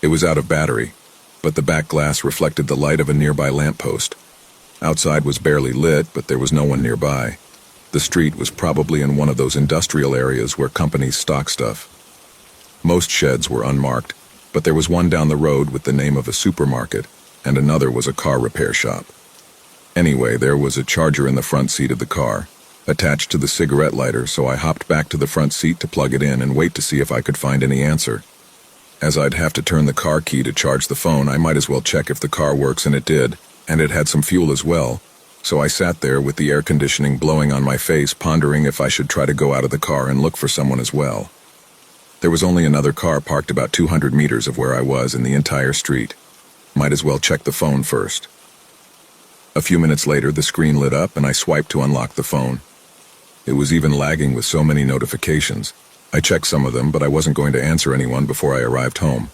It was out of battery, but the back glass reflected the light of a nearby lamppost. Outside was barely lit, but there was no one nearby. The street was probably in one of those industrial areas where companies stock stuff. Most sheds were unmarked, but there was one down the road with the name of a supermarket, and another was a car repair shop. Anyway, there was a charger in the front seat of the car, attached to the cigarette lighter, so I hopped back to the front seat to plug it in and wait to see if I could find any answer. As I'd have to turn the car key to charge the phone, I might as well check if the car works, and it did, and it had some fuel as well. So I sat there with the air conditioning blowing on my face, pondering if I should try to go out of the car and look for someone as well. There was only another car parked about 200 meters of where I was in the entire street. Might as well check the phone first. A few minutes later, the screen lit up and I swiped to unlock the phone. It was even lagging with so many notifications. I checked some of them, but I wasn't going to answer anyone before I arrived home.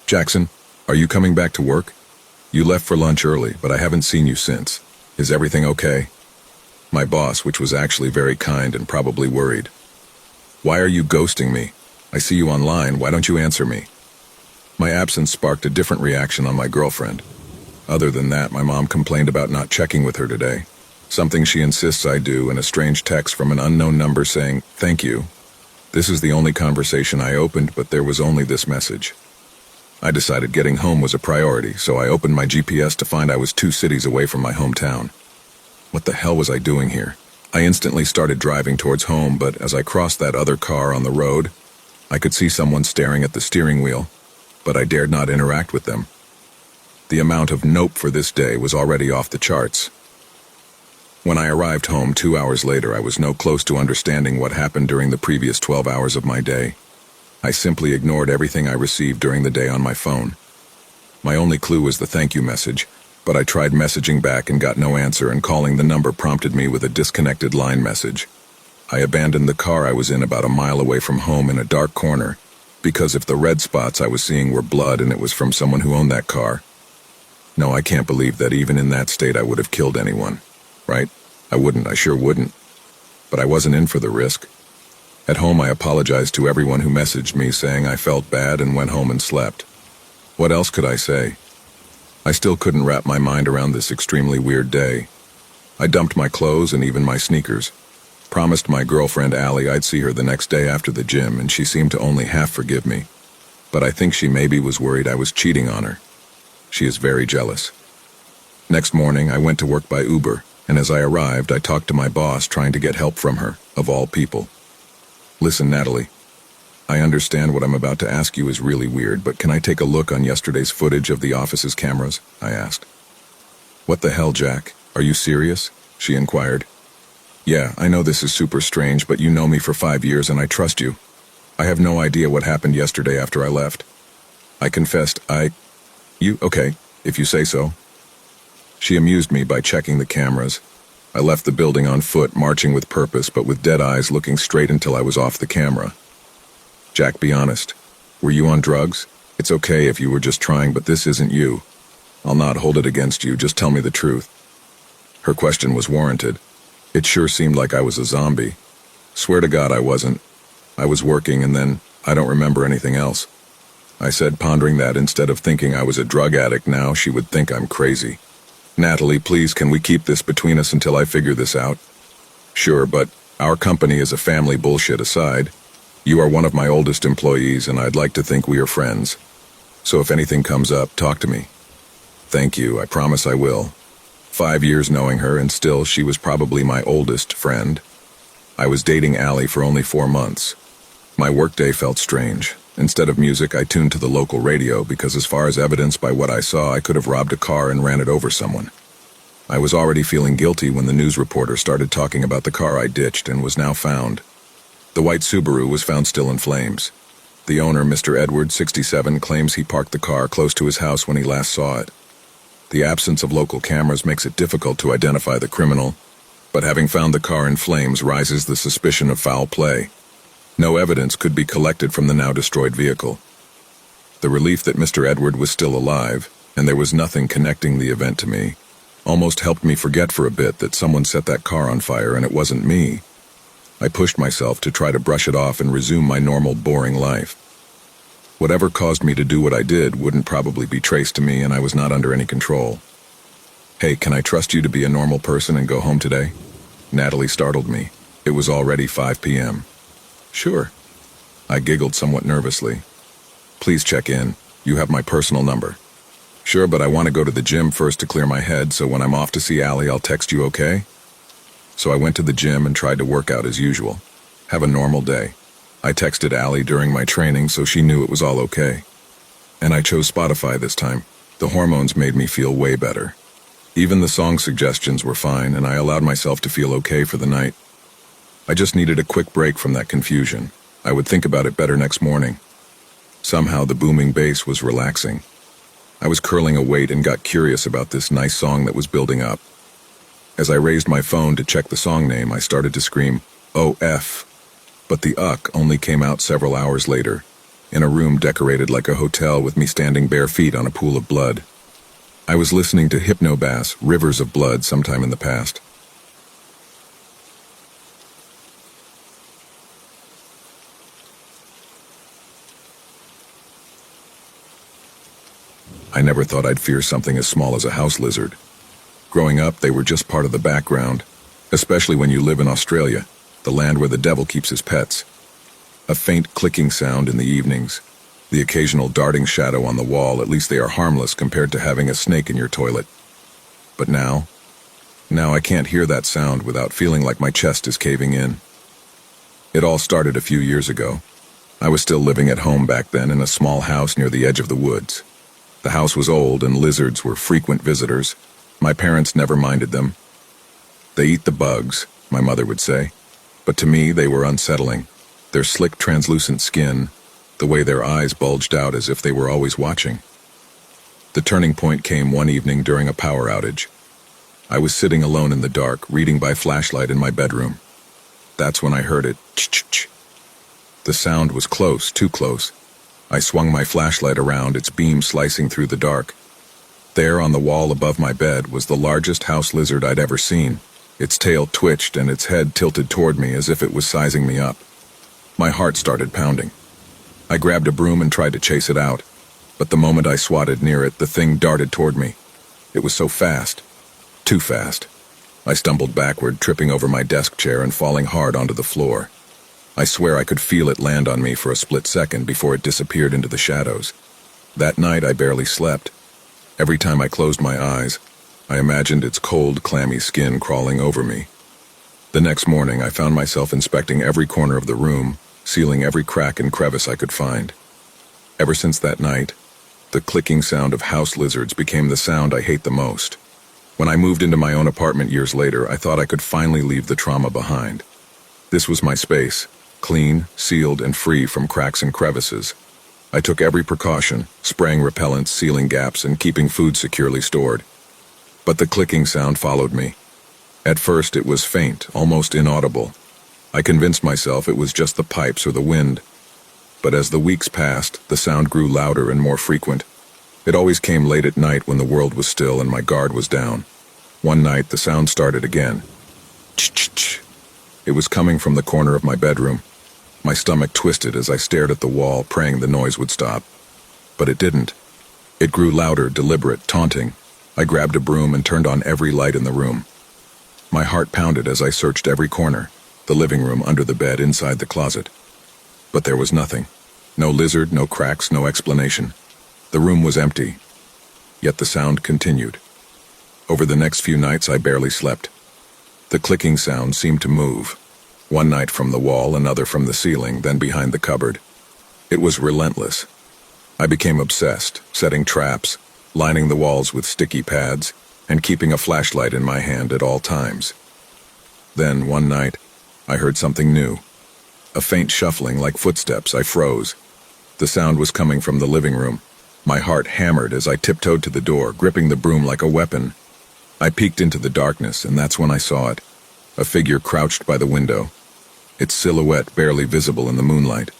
Jackson, are you coming back to work? You left for lunch early, but I haven't seen you since. Is everything okay? My boss, which was actually very kind and probably worried. Why are you ghosting me? I see you online, why don't you answer me? My absence sparked a different reaction on my girlfriend. Other than that, my mom complained about not checking with her today. Something she insists I do, and a strange text from an unknown number saying, "Thank you." This is the only conversation I opened, but there was only this message. I decided getting home was a priority, so I opened my GPS to find I was 2 cities away from my hometown. What the hell was I doing here? I instantly started driving towards home, but as I crossed that other car on the road, I could see someone staring at the steering wheel, but I dared not interact with them. The amount of nope for this day was already off the charts. When I arrived home 2 hours later, I was no close to understanding what happened during the previous 12 hours of my day. I simply ignored everything I received during the day on my phone. My only clue was the thank you message, but I tried messaging back and got no answer, and calling the number prompted me with a disconnected line message. I abandoned the car I was in about a mile away from home in a dark corner, because if the red spots I was seeing were blood and it was from someone who owned that car. No, I can't believe that even in that state I would have killed anyone. Right? I sure wouldn't. But I wasn't in for the risk. At home I apologized to everyone who messaged me saying I felt bad and went home and slept. What else could I say? I still couldn't wrap my mind around this extremely weird day. I dumped my clothes and even my sneakers. Promised my girlfriend Allie I'd see her the next day after the gym, and she seemed to only half forgive me. But I think she maybe was worried I was cheating on her. She is very jealous. Next morning I went to work by Uber, and as I arrived I talked to my boss trying to get help from her, of all people. Listen, Natalie, I understand what I'm about to ask you is really weird, but can I take a look on yesterday's footage of the office's cameras? I asked. What the hell, Jack? Are you serious? She inquired. Yeah, I know this is super strange, but you know me for 5 years and I trust you. I have no idea what happened yesterday after I left. I confessed, okay, if you say so. She amused me by checking the cameras. I left the building on foot, marching with purpose, but with dead eyes looking straight until I was off the camera. Jack, be honest. Were you on drugs? It's okay if you were just trying, but this isn't you. I'll not hold it against you, just tell me the truth. Her question was warranted. It sure seemed like I was a zombie. Swear to God I wasn't. I was working and then I don't remember anything else. I said, pondering that instead of thinking I was a drug addict now, she would think I'm crazy. Natalie, please, can we keep this between us until I figure this out? Sure, but our company is a family, bullshit aside. You are one of my oldest employees and I'd like to think we are friends. So if anything comes up, talk to me. Thank you, I promise I will. 5 years knowing her, and still she was probably my oldest friend. I was dating Allie for only 4 months. My workday felt strange. Instead of music, I tuned to the local radio because, as far as evidenced by what I saw, I could have robbed a car and ran it over someone. I was already feeling guilty when the news reporter started talking about the car I ditched and was now found. The white Subaru was found still in flames. The owner, Mr. Edward, 67, claims he parked the car close to his house when he last saw it. The absence of local cameras makes it difficult to identify the criminal, but having found the car in flames rises the suspicion of foul play. No evidence could be collected from the now destroyed vehicle. The relief that Mr. Edward was still alive, and there was nothing connecting the event to me, almost helped me forget for a bit that someone set that car on fire and it wasn't me. I pushed myself to try to brush it off and resume my normal, boring life. Whatever caused me to do what I did wouldn't probably be traced to me, and I was not under any control. Hey, can I trust you to be a normal person and go home today? Natalie startled me. It was already 5 p.m. Sure. I giggled somewhat nervously. Please check in. You have my personal number. Sure, but I want to go to the gym first to clear my head, so when I'm off to see Allie, I'll text you, okay? So I went to the gym and tried to work out as usual. Have a normal day. I texted Allie during my training so she knew it was all okay. And I chose Spotify this time. The hormones made me feel way better. Even the song suggestions were fine, and I allowed myself to feel okay for the night. I just needed a quick break from that confusion. I would think about it better next morning. Somehow the booming bass was relaxing. I was curling a weight and got curious about this nice song that was building up. As I raised my phone to check the song name, I started to scream, "Oh, F." But the only came out several hours later, in a room decorated like a hotel with me standing bare feet on a pool of blood. I was listening to Hypnobass, Rivers of Blood, sometime in the past. I never thought I'd fear something as small as a house lizard. Growing up, they were just part of the background, especially when you live in Australia, the land where the devil keeps his pets. A faint clicking sound in the evenings, the occasional darting shadow on the wall, at least they are harmless compared to having a snake in your toilet. But now I can't hear that sound without feeling like my chest is caving in. It all started a few years ago. I was still living at home back then in a small house near the edge of the woods. The house was old and lizards were frequent visitors. My parents never minded them. They eat the bugs, my mother would say. But to me, they were unsettling. Their slick, translucent skin, the way their eyes bulged out as if they were always watching. The turning point came one evening during a power outage. I was sitting alone in the dark, reading by flashlight in my bedroom. That's when I heard it. Ch-ch-ch. The sound was close, too close. I swung my flashlight around, its beam slicing through the dark. There on the wall above my bed was the largest house lizard I'd ever seen. Its tail twitched and its head tilted toward me as if it was sizing me up. My heart started pounding. I grabbed a broom and tried to chase it out, but the moment I swatted near it, the thing darted toward me. It was so fast. Too fast. I stumbled backward, tripping over my desk chair and falling hard onto the floor. I swear I could feel it land on me for a split second before it disappeared into the shadows. That night I barely slept. Every time I closed my eyes, I imagined its cold, clammy skin crawling over me. The next morning I found myself inspecting every corner of the room, sealing every crack and crevice I could find. Ever since that night, the clicking sound of house lizards became the sound I hate the most. When I moved into my own apartment years later, I thought I could finally leave the trauma behind. This was my space, clean, sealed, and free from cracks and crevices. I took every precaution, spraying repellents, sealing gaps, and keeping food securely stored. But the clicking sound followed me. At first it was faint, almost inaudible. I convinced myself it was just the pipes or the wind. But as the weeks passed, the sound grew louder and more frequent. It always came late at night when the world was still and my guard was down. One night, the sound started again. Ch-ch-ch. It was coming from the corner of my bedroom. My stomach twisted as I stared at the wall, praying the noise would stop. But it didn't. It grew louder, deliberate, taunting. I grabbed a broom and turned on every light in the room. My heart pounded as I searched every corner, the living room, under the bed, inside the closet. But there was nothing. No lizard, no cracks, no explanation. The room was empty, yet the sound continued. Over the next few nights, I barely slept. The clicking sound seemed to move. One night from the wall, another from the ceiling, then behind the cupboard. It was relentless. I became obsessed, setting traps, lining the walls with sticky pads, and keeping a flashlight in my hand at all times. Then, one night, I heard something new. A faint shuffling like footsteps. I froze. The sound was coming from the living room. My heart hammered as I tiptoed to the door, gripping the broom like a weapon. I peeked into the darkness, and that's when I saw it. A figure crouched by the window, its silhouette barely visible in the moonlight.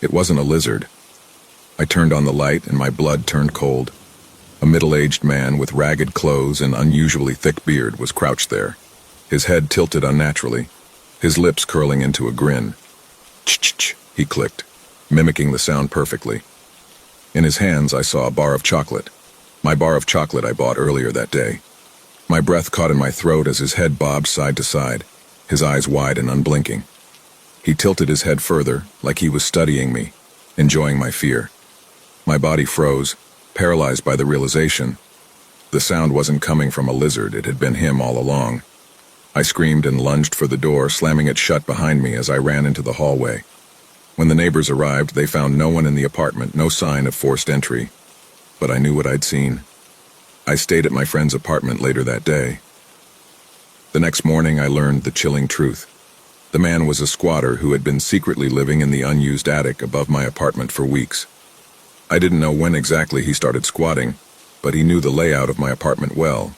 It wasn't a lizard. I turned on the light, and my blood turned cold. A middle-aged man with ragged clothes and unusually thick beard was crouched there, his head tilted unnaturally, his lips curling into a grin. Ch-ch-ch, he clicked, mimicking the sound perfectly. In his hands, I saw a bar of chocolate. My bar of chocolate I bought earlier that day. My breath caught in my throat as his head bobbed side to side, his eyes wide and unblinking. He tilted his head further, like he was studying me, enjoying my fear. My body froze, paralyzed by the realization. The sound wasn't coming from a lizard, it had been him all along. I screamed and lunged for the door, slamming it shut behind me as I ran into the hallway. When the neighbors arrived, they found no one in the apartment, no sign of forced entry. But I knew what I'd seen. I stayed at my friend's apartment later that day. The next morning, I learned the chilling truth. The man was a squatter who had been secretly living in the unused attic above my apartment for weeks. I didn't know when exactly he started squatting, but he knew the layout of my apartment well.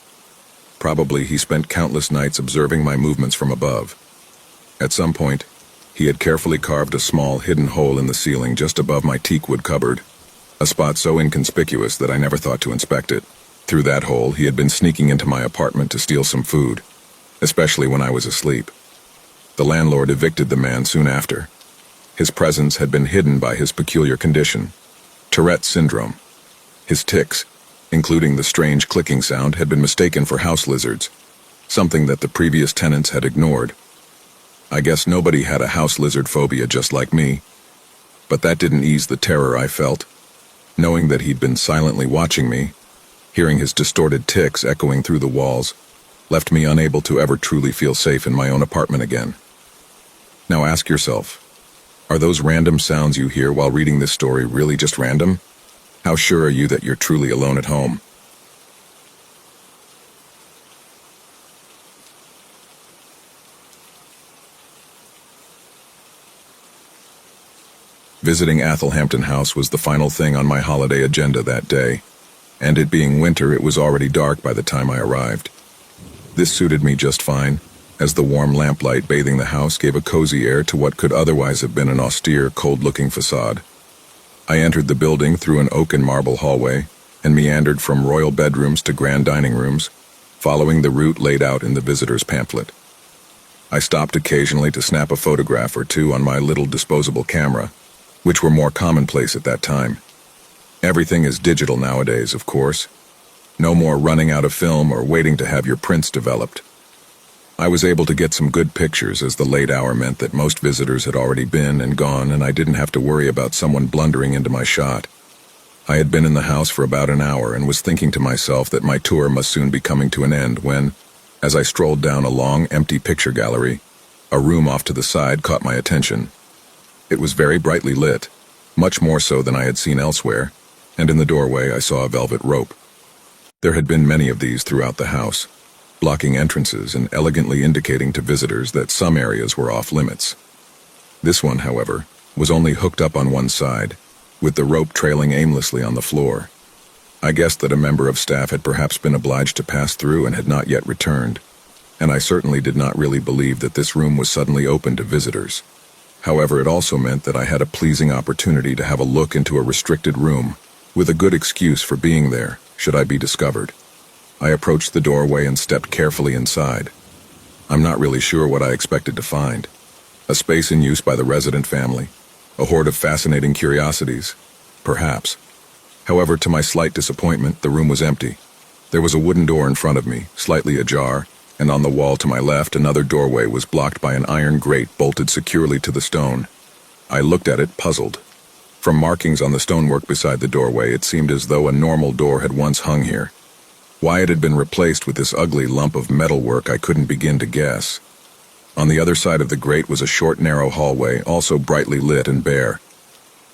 Probably he spent countless nights observing my movements from above. At some point, he had carefully carved a small hidden hole in the ceiling just above my teakwood cupboard, a spot so inconspicuous that I never thought to inspect it. Through that hole, he had been sneaking into my apartment to steal some food, especially when I was asleep. The landlord evicted the man soon after. His presence had been hidden by his peculiar condition, Tourette syndrome. His tics, including the strange clicking sound, had been mistaken for house lizards, something that the previous tenants had ignored. I guess nobody had a house lizard phobia just like me, but that didn't ease the terror I felt. Knowing that he'd been silently watching me, hearing his distorted tics echoing through the walls, left me unable to ever truly feel safe in my own apartment again. Now ask yourself, are those random sounds you hear while reading this story really just random? How sure are you that you're truly alone at home? Visiting Athelhampton House was the final thing on my holiday agenda that day, and it being winter, it was already dark by the time I arrived. This suited me just fine, as the warm lamplight bathing the house gave a cozy air to what could otherwise have been an austere, cold-looking facade. I entered the building through an oak and marble hallway and meandered from royal bedrooms to grand dining rooms, following the route laid out in the visitor's pamphlet. I stopped occasionally to snap a photograph or two on my little disposable camera, which were more commonplace at that time. Everything is digital nowadays, of course. No more running out of film or waiting to have your prints developed. I was able to get some good pictures, as the late hour meant that most visitors had already been and gone, and I didn't have to worry about someone blundering into my shot. I had been in the house for about an hour and was thinking to myself that my tour must soon be coming to an end when, as I strolled down a long, empty picture gallery, a room off to the side caught my attention. It was very brightly lit, much more so than I had seen elsewhere, and in the doorway I saw a velvet rope. There had been many of these throughout the house, blocking entrances and elegantly indicating to visitors that some areas were off limits. This one, however, was only hooked up on one side, with the rope trailing aimlessly on the floor. I guessed that a member of staff had perhaps been obliged to pass through and had not yet returned, and I certainly did not really believe that this room was suddenly open to visitors. However, it also meant that I had a pleasing opportunity to have a look into a restricted room, with a good excuse for being there, should I be discovered. I approached the doorway and stepped carefully inside. I'm not really sure what I expected to find. A space in use by the resident family, a hoard of fascinating curiosities, perhaps. However, to my slight disappointment, the room was empty. There was a wooden door in front of me, slightly ajar, and on the wall to my left, another doorway was blocked by an iron grate bolted securely to the stone. I looked at it, puzzled. From markings on the stonework beside the doorway, it seemed as though a normal door had once hung here. Why it had been replaced with this ugly lump of metalwork, I couldn't begin to guess. On the other side of the grate was a short, narrow hallway, also brightly lit and bare.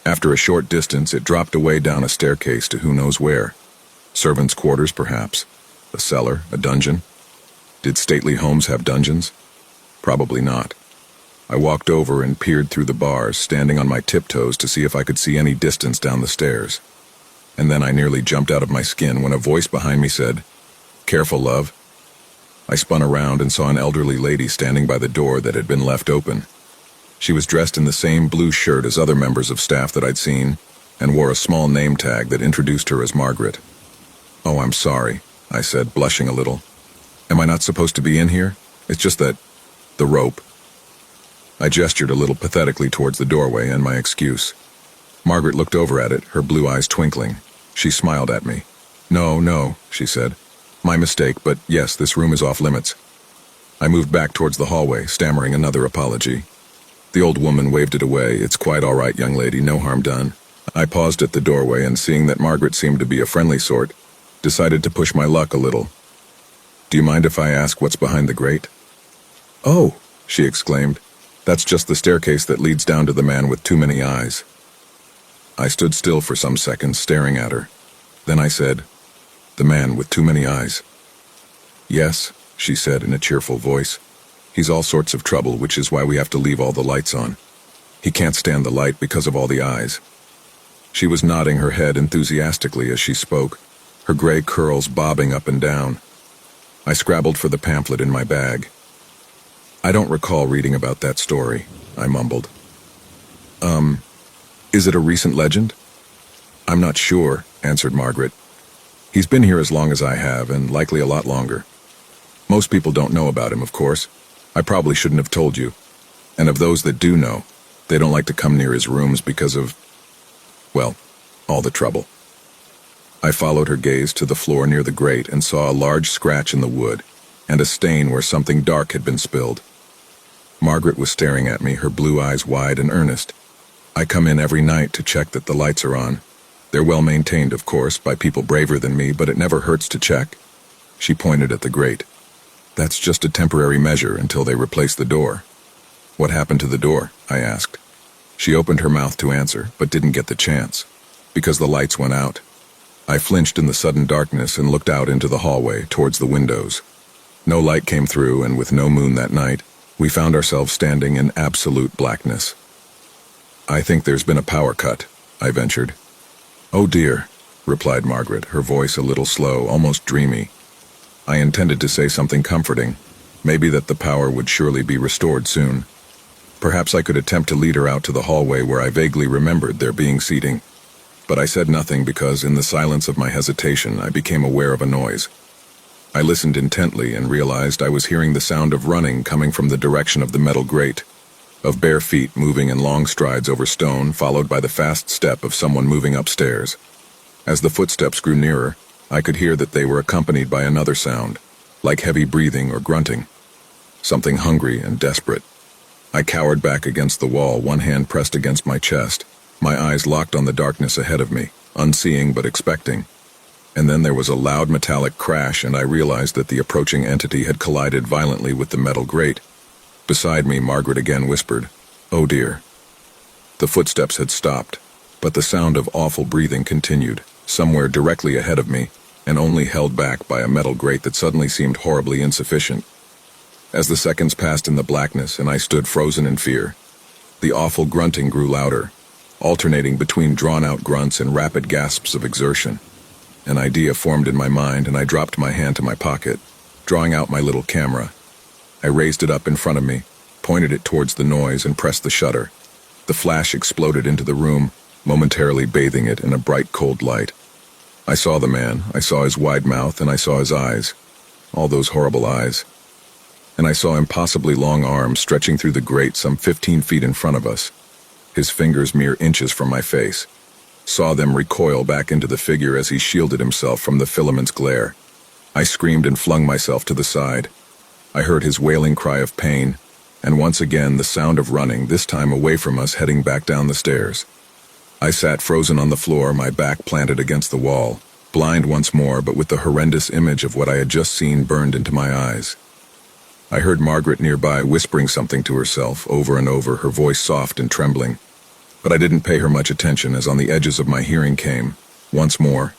After a short distance, it dropped away down a staircase to who knows where. Servants' quarters, perhaps. A cellar, a dungeon. Did stately homes have dungeons? Probably not. I walked over and peered through the bars, standing on my tiptoes to see if I could see any distance down the stairs. And then I nearly jumped out of my skin when a voice behind me said, "Careful, love." I spun around and saw an elderly lady standing by the door that had been left open. She was dressed in the same blue shirt as other members of staff that I'd seen, and wore a small name tag that introduced her as Margaret. "Oh, I'm sorry," I said, blushing a little. "Am I not supposed to be in here? It's just that... the rope." I gestured a little pathetically towards the doorway and my excuse. Margaret looked over at it, her blue eyes twinkling. She smiled at me. No, she said. "My mistake, but yes, this room is off limits." I moved back towards the hallway, stammering another apology. The old woman waved it away. "It's quite all right, young lady, no harm done." I paused at the doorway and, seeing that Margaret seemed to be a friendly sort, decided to push my luck a little. "Do you mind if I ask what's behind the grate?" "Oh," she exclaimed, "that's just the staircase that leads down to the man with too many eyes." I stood still for some seconds, staring at her. Then I said, "The man with too many eyes." "Yes," she said in a cheerful voice. "He's all sorts of trouble, which is why we have to leave all the lights on. He can't stand the light because of all the eyes." She was nodding her head enthusiastically as she spoke, her gray curls bobbing up and down. I scrabbled for the pamphlet in my bag. "I don't recall reading about that story," I mumbled. Is it a recent legend?" "I'm not sure," answered Margaret. "He's been here as long as I have, and likely a lot longer. Most people don't know about him, of course. I probably shouldn't have told you. And of those that do know, they don't like to come near his rooms because of, well, all the trouble." I followed her gaze to the floor near the grate and saw a large scratch in the wood, and a stain where something dark had been spilled. Margaret was staring at me, her blue eyes wide and earnest. "I come in every night to check that the lights are on. They're well maintained, of course, by people braver than me, but it never hurts to check." She pointed at the grate. "That's just a temporary measure until they replace the door." "What happened to the door?" I asked. She opened her mouth to answer, but didn't get the chance, because the lights went out. I flinched in the sudden darkness and looked out into the hallway, towards the windows. No light came through, and with no moon that night, we found ourselves standing in absolute blackness. "I think there's been a power cut," I ventured. "Oh dear," replied Margaret, her voice a little slow, almost dreamy. I intended to say something comforting, maybe that the power would surely be restored soon. Perhaps I could attempt to lead her out to the hallway where I vaguely remembered there being seating. But I said nothing because, in the silence of my hesitation, I became aware of a noise. I listened intently and realized I was hearing the sound of running coming from the direction of the metal grate, of bare feet moving in long strides over stone, followed by the fast step of someone moving upstairs. As the footsteps grew nearer, I could hear that they were accompanied by another sound, like heavy breathing or grunting. Something hungry and desperate. I cowered back against the wall, one hand pressed against my chest, my eyes locked on the darkness ahead of me, unseeing but expecting. And then there was a loud metallic crash, and I realized that the approaching entity had collided violently with the metal grate. Beside me, Margaret again whispered, "Oh dear." The footsteps had stopped, but the sound of awful breathing continued, somewhere directly ahead of me, and only held back by a metal grate that suddenly seemed horribly insufficient. As the seconds passed in the blackness and I stood frozen in fear, the awful grunting grew louder, alternating between drawn-out grunts and rapid gasps of exertion. An idea formed in my mind, and I dropped my hand to my pocket, drawing out my little camera. I raised it up in front of me, pointed it towards the noise, and pressed the shutter. The flash exploded into the room, momentarily bathing it in a bright, cold light. I saw the man, I saw his wide mouth, and I saw his eyes. All those horrible eyes. And I saw impossibly long arms stretching through the grate some 15 feet in front of us, his fingers mere inches from my face. Saw them recoil back into the figure as he shielded himself from the filament's glare. I screamed and flung myself to the side. I heard his wailing cry of pain, and once again the sound of running, this time away from us, heading back down the stairs. I sat frozen on the floor, my back planted against the wall, blind once more, but with the horrendous image of what I had just seen burned into my eyes. I heard Margaret nearby whispering something to herself, over and over, her voice soft and trembling. But I didn't pay her much attention, as on the edges of my hearing came, once more,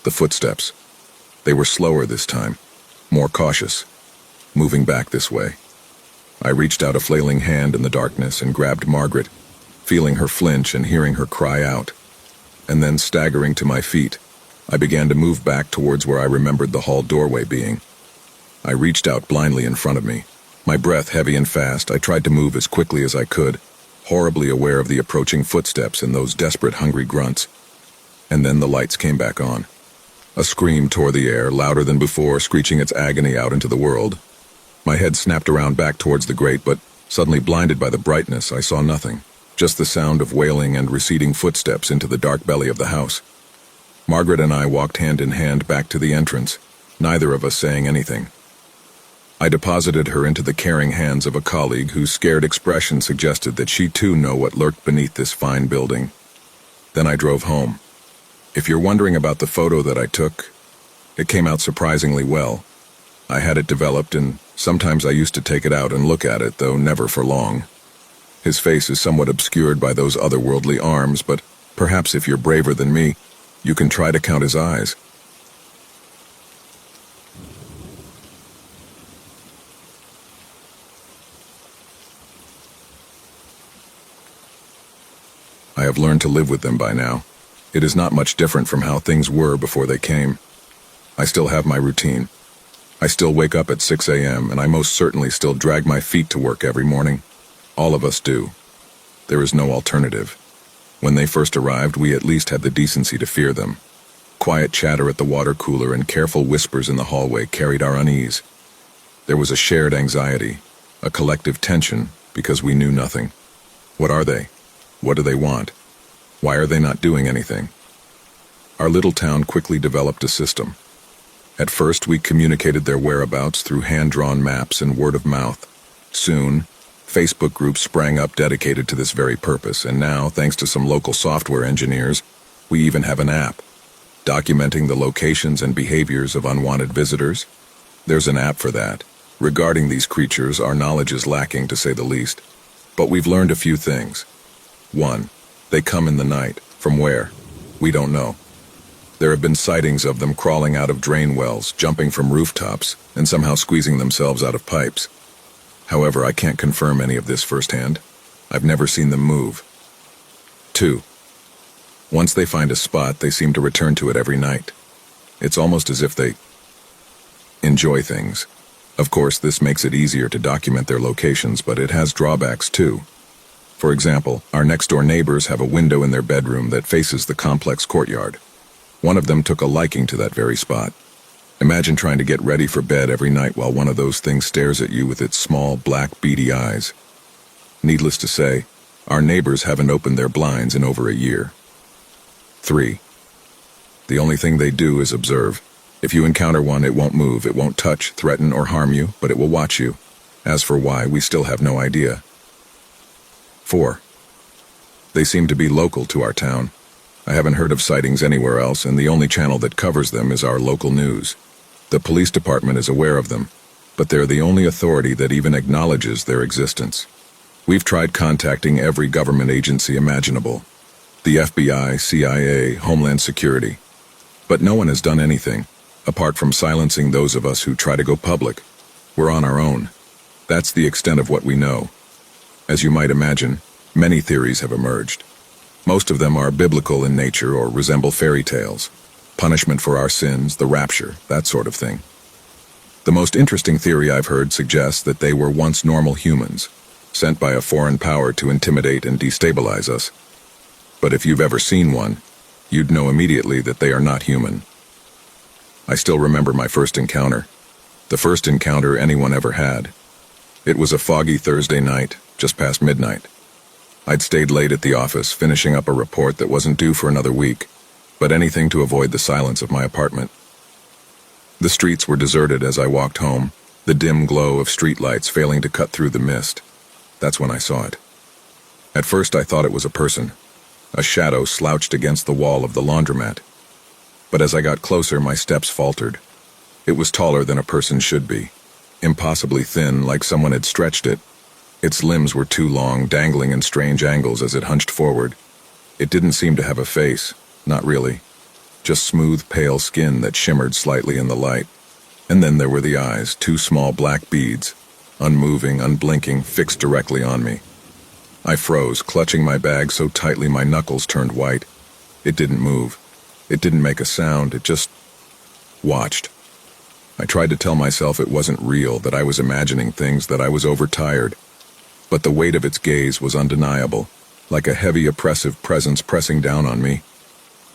the footsteps. They were slower this time, more cautious, moving back this way. I reached out a flailing hand in the darkness and grabbed Margaret, feeling her flinch and hearing her cry out. And then, staggering to my feet, I began to move back towards where I remembered the hall doorway being. I reached out blindly in front of me. My breath heavy and fast, I tried to move as quickly as I could, horribly aware of the approaching footsteps and those desperate, hungry grunts. And then the lights came back on. A scream tore the air, louder than before, screeching its agony out into the world. My head snapped around back towards the grate, but, suddenly blinded by the brightness, I saw nothing. Just the sound of wailing and receding footsteps into the dark belly of the house. Margaret and I walked hand in hand back to the entrance, neither of us saying anything. I deposited her into the caring hands of a colleague whose scared expression suggested that she too knew what lurked beneath this fine building. Then I drove home. If you're wondering about the photo that I took, it came out surprisingly well. I had it developed, and sometimes I used to take it out and look at it, though never for long. His face is somewhat obscured by those otherworldly arms, but perhaps if you're braver than me, you can try to count his eyes. I have learned to live with them by now. It is not much different from how things were before they came. I still have my routine. I still wake up at 6 a.m., and I most certainly still drag my feet to work every morning. All of us do. There is no alternative. When they first arrived, we at least had the decency to fear them. Quiet chatter at the water cooler and careful whispers in the hallway carried our unease. There was a shared anxiety, a collective tension, because we knew nothing. What are they? What do they want? Why are they not doing anything? Our little town quickly developed a system. At first, we communicated their whereabouts through hand-drawn maps and word of mouth. Soon, Facebook groups sprang up dedicated to this very purpose, and now, thanks to some local software engineers, we even have an app, documenting the locations and behaviors of unwanted visitors. There's an app for that. Regarding these creatures, our knowledge is lacking, to say the least. But we've learned a few things. 1. They come in the night. From where? We don't know. There have been sightings of them crawling out of drain wells, jumping from rooftops, and somehow squeezing themselves out of pipes. However, I can't confirm any of this firsthand. I've never seen them move. 2. Once they find a spot, they seem to return to it every night. It's almost as if they enjoy things. Of course, this makes it easier to document their locations, but it has drawbacks too. For example, our next-door neighbors have a window in their bedroom that faces the complex courtyard. One of them took a liking to that very spot. Imagine trying to get ready for bed every night while one of those things stares at you with its small, black, beady eyes. Needless to say, our neighbors haven't opened their blinds in over a year. 3. The only thing they do is observe. If you encounter one, it won't move, it won't touch, threaten, or harm you, but it will watch you. As for why, we still have no idea. 4. They seem to be local to our town. I haven't heard of sightings anywhere else, and the only channel that covers them is our local news. The police department is aware of them, but they're the only authority that even acknowledges their existence. We've tried contacting every government agency imaginable. The FBI, CIA, Homeland Security. But no one has done anything, apart from silencing those of us who try to go public. We're on our own. That's the extent of what we know. As you might imagine, many theories have emerged. Most of them are biblical in nature or resemble fairy tales. Punishment for our sins, the rapture, that sort of thing. The most interesting theory I've heard suggests that they were once normal humans, sent by a foreign power to intimidate and destabilize us. But if you've ever seen one, you'd know immediately that they are not human. I still remember my first encounter. The first encounter anyone ever had. It was a foggy Thursday night, just past midnight. I'd stayed late at the office, finishing up a report that wasn't due for another week, but anything to avoid the silence of my apartment. The streets were deserted as I walked home, the dim glow of streetlights failing to cut through the mist. That's when I saw it. At first I thought it was a person. A shadow slouched against the wall of the laundromat. But as I got closer, my steps faltered. It was taller than a person should be, impossibly thin, like someone had stretched it. Its limbs were too long, dangling in strange angles as it hunched forward. It didn't seem to have a face, not really. Just smooth, pale skin that shimmered slightly in the light. And then there were the eyes, two small black beads, unmoving, unblinking, fixed directly on me. I froze, clutching my bag so tightly my knuckles turned white. It didn't move. It didn't make a sound, it just watched. I tried to tell myself it wasn't real, that I was imagining things, that I was overtired. But the weight of its gaze was undeniable, like a heavy, oppressive presence pressing down on me.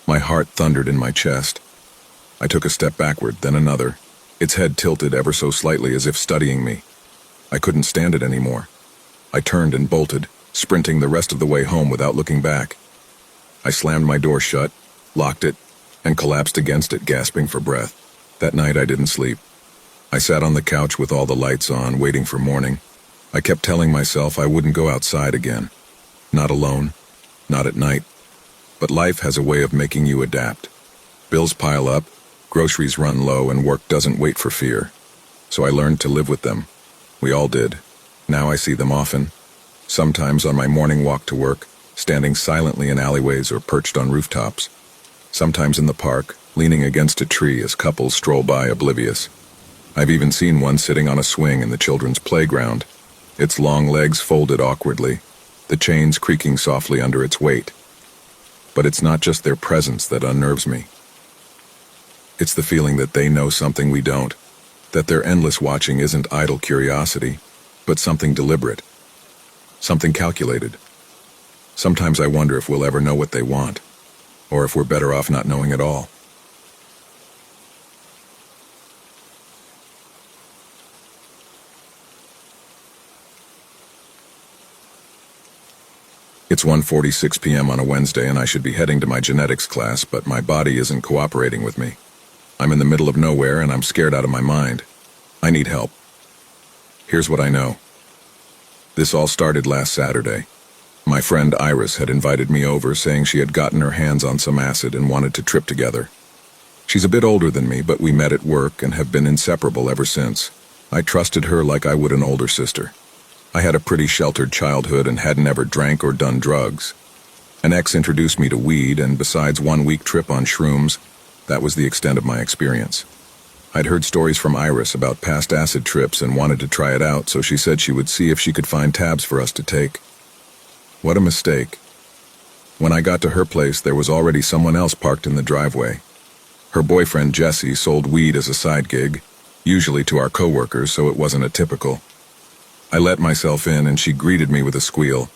My heart thundered in my chest. I took a step backward, then another, its head tilted ever so slightly as if studying me. I couldn't stand it anymore. I turned and bolted, sprinting the rest of the way home without looking back. I slammed my door shut, locked it, and collapsed against it, gasping for breath. That night I didn't sleep. I sat on the couch with all the lights on, waiting for morning. I kept telling myself I wouldn't go outside again. Not alone, not at night. But life has a way of making you adapt. Bills pile up, groceries run low, and work doesn't wait for fear. So I learned to live with them. We all did. Now I see them often. Sometimes on my morning walk to work, standing silently in alleyways or perched on rooftops. Sometimes in the park, leaning against a tree as couples stroll by oblivious. I've even seen one sitting on a swing in the children's playground, its long legs folded awkwardly, the chains creaking softly under its weight. But it's not just their presence that unnerves me. It's the feeling that they know something we don't, that their endless watching isn't idle curiosity, but something deliberate. Something calculated. Sometimes I wonder if we'll ever know what they want, or if we're better off not knowing at all. It's 1:46 p.m. on a Wednesday and I should be heading to my genetics class, but my body isn't cooperating with me. I'm in the middle of nowhere and I'm scared out of my mind. I need help. Here's what I know. This all started last Saturday. My friend Iris had invited me over, saying she had gotten her hands on some acid and wanted to trip together. She's a bit older than me, but we met at work and have been inseparable ever since. I trusted her like I would an older sister. I had a pretty sheltered childhood and hadn't ever drank or done drugs. An ex introduced me to weed, and besides 1 week trip on shrooms, that was the extent of my experience. I'd heard stories from Iris about past acid trips and wanted to try it out, so she said she would see if she could find tabs for us to take. What a mistake. When I got to her place, there was already someone else parked in the driveway. Her boyfriend, Jesse, sold weed as a side gig, usually to our coworkers, so it wasn't a typical. I let myself in and she greeted me with a squeal.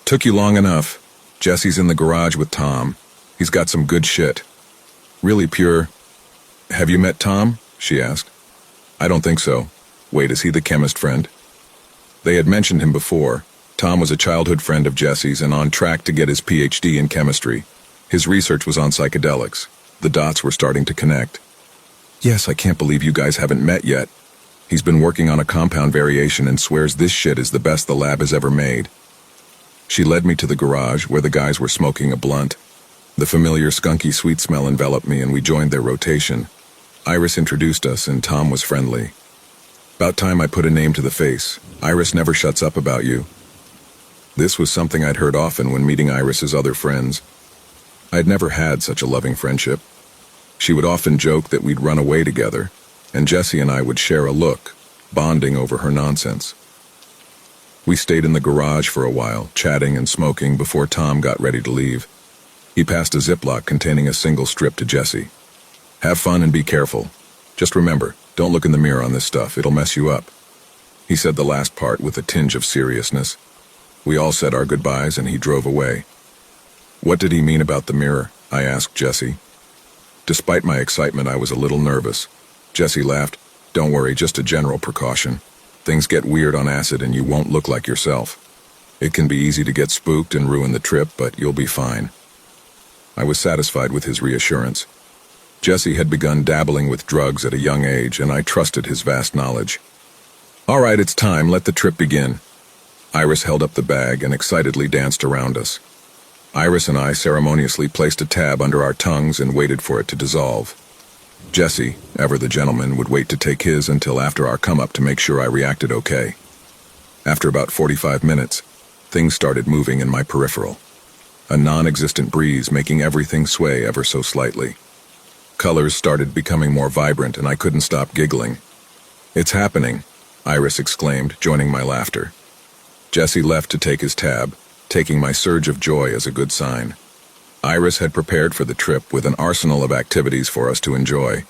"Took you long enough. Jesse's in the garage with Tom. He's got some good shit. Really pure." "Have you met Tom?" she asked. "I don't think so. Wait, is he the chemist friend?" They had mentioned him before. Tom was a childhood friend of Jesse's and on track to get his PhD in chemistry. His research was on psychedelics. The dots were starting to connect. "Yes, I can't believe you guys haven't met yet. He's been working on a compound variation and swears this shit is the best the lab has ever made." She led me to the garage where the guys were smoking a blunt. The familiar skunky sweet smell enveloped me and we joined their rotation. Iris introduced us and Tom was friendly. "About time I put a name to the face. Iris never shuts up about you." This was something I'd heard often when meeting Iris's other friends. I'd never had such a loving friendship. She would often joke that we'd run away together, and Jesse and I would share a look, bonding over her nonsense. We stayed in the garage for a while, chatting and smoking before Tom got ready to leave. He passed a Ziploc containing a single strip to Jesse. "Have fun and be careful. Just remember, don't look in the mirror on this stuff, it'll mess you up." He said the last part with a tinge of seriousness. We all said our goodbyes and he drove away. "What did he mean about the mirror?" I asked Jesse. Despite my excitement, I was a little nervous. Jesse laughed. "Don't worry, just a general precaution. Things get weird on acid and you won't look like yourself. It can be easy to get spooked and ruin the trip, but you'll be fine." I was satisfied with his reassurance. Jesse had begun dabbling with drugs at a young age, and I trusted his vast knowledge. "All right, it's time. Let the trip begin." Iris held up the bag and excitedly danced around us. Iris and I ceremoniously placed a tab under our tongues and waited for it to dissolve. Jesse, ever the gentleman, would wait to take his until after our come-up to make sure I reacted okay. After about 45 minutes, things started moving in my peripheral. A non-existent breeze making everything sway ever so slightly. Colors started becoming more vibrant and I couldn't stop giggling. "It's happening," Iris exclaimed, joining my laughter. Jesse left to take his tab, taking my surge of joy as a good sign. Iris had prepared for the trip with an arsenal of activities for us to enjoy.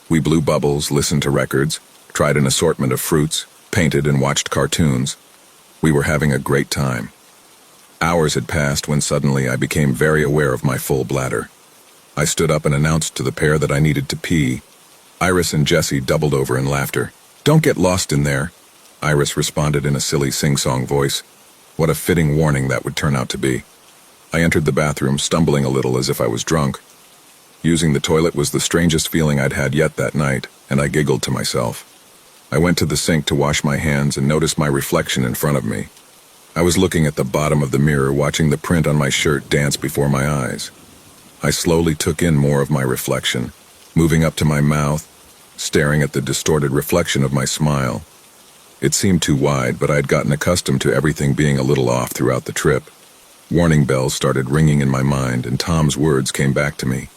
We blew bubbles, listened to records, tried an assortment of fruits, painted and watched cartoons. We were having a great time. Hours had passed when suddenly I became very aware of my full bladder. I stood up and announced to the pair that I needed to pee. Iris and Jesse doubled over in laughter. "Don't get lost in there," Iris responded in a silly sing-song voice. What a fitting warning that would turn out to be. I entered the bathroom, stumbling a little as if I was drunk. Using the toilet was the strangest feeling I'd had yet that night, and I giggled to myself. I went to the sink to wash my hands and noticed my reflection in front of me. I was looking at the bottom of the mirror, watching the print on my shirt dance before my eyes. I slowly took in more of my reflection, moving up to my mouth, staring at the distorted reflection of my smile. It seemed too wide, but I'd gotten accustomed to everything being a little off throughout the trip. Warning bells started ringing in my mind, and Tom's words came back to me.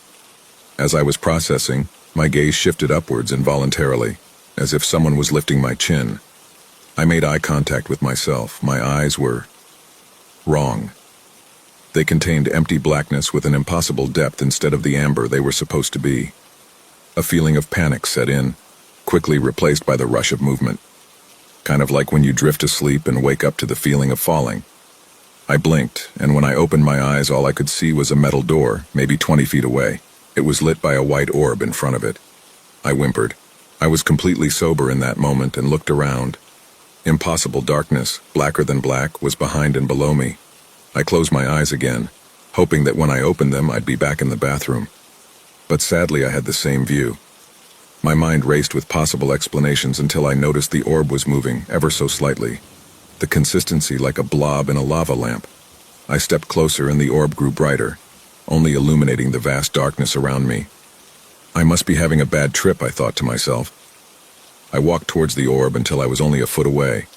As I was processing, my gaze shifted upwards involuntarily, as if someone was lifting my chin. I made eye contact with myself. My eyes were wrong. They contained empty blackness with an impossible depth instead of the amber they were supposed to be. A feeling of panic set in, quickly replaced by the rush of movement. Kind of like when you drift asleep and wake up to the feeling of falling. I blinked, and when I opened my eyes, all I could see was a metal door, maybe 20 feet away. It was lit by a white orb in front of it. I whimpered. I was completely sober in that moment and looked around. Impossible darkness, blacker than black, was behind and below me. I closed my eyes again, hoping that when I opened them, I'd be back in the bathroom. But sadly, I had the same view. My mind raced with possible explanations until I noticed the orb was moving, ever so slightly. The consistency like a blob in a lava lamp. I stepped closer and the orb grew brighter, only illuminating the vast darkness around me. I must be having a bad trip, I thought to myself. I walked towards the orb until I was only a foot away.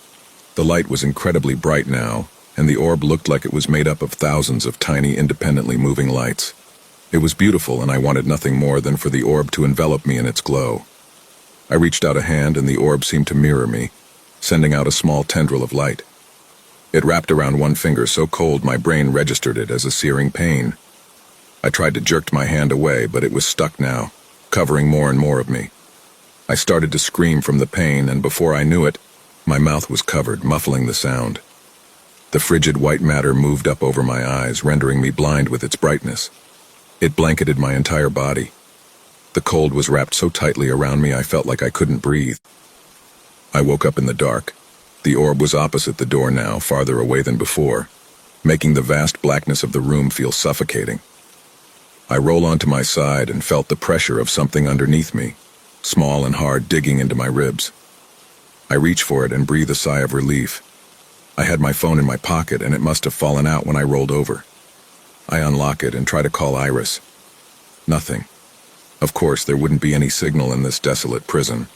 The light was incredibly bright now, and the orb looked like it was made up of thousands of tiny, independently moving lights. It was beautiful, and I wanted nothing more than for the orb to envelop me in its glow. I reached out a hand, and the orb seemed to mirror me, sending out a small tendril of light. It wrapped around one finger so cold my brain registered it as a searing pain. I tried to jerk my hand away, but it was stuck now, covering more and more of me. I started to scream from the pain, and before I knew it, my mouth was covered, muffling the sound. The frigid white matter moved up over my eyes, rendering me blind with its brightness. It blanketed my entire body. The cold was wrapped so tightly around me I felt like I couldn't breathe. I woke up in the dark. The orb was opposite the door now, farther away than before, making the vast blackness of the room feel suffocating. I rolled onto my side and felt the pressure of something underneath me, small and hard, digging into my ribs. I reached for it and breathed a sigh of relief. I had my phone in my pocket, and it must have fallen out when I rolled over. I unlock it and try to call Iris. Nothing. Of course, there wouldn't be any signal in this desolate prison.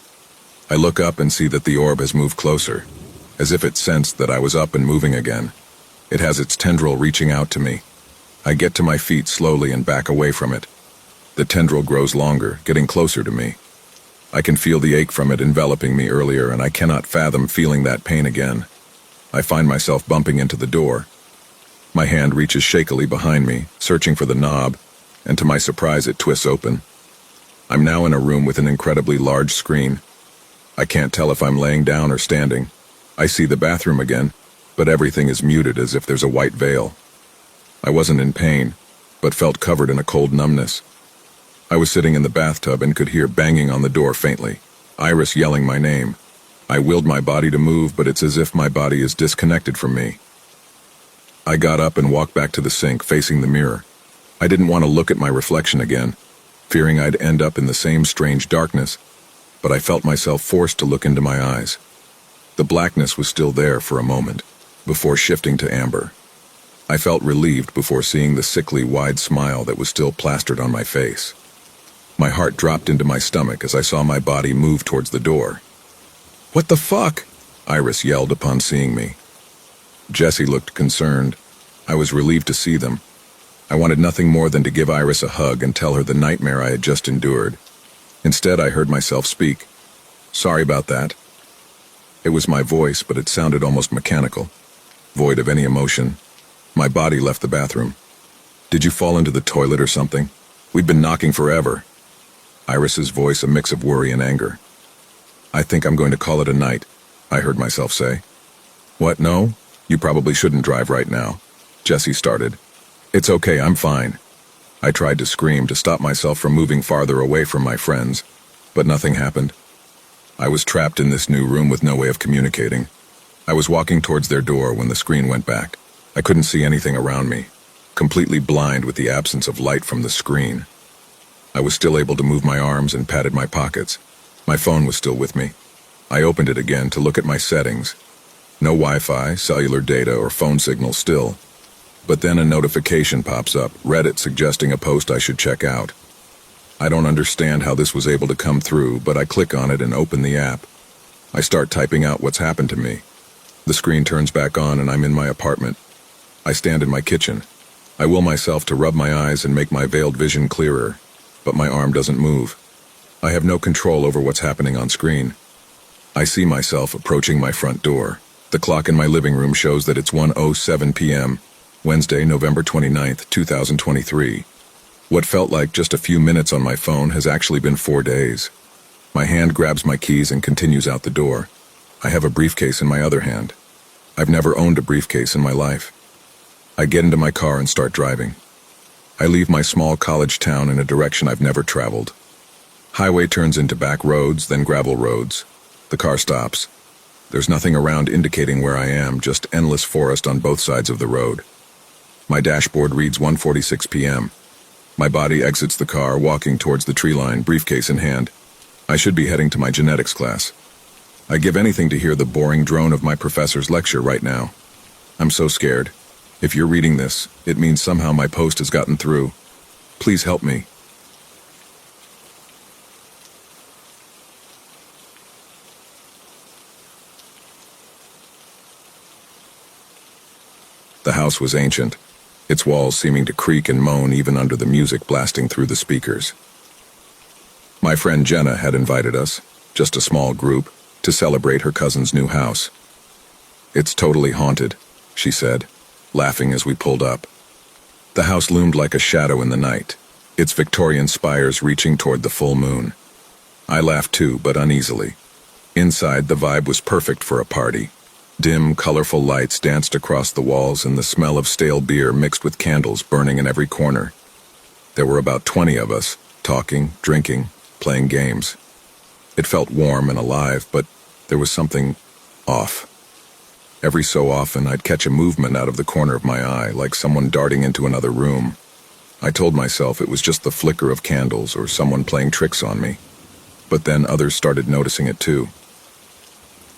I look up and see that the orb has moved closer, as if it sensed that I was up and moving again. It has its tendril reaching out to me. I get to my feet slowly and back away from it. The tendril grows longer, getting closer to me. I can feel the ache from it enveloping me earlier, and I cannot fathom feeling that pain again. I find myself bumping into the door. My hand reaches shakily behind me, searching for the knob, and to my surprise it twists open. I'm now in a room with an incredibly large screen. I can't tell if I'm laying down or standing. I see the bathroom again, but everything is muted as if there's a white veil. I wasn't in pain, but felt covered in a cold numbness. I was sitting in the bathtub and could hear banging on the door faintly, Iris yelling my name. I willed my body to move, but it's as if my body is disconnected from me. I got up and walked back to the sink, facing the mirror. I didn't want to look at my reflection again, fearing I'd end up in the same strange darkness, but I felt myself forced to look into my eyes. The blackness was still there for a moment, before shifting to amber. I felt relieved before seeing the sickly, wide smile that was still plastered on my face. My heart dropped into my stomach as I saw my body move towards the door. "What the fuck?" Iris yelled upon seeing me. Jessie looked concerned. I was relieved to see them. I wanted nothing more than to give Iris a hug and tell her the nightmare I had just endured. Instead, I heard myself speak. "Sorry about that." It was my voice, but it sounded almost mechanical, void of any emotion. My body left the bathroom. "Did you fall into the toilet or something? We've been knocking forever." Iris's voice a mix of worry and anger. "I think I'm going to call it a night," I heard myself say. "What, no? You probably shouldn't drive right now," Jessie started. "It's okay, I'm fine." I tried to scream to stop myself from moving farther away from my friends, but nothing happened. I was trapped in this new room with no way of communicating. I was walking towards their door when the screen went back. I couldn't see anything around me, completely blind with the absence of light from the screen. I was still able to move my arms and patted my pockets. My phone was still with me. I opened it again to look at my settings. No Wi-Fi, cellular data, or phone signal still. But then a notification pops up, Reddit suggesting a post I should check out. I don't understand how this was able to come through, but I click on it and open the app. I start typing out what's happened to me. The screen turns back on and I'm in my apartment. I stand in my kitchen. I will myself to rub my eyes and make my veiled vision clearer, but my arm doesn't move. I have no control over what's happening on screen. I see myself approaching my front door. The clock in my living room shows that it's 1:07 p.m., Wednesday, November 29th, 2023. What felt like just a few minutes on my phone has actually been 4 days. My hand grabs my keys and continues out the door. I have a briefcase in my other hand. I've never owned a briefcase in my life. I get into my car and start driving. I leave my small college town in a direction I've never traveled. Highway turns into back roads, then gravel roads. The car stops. There's nothing around indicating where I am, just endless forest on both sides of the road. My dashboard reads 1:46 p.m. My body exits the car, walking towards the tree line, briefcase in hand. I should be heading to my genetics class. I give anything to hear the boring drone of my professor's lecture right now. I'm so scared. If you're reading this, it means somehow my post has gotten through. Please help me. The house was ancient, its walls seeming to creak and moan even under the music blasting through the speakers. My friend Jenna had invited us, just a small group, to celebrate her cousin's new house. It's totally haunted. she said, laughing as we pulled up. The house loomed like a shadow in the night, its Victorian spires reaching toward the full moon. I laughed too, but uneasily. Inside, the vibe was perfect for a party. Dim, colorful lights danced across the walls and the smell of stale beer mixed with candles burning in every corner. There were about 20 of us, talking, drinking, playing games. It felt warm and alive, but there was something off. Every so often, I'd catch a movement out of the corner of my eye, like someone darting into another room. I told myself it was just the flicker of candles or someone playing tricks on me. But then others started noticing it too.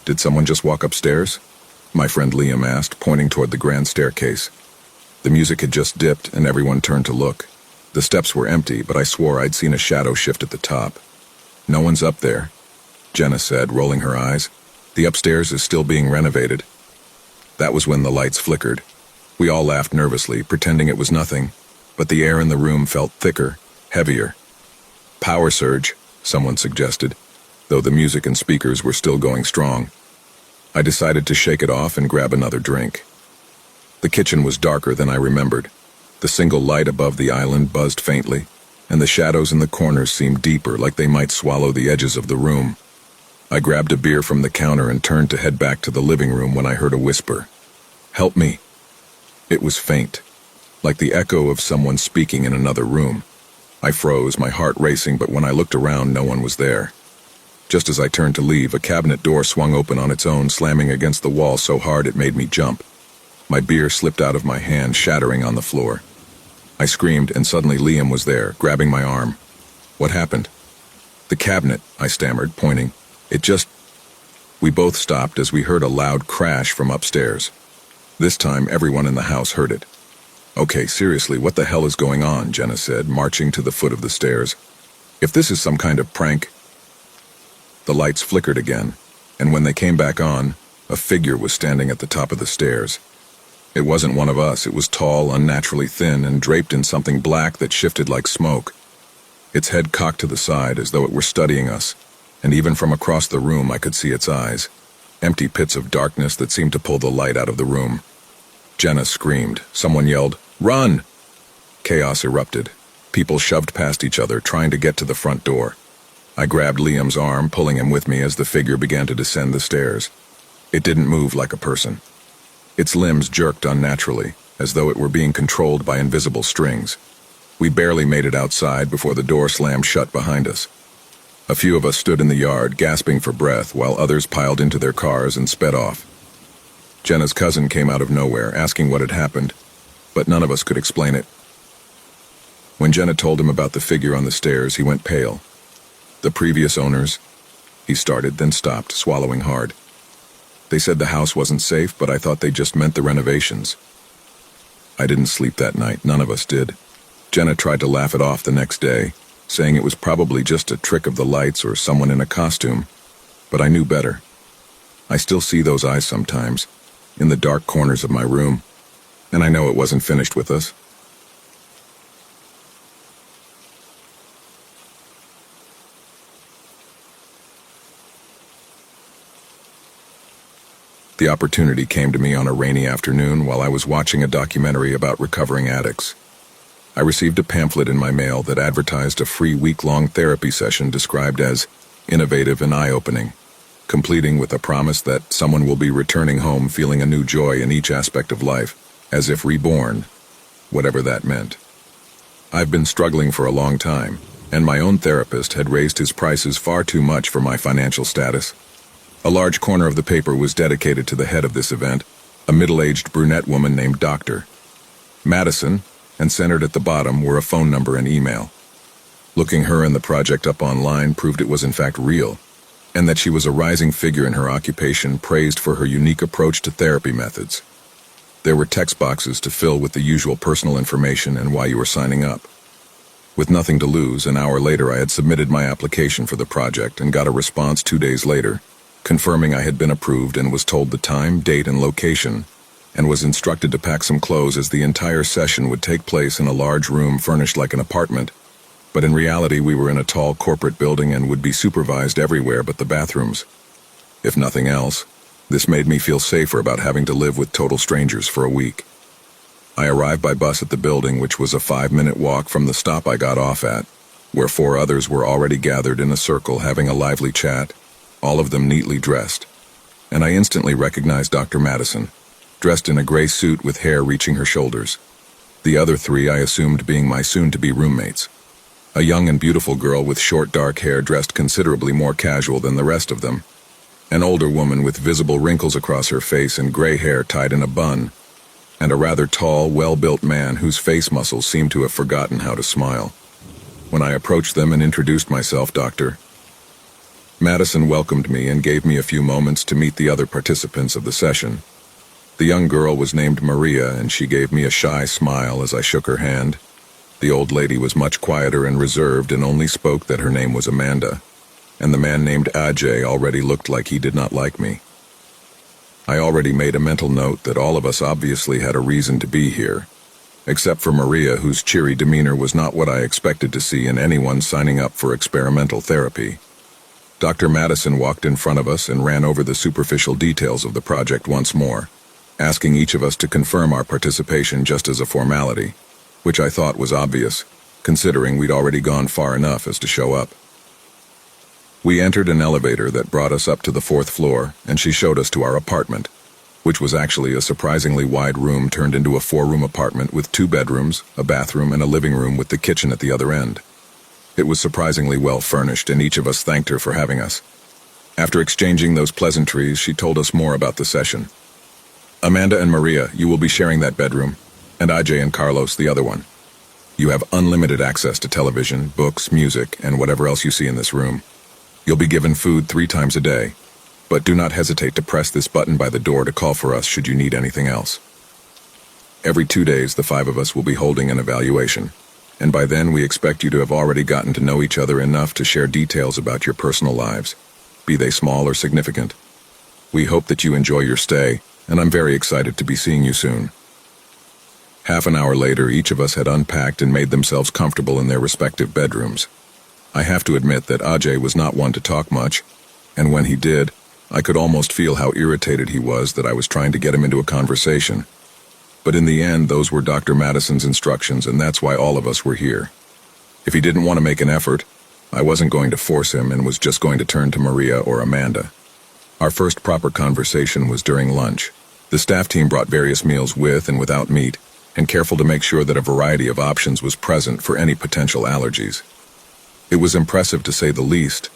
"Did someone just walk upstairs?" my friend Liam asked, pointing toward the grand staircase. The music had just dipped, and everyone turned to look. The steps were empty, but I swore I'd seen a shadow shift at the top. "No one's up there," Jenna said, rolling her eyes. "The upstairs is still being renovated." That was when the lights flickered. We all laughed nervously, pretending it was nothing, but the air in the room felt thicker, heavier. "Power surge," someone suggested, though the music and speakers were still going strong. I decided to shake it off and grab another drink. The kitchen was darker than I remembered. The single light above the island buzzed faintly, and the shadows in the corners seemed deeper, like they might swallow the edges of the room. I grabbed a beer from the counter and turned to head back to the living room when I heard a whisper. "Help me." It was faint, like the echo of someone speaking in another room. I froze, my heart racing, but when I looked around, no one was there. Just as I turned to leave, a cabinet door swung open on its own, slamming against the wall so hard it made me jump. My beer slipped out of my hand, shattering on the floor. I screamed, and suddenly Liam was there, grabbing my arm. "What happened?" "The cabinet," I stammered, pointing. "It just—" We both stopped as we heard a loud crash from upstairs. This time, everyone in the house heard it. "Okay, seriously, what the hell is going on?" Jenna said, marching to the foot of the stairs. "If this is some kind of prank—" The lights flickered again, and when they came back on, a figure was standing at the top of the stairs. It wasn't one of us. It was tall, unnaturally thin, and draped in something black that shifted like smoke. Its head cocked to the side as though it were studying us, and even from across the room I could see its eyes, empty pits of darkness that seemed to pull the light out of the room. Jenna screamed. Someone yelled, "Run!" Chaos erupted. People shoved past each other, trying to get to the front door. I grabbed Liam's arm, pulling him with me as the figure began to descend the stairs. It didn't move like a person. Its limbs jerked unnaturally, as though it were being controlled by invisible strings. We barely made it outside before the door slammed shut behind us. A few of us stood in the yard, gasping for breath, while others piled into their cars and sped off. Jenna's cousin came out of nowhere, asking what had happened, but none of us could explain it. When Jenna told him about the figure on the stairs, he went pale. "The previous owners," he started, then stopped, swallowing hard. "They said the house wasn't safe, but I thought they just meant the renovations." I didn't sleep that night. None of us did. Jenna tried to laugh it off the next day, saying it was probably just a trick of the lights or someone in a costume, but I knew better. I still see those eyes sometimes, in the dark corners of my room, and I know it wasn't finished with us. The opportunity came to me on a rainy afternoon while I was watching a documentary about recovering addicts. I received a pamphlet in my mail that advertised a free week-long therapy session described as innovative and eye-opening, completing with a promise that someone will be returning home feeling a new joy in each aspect of life, as if reborn, whatever that meant. I've been struggling for a long time, and my own therapist had raised his prices far too much for my financial status. A large corner of the paper was dedicated to the head of this event, a middle-aged brunette woman named Dr. Madison, and centered at the bottom were a phone number and email. Looking her and the project up online proved it was in fact real, and that she was a rising figure in her occupation praised for her unique approach to therapy methods. There were text boxes to fill with the usual personal information and why you were signing up. With nothing to lose, an hour later I had submitted my application for the project and got a response 2 days later, confirming I had been approved and was told the time, date, and location, and was instructed to pack some clothes as the entire session would take place in a large room furnished like an apartment, but in reality we were in a tall corporate building and would be supervised everywhere but the bathrooms. If nothing else, This made me feel safer about having to live with total strangers for a week. I arrived by bus at the building, which was a 5-minute walk from the stop I got off at, where 4 others were already gathered in a circle having a lively chat, all of them neatly dressed. And I instantly recognized Dr. Madison, dressed in a gray suit with hair reaching her shoulders. The other 3 I assumed being my soon-to-be roommates. A young and beautiful girl with short dark hair dressed considerably more casual than the rest of them. An older woman with visible wrinkles across her face and gray hair tied in a bun. And a rather tall, well-built man whose face muscles seemed to have forgotten how to smile. When I approached them and introduced myself, Dr. Madison welcomed me and gave me a few moments to meet the other participants of the session. The young girl was named Maria, and she gave me a shy smile as I shook her hand. The old lady was much quieter and reserved and only spoke that her name was Amanda, and the man named Ajay already looked like he did not like me. I already made a mental note that all of us obviously had a reason to be here, except for Maria, whose cheery demeanor was not what I expected to see in anyone signing up for experimental therapy. Dr. Madison walked in front of us and ran over the superficial details of the project once more, asking each of us to confirm our participation just as a formality, which I thought was obvious, considering we'd already gone far enough as to show up. We entered an elevator that brought us up to the 4th floor, and she showed us to our apartment, which was actually a surprisingly wide room turned into a 4-room apartment with 2 bedrooms, a bathroom, and a living room with the kitchen at the other end. It was surprisingly well furnished, and each of us thanked her for having us. After exchanging those pleasantries, she told us more about the session. Amanda and Maria, you will be sharing that bedroom, and Ajay and Carlos the other one. You have unlimited access to television, books, music, and whatever else you see in this room. You'll be given food 3 times a day, but do not hesitate to press this button by the door to call for us should you need anything else. Every 2 days, the 5 of us will be holding an evaluation, and by then we expect you to have already gotten to know each other enough to share details about your personal lives, be they small or significant. We hope that you enjoy your stay, and I'm very excited to be seeing you soon. Half an hour later, each of us had unpacked and made themselves comfortable in their respective bedrooms. I have to admit that Ajay was not one to talk much, and when he did, I could almost feel how irritated he was that I was trying to get him into a conversation. But in the end, those were Dr. Madison's instructions, and that's why all of us were here. If he didn't want to make an effort, I wasn't going to force him and was just going to turn to Maria or Amanda. Our first proper conversation was during lunch. The staff team brought various meals with and without meat, and careful to make sure that a variety of options was present for any potential allergies. It was impressive to say the least.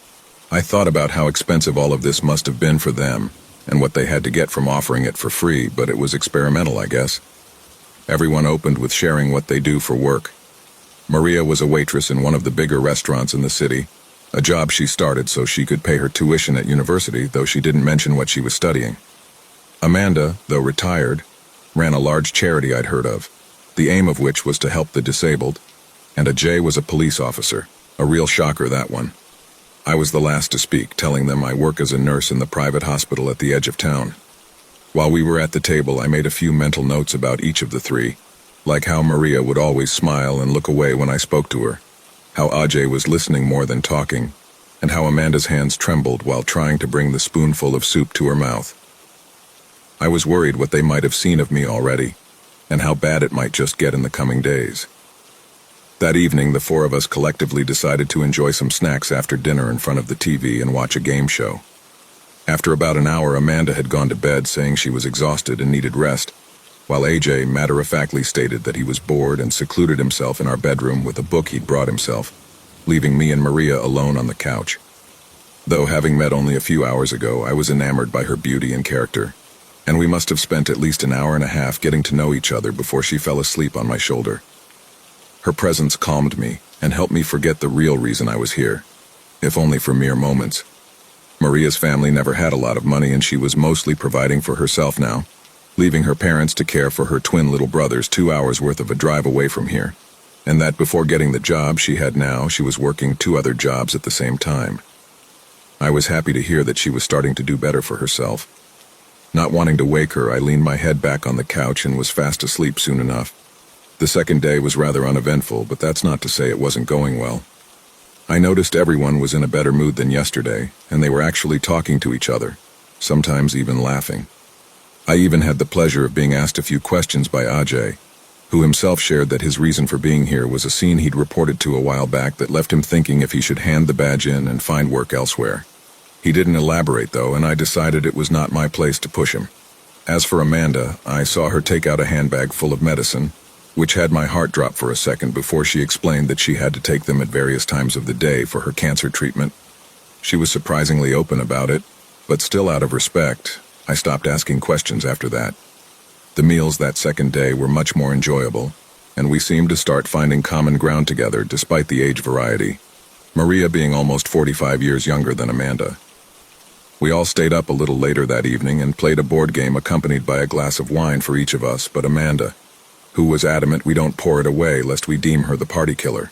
I thought about how expensive all of this must have been for them, and what they had to get from offering it for free, but it was experimental, I guess. Everyone opened with sharing what they do for work. Maria was a waitress in one of the bigger restaurants in the city, a job she started so she could pay her tuition at university, though she didn't mention what she was studying. Amanda, though retired, ran a large charity I'd heard of, the aim of which was to help the disabled, and Ajay was a police officer, a real shocker, that one. I was the last to speak, telling them I work as a nurse in the private hospital at the edge of town. While we were at the table, I made a few mental notes about each of the 3, like how Maria would always smile and look away when I spoke to her, how Ajay was listening more than talking, and how Amanda's hands trembled while trying to bring the spoonful of soup to her mouth. I was worried what they might have seen of me already, and how bad it might just get in the coming days. That evening, the 4 of us collectively decided to enjoy some snacks after dinner in front of the TV and watch a game show. After about an hour, Amanda had gone to bed saying she was exhausted and needed rest, while AJ matter-of-factly stated that he was bored and secluded himself in our bedroom with a book he'd brought himself, leaving me and Maria alone on the couch. Though having met only a few hours ago, I was enamored by her beauty and character, and we must have spent at least an hour and a half getting to know each other before she fell asleep on my shoulder. Her presence calmed me and helped me forget the real reason I was here, if only for mere moments. Maria's family never had a lot of money, and she was mostly providing for herself now, leaving her parents to care for her twin little brothers 2 hours worth of a drive away from here, and that before getting the job she had now, she was working 2 other jobs at the same time. I was happy to hear that she was starting to do better for herself. Not wanting to wake her, I leaned my head back on the couch and was fast asleep soon enough. The second day was rather uneventful, but that's not to say it wasn't going well. I noticed everyone was in a better mood than yesterday, and they were actually talking to each other. sometimes even laughing. I even had the pleasure of being asked a few questions by Ajay, who himself shared that his reason for being here was a scene he'd reported to a while back that left him thinking if he should hand the badge in and find work elsewhere. He didn't elaborate though, and I decided it was not my place to push him. As for Amanda, I saw her take out a handbag full of medicine, which had my heart drop for a second before she explained that she had to take them at various times of the day for her cancer treatment. She was surprisingly open about it, but still out of respect, I stopped asking questions after that. The meals that second day were much more enjoyable, and we seemed to start finding common ground together despite the age variety, Maria being almost 45 years younger than Amanda. We all stayed up a little later that evening and played a board game accompanied by a glass of wine for each of us but Amanda, who was adamant we don't pour it away lest we deem her the party killer.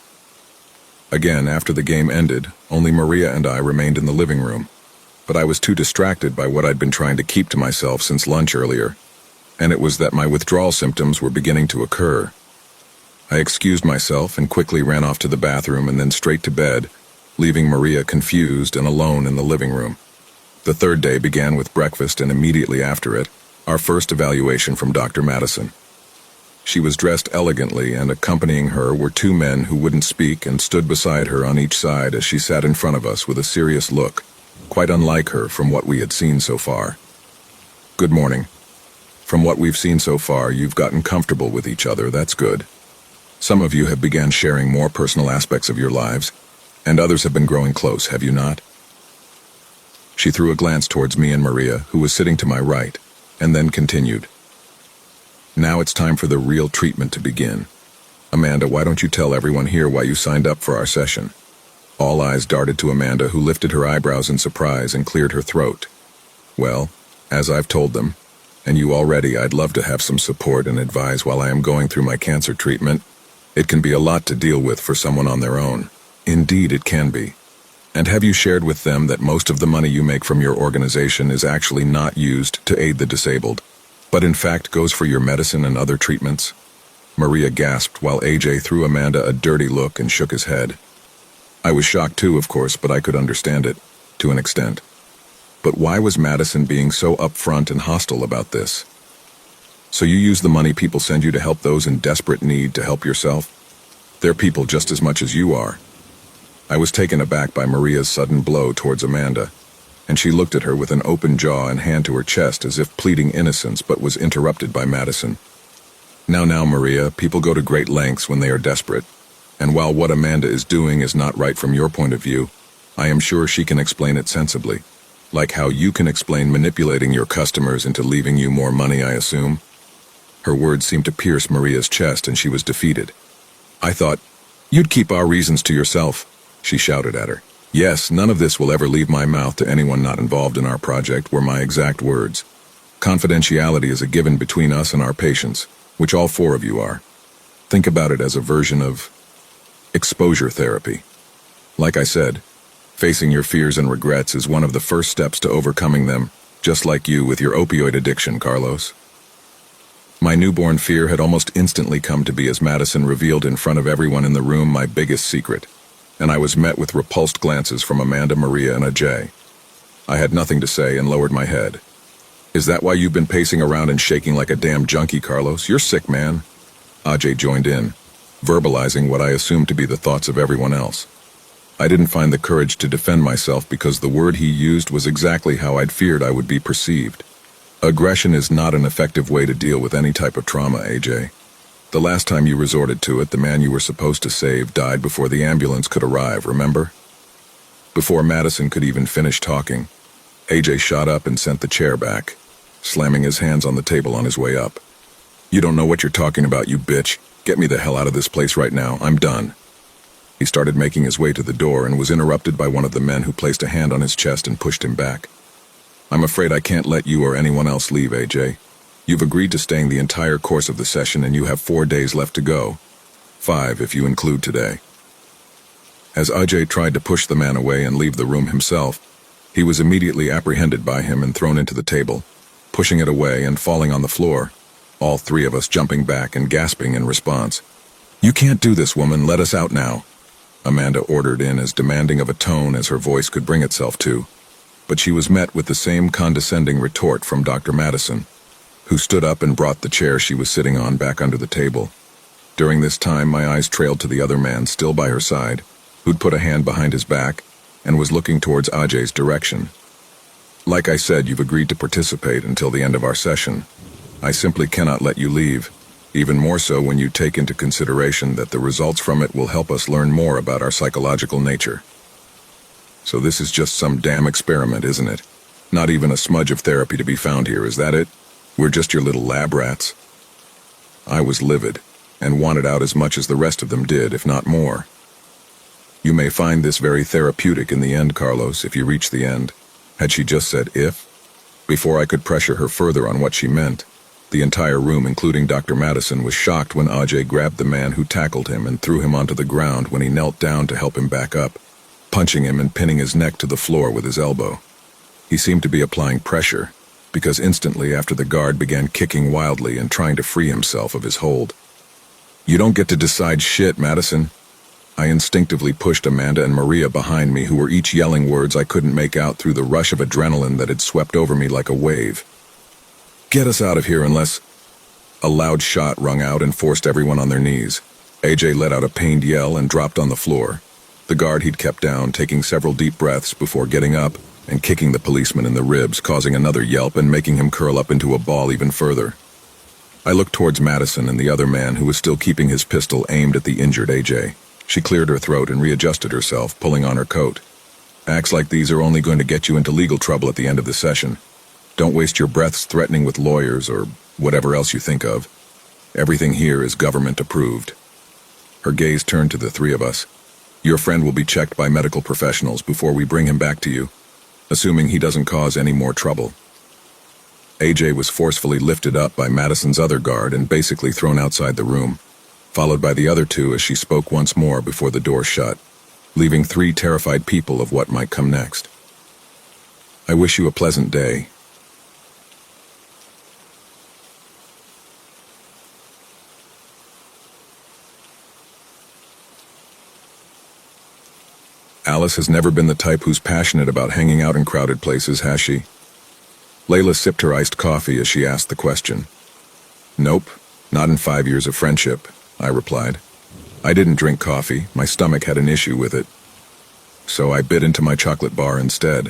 Again, after the game ended, only Maria and I remained in the living room, but I was too distracted by what I'd been trying to keep to myself since lunch earlier, and it was that my withdrawal symptoms were beginning to occur. I excused myself and quickly ran off to the bathroom and then straight to bed, leaving Maria confused and alone in the living room. The third day began with breakfast and immediately after it, our first evaluation from Dr. Madison. She was dressed elegantly, and accompanying her were two men who wouldn't speak and stood beside her on each side as she sat in front of us with a serious look, quite unlike her from what we had seen so far. "Good morning. From what we've seen so far, you've gotten comfortable with each other, that's good. Some of you have begun sharing more personal aspects of your lives, and others have been growing close, have you not?" She threw a glance towards me and Maria, who was sitting to my right, and then continued. "Now it's time for the real treatment to begin. Amanda, why don't you tell everyone here why you signed up for our session?" All eyes darted to Amanda, who lifted her eyebrows in surprise and cleared her throat. "Well, as I've told them, and you already, I'd love to have some support and advice while I am going through my cancer treatment. It can be a lot to deal with for someone on their own. Indeed, it can be. And have you shared with them that most of the money you make from your organization is actually not used to aid the disabled, but in fact goes for your medicine and other treatments?" Maria gasped while AJ threw Amanda a dirty look and shook his head. I was shocked too, of course, but I could understand it, to an extent. But why was Madison being so upfront and hostile about this? "So you use the money people send you to help those in desperate need to help yourself? They're people just as much as you are." I was taken aback by Maria's sudden blow towards Amanda, and she looked at her with an open jaw and hand to her chest as if pleading innocence, but was interrupted by Madison. Now, Maria, people go to great lengths when they are desperate, and while what Amanda is doing is not right from your point of view, I am sure she can explain it sensibly, like how you can explain manipulating your customers into leaving you more money, I assume." Her words seemed to pierce Maria's chest, and she was defeated. "I thought you'd keep our reasons to yourself," she shouted at her. "Yes, none of this will ever leave my mouth to anyone not involved in our project," were my exact words. "Confidentiality is a given between us and our patients, which all four of you are. Think about it as a version of exposure therapy. Like I said, facing your fears and regrets is one of the first steps to overcoming them, just like you with your opioid addiction, Carlos." My newborn fear had almost instantly come to be as Madison revealed in front of everyone in the room my biggest secret, and I was met with repulsed glances from Amanda, Maria, and Ajay. I had nothing to say and lowered my head. "Is that why you've been pacing around and shaking like a damn junkie, Carlos? You're sick, man." Ajay joined in, verbalizing what I assumed to be the thoughts of everyone else. I didn't find the courage to defend myself because the word he used was exactly how I'd feared I would be perceived. Aggression is not an effective way to deal with any type of trauma, AJ. The last time you resorted to it, the man you were supposed to save died before the ambulance could arrive, remember? Before Madison could even finish talking, AJ shot up and sent the chair back, slamming his hands on the table on his way up. "You don't know what you're talking about, you bitch. Get me the hell out of this place right now. I'm done." He started making his way to the door and was interrupted by one of the men who placed a hand on his chest and pushed him back. "I'm afraid I can't let you or anyone else leave, AJ. You've agreed to staying the entire course of the session and you have 4 days left to go. 5 if you include today." As Ajay tried to push the man away and leave the room himself, he was immediately apprehended by him and thrown into the table, pushing it away and falling on the floor, all three of us jumping back and gasping in response. "You can't do this, woman. Let us out now," Amanda ordered in as demanding of a tone as her voice could bring itself to. but she was met with the same condescending retort from Dr. Madison, who stood up and brought the chair she was sitting on back under the table. During this time, my eyes trailed to the other man still by her side, who'd put a hand behind his back and was looking towards Ajay's direction. Like I said, you've agreed to participate until the end of our session. I simply cannot let you leave, even more so when you take into consideration that the results from it will help us learn more about our psychological nature. So this is just some damn experiment, isn't it? Not even a smudge of therapy to be found here, is that it? We're just your little lab rats. I was livid, and wanted out as much as the rest of them did, if not more. You may find this very therapeutic in the end, Carlos, if you reach the end. Had she just said if? Before I could pressure her further on what she meant, the entire room, including Dr. Madison, was shocked when Ajay grabbed the man who tackled him and threw him onto the ground when he knelt down to help him back up, punching him and pinning his neck to the floor with his elbow. He seemed to be applying pressure, because instantly after the guard began kicking wildly and trying to free himself of his hold. You don't get to decide shit, Madison. I instinctively pushed Amanda and Maria behind me, who were each yelling words I couldn't make out through the rush of adrenaline that had swept over me like a wave. Get us out of here unless... A loud shot rung out and forced everyone on their knees. AJ let out a pained yell and dropped on the floor. The guard he'd kept down, taking several deep breaths before getting up and kicking the policeman in the ribs, causing another yelp and making him curl up into a ball even further. I looked towards Madison and the other man, who was still keeping his pistol aimed at the injured AJ. She cleared her throat and readjusted herself, pulling on her coat. Acts like these are only going to get you into legal trouble at the end of the session. Don't waste your breaths threatening with lawyers or whatever else you think of. Everything here is government approved. Her gaze turned to the three of us. Your friend will be checked by medical professionals before we bring him back to you, assuming he doesn't cause any more trouble. AJ was forcefully lifted up by Madison's other guard and basically thrown outside the room, followed by the other two as she spoke once more before the door shut, leaving three terrified people of what might come next. I wish you a pleasant day. Alice has never been the type who's passionate about hanging out in crowded places, has she? Layla sipped her iced coffee as she asked the question. Nope, not in 5 years of friendship, I replied. I didn't drink coffee, my stomach had an issue with it. So I bit into my chocolate bar instead.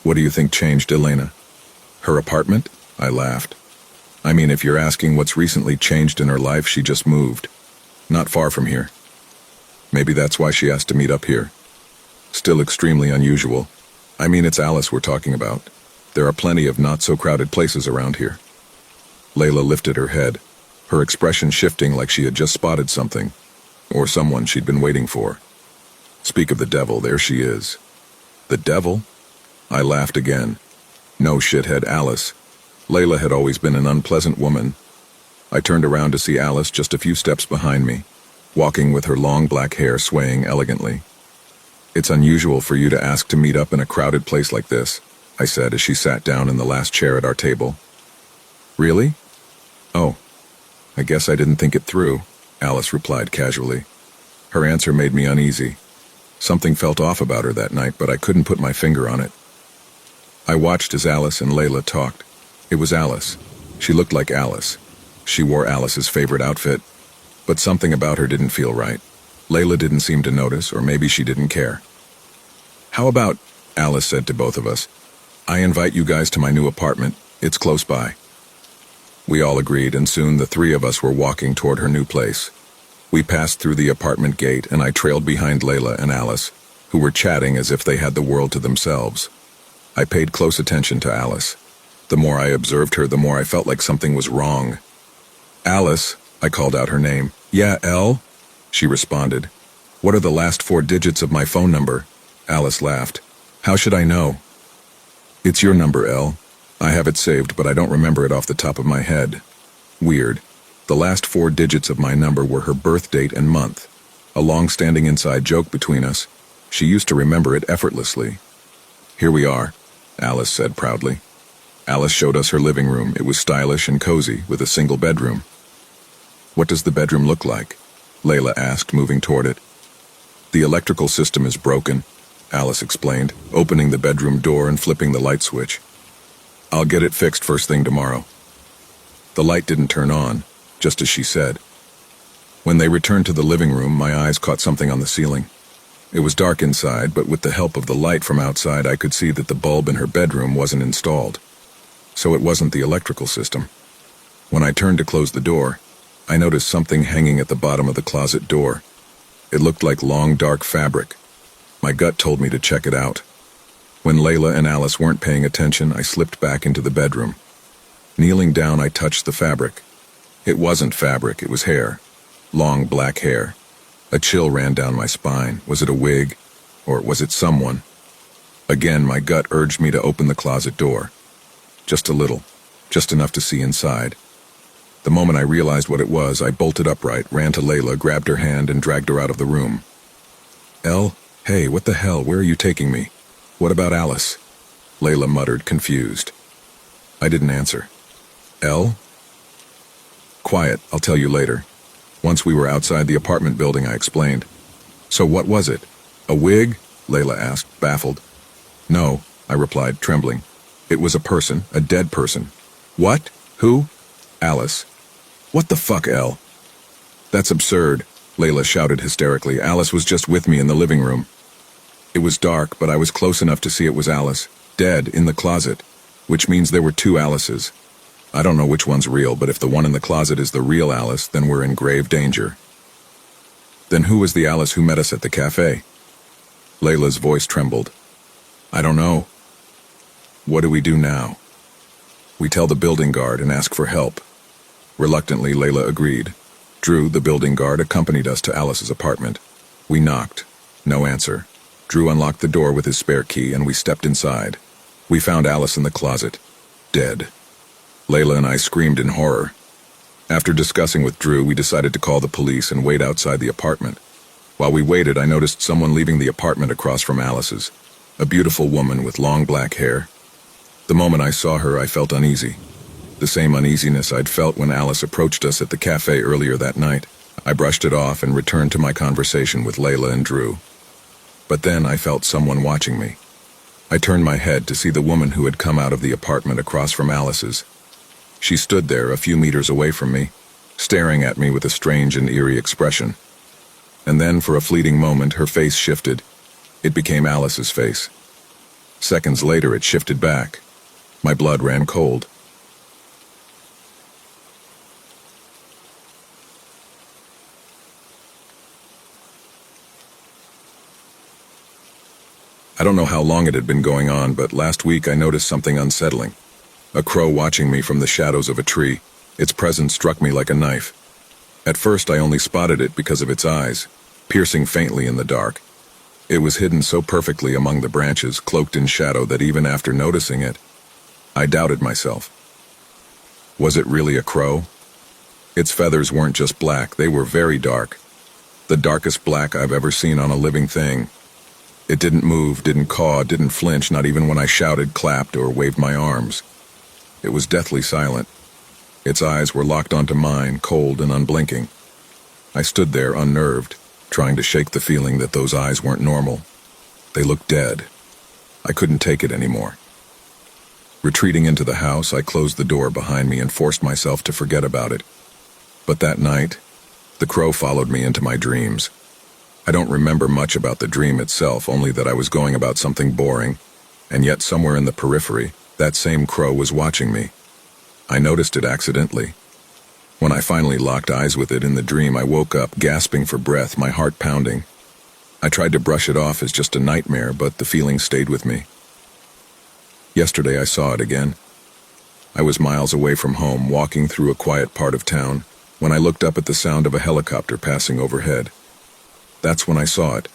What do you think changed, Elena? Her apartment? I laughed. I mean, if you're asking what's recently changed in her life, she just moved. Not far from here. Maybe that's why she asked to meet up here. Still extremely unusual. I mean, it's Alice we're talking about. There are plenty of not-so-crowded places around here. Layla lifted her head, her expression shifting like she had just spotted something, or someone she'd been waiting for. Speak of the devil, there she is. The devil? I laughed again. No shithead, Alice. Layla had always been an unpleasant woman. I turned around to see Alice just a few steps behind me, walking with her long black hair swaying elegantly. It's unusual for you to ask to meet up in a crowded place like this, I said as she sat down in the last chair at our table. Really? Oh, I guess I didn't think it through, Alice replied casually. Her answer made me uneasy. Something felt off about her that night, but I couldn't put my finger on it. I watched as Alice and Layla talked. It was Alice. She looked like Alice. She wore Alice's favorite outfit, but something about her didn't feel right. Layla didn't seem to notice, or maybe she didn't care. How about, Alice said to both of us, I invite you guys to my new apartment. It's close by. We all agreed, and soon the three of us were walking toward her new place. We passed through the apartment gate, and I trailed behind Layla and Alice, who were chatting as if they had the world to themselves. I paid close attention to Alice. The more I observed her, the more I felt like something was wrong. Alice, I called out her name. Yeah, Elle? She responded. What are the last 4 digits of my phone number? Alice laughed. How should I know? It's your number, Elle. I have it saved, but I don't remember it off the top of my head. Weird. The last 4 digits of my number were her birth date and month. A long-standing inside joke between us. She used to remember it effortlessly. Here we are, Alice said proudly. Alice showed us her living room. It was stylish and cozy, with a single bedroom. What does the bedroom look like? Layla asked, moving toward it. The electrical system is broken. Alice explained, opening the bedroom door and flipping the light switch. "I'll get it fixed first thing tomorrow." The light didn't turn on, just as she said. When they returned to the living room, my eyes caught something on the ceiling. It was dark inside, but with the help of the light from outside, I could see that the bulb in her bedroom wasn't installed. So it wasn't the electrical system. When I turned to close the door, I noticed something hanging at the bottom of the closet door. It looked like long, dark fabric. My gut told me to check it out. When Layla and Alice weren't paying attention, I slipped back into the bedroom. Kneeling down, I touched the fabric. It wasn't fabric, it was hair. Long, black hair. A chill ran down my spine. Was it a wig? Or was it someone? Again, my gut urged me to open the closet door. Just a little. Just enough to see inside. The moment I realized what it was, I bolted upright, ran to Layla, grabbed her hand, and dragged her out of the room. "Elle? Hey, what the hell? Where are you taking me? What about Alice?" Layla muttered, confused. I didn't answer. "Elle?" "Quiet, I'll tell you later." Once we were outside the apartment building, I explained. "So what was it? A wig?" Layla asked, baffled. "No," I replied, trembling. "It was a person, a dead person." "What? Who?" "Alice." "What the fuck, Elle?" "That's absurd," Layla shouted hysterically. "Alice was just with me in the living room." It was dark, but I was close enough to see it was Alice, dead, in the closet, which means there were two Alices. I don't know which one's real, but if the one in the closet is the real Alice, then we're in grave danger. "Then who was the Alice who met us at the cafe?" Layla's voice trembled. "I don't know." "What do we do now?" "We tell the building guard and ask for help." Reluctantly, Layla agreed. Drew, the building guard, accompanied us to Alice's apartment. We knocked. No answer. Drew unlocked the door with his spare key, and we stepped inside. We found Alice in the closet, dead. Layla and I screamed in horror. After discussing with Drew, we decided to call the police and wait outside the apartment. While we waited, I noticed someone leaving the apartment across from Alice's. A beautiful woman with long black hair. The moment I saw her, I felt uneasy. The same uneasiness I'd felt when Alice approached us at the cafe earlier that night. I brushed it off and returned to my conversation with Layla and Drew. But then I felt someone watching me. I turned my head to see the woman who had come out of the apartment across from Alice's. She stood there a few meters away from me, staring at me with a strange and eerie expression. And then, for a fleeting moment, her face shifted. It became Alice's face. Seconds later, it shifted back. My blood ran cold. I don't know how long it had been going on, but last week I noticed something unsettling. A crow watching me from the shadows of a tree. Its presence struck me like a knife. At first I only spotted it because of its eyes, piercing faintly in the dark. It was hidden so perfectly among the branches, cloaked in shadow, that even after noticing it, I doubted myself. Was it really a crow? Its feathers weren't just black, they were very dark. The darkest black I've ever seen on a living thing. It didn't move, didn't caw, didn't flinch, not even when I shouted, clapped, or waved my arms. It was deathly silent. Its eyes were locked onto mine, cold and unblinking. I stood there, unnerved, trying to shake the feeling that those eyes weren't normal. They looked dead. I couldn't take it anymore. Retreating into the house, I closed the door behind me and forced myself to forget about it. But that night, the crow followed me into my dreams. I don't remember much about the dream itself, only that I was going about something boring, and yet somewhere in the periphery, that same crow was watching me. I noticed it accidentally. When I finally locked eyes with it in the dream, I woke up, gasping for breath, my heart pounding. I tried to brush it off as just a nightmare, but the feeling stayed with me. Yesterday I saw it again. I was miles away from home, walking through a quiet part of town, when I looked up at the sound of a helicopter passing overhead. That's when I saw it.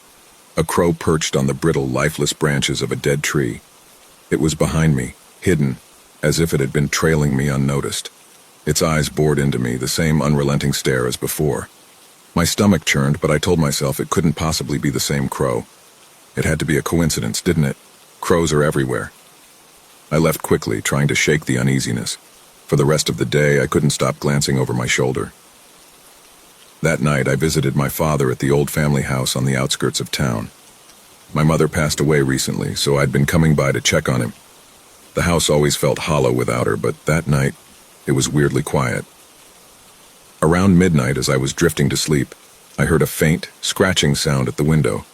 A crow perched on the brittle, lifeless branches of a dead tree. It was behind me, hidden, as if it had been trailing me unnoticed. Its eyes bored into me, the same unrelenting stare as before. My stomach churned, but I told myself it couldn't possibly be the same crow. It had to be a coincidence, didn't it? Crows are everywhere. I left quickly, trying to shake the uneasiness. For the rest of the day, I couldn't stop glancing over my shoulder. That night, I visited my father at the old family house on the outskirts of town. My mother passed away recently, so I'd been coming by to check on him. The house always felt hollow without her, but that night, it was weirdly quiet. Around midnight, as I was drifting to sleep, I heard a faint, scratching sound at the window.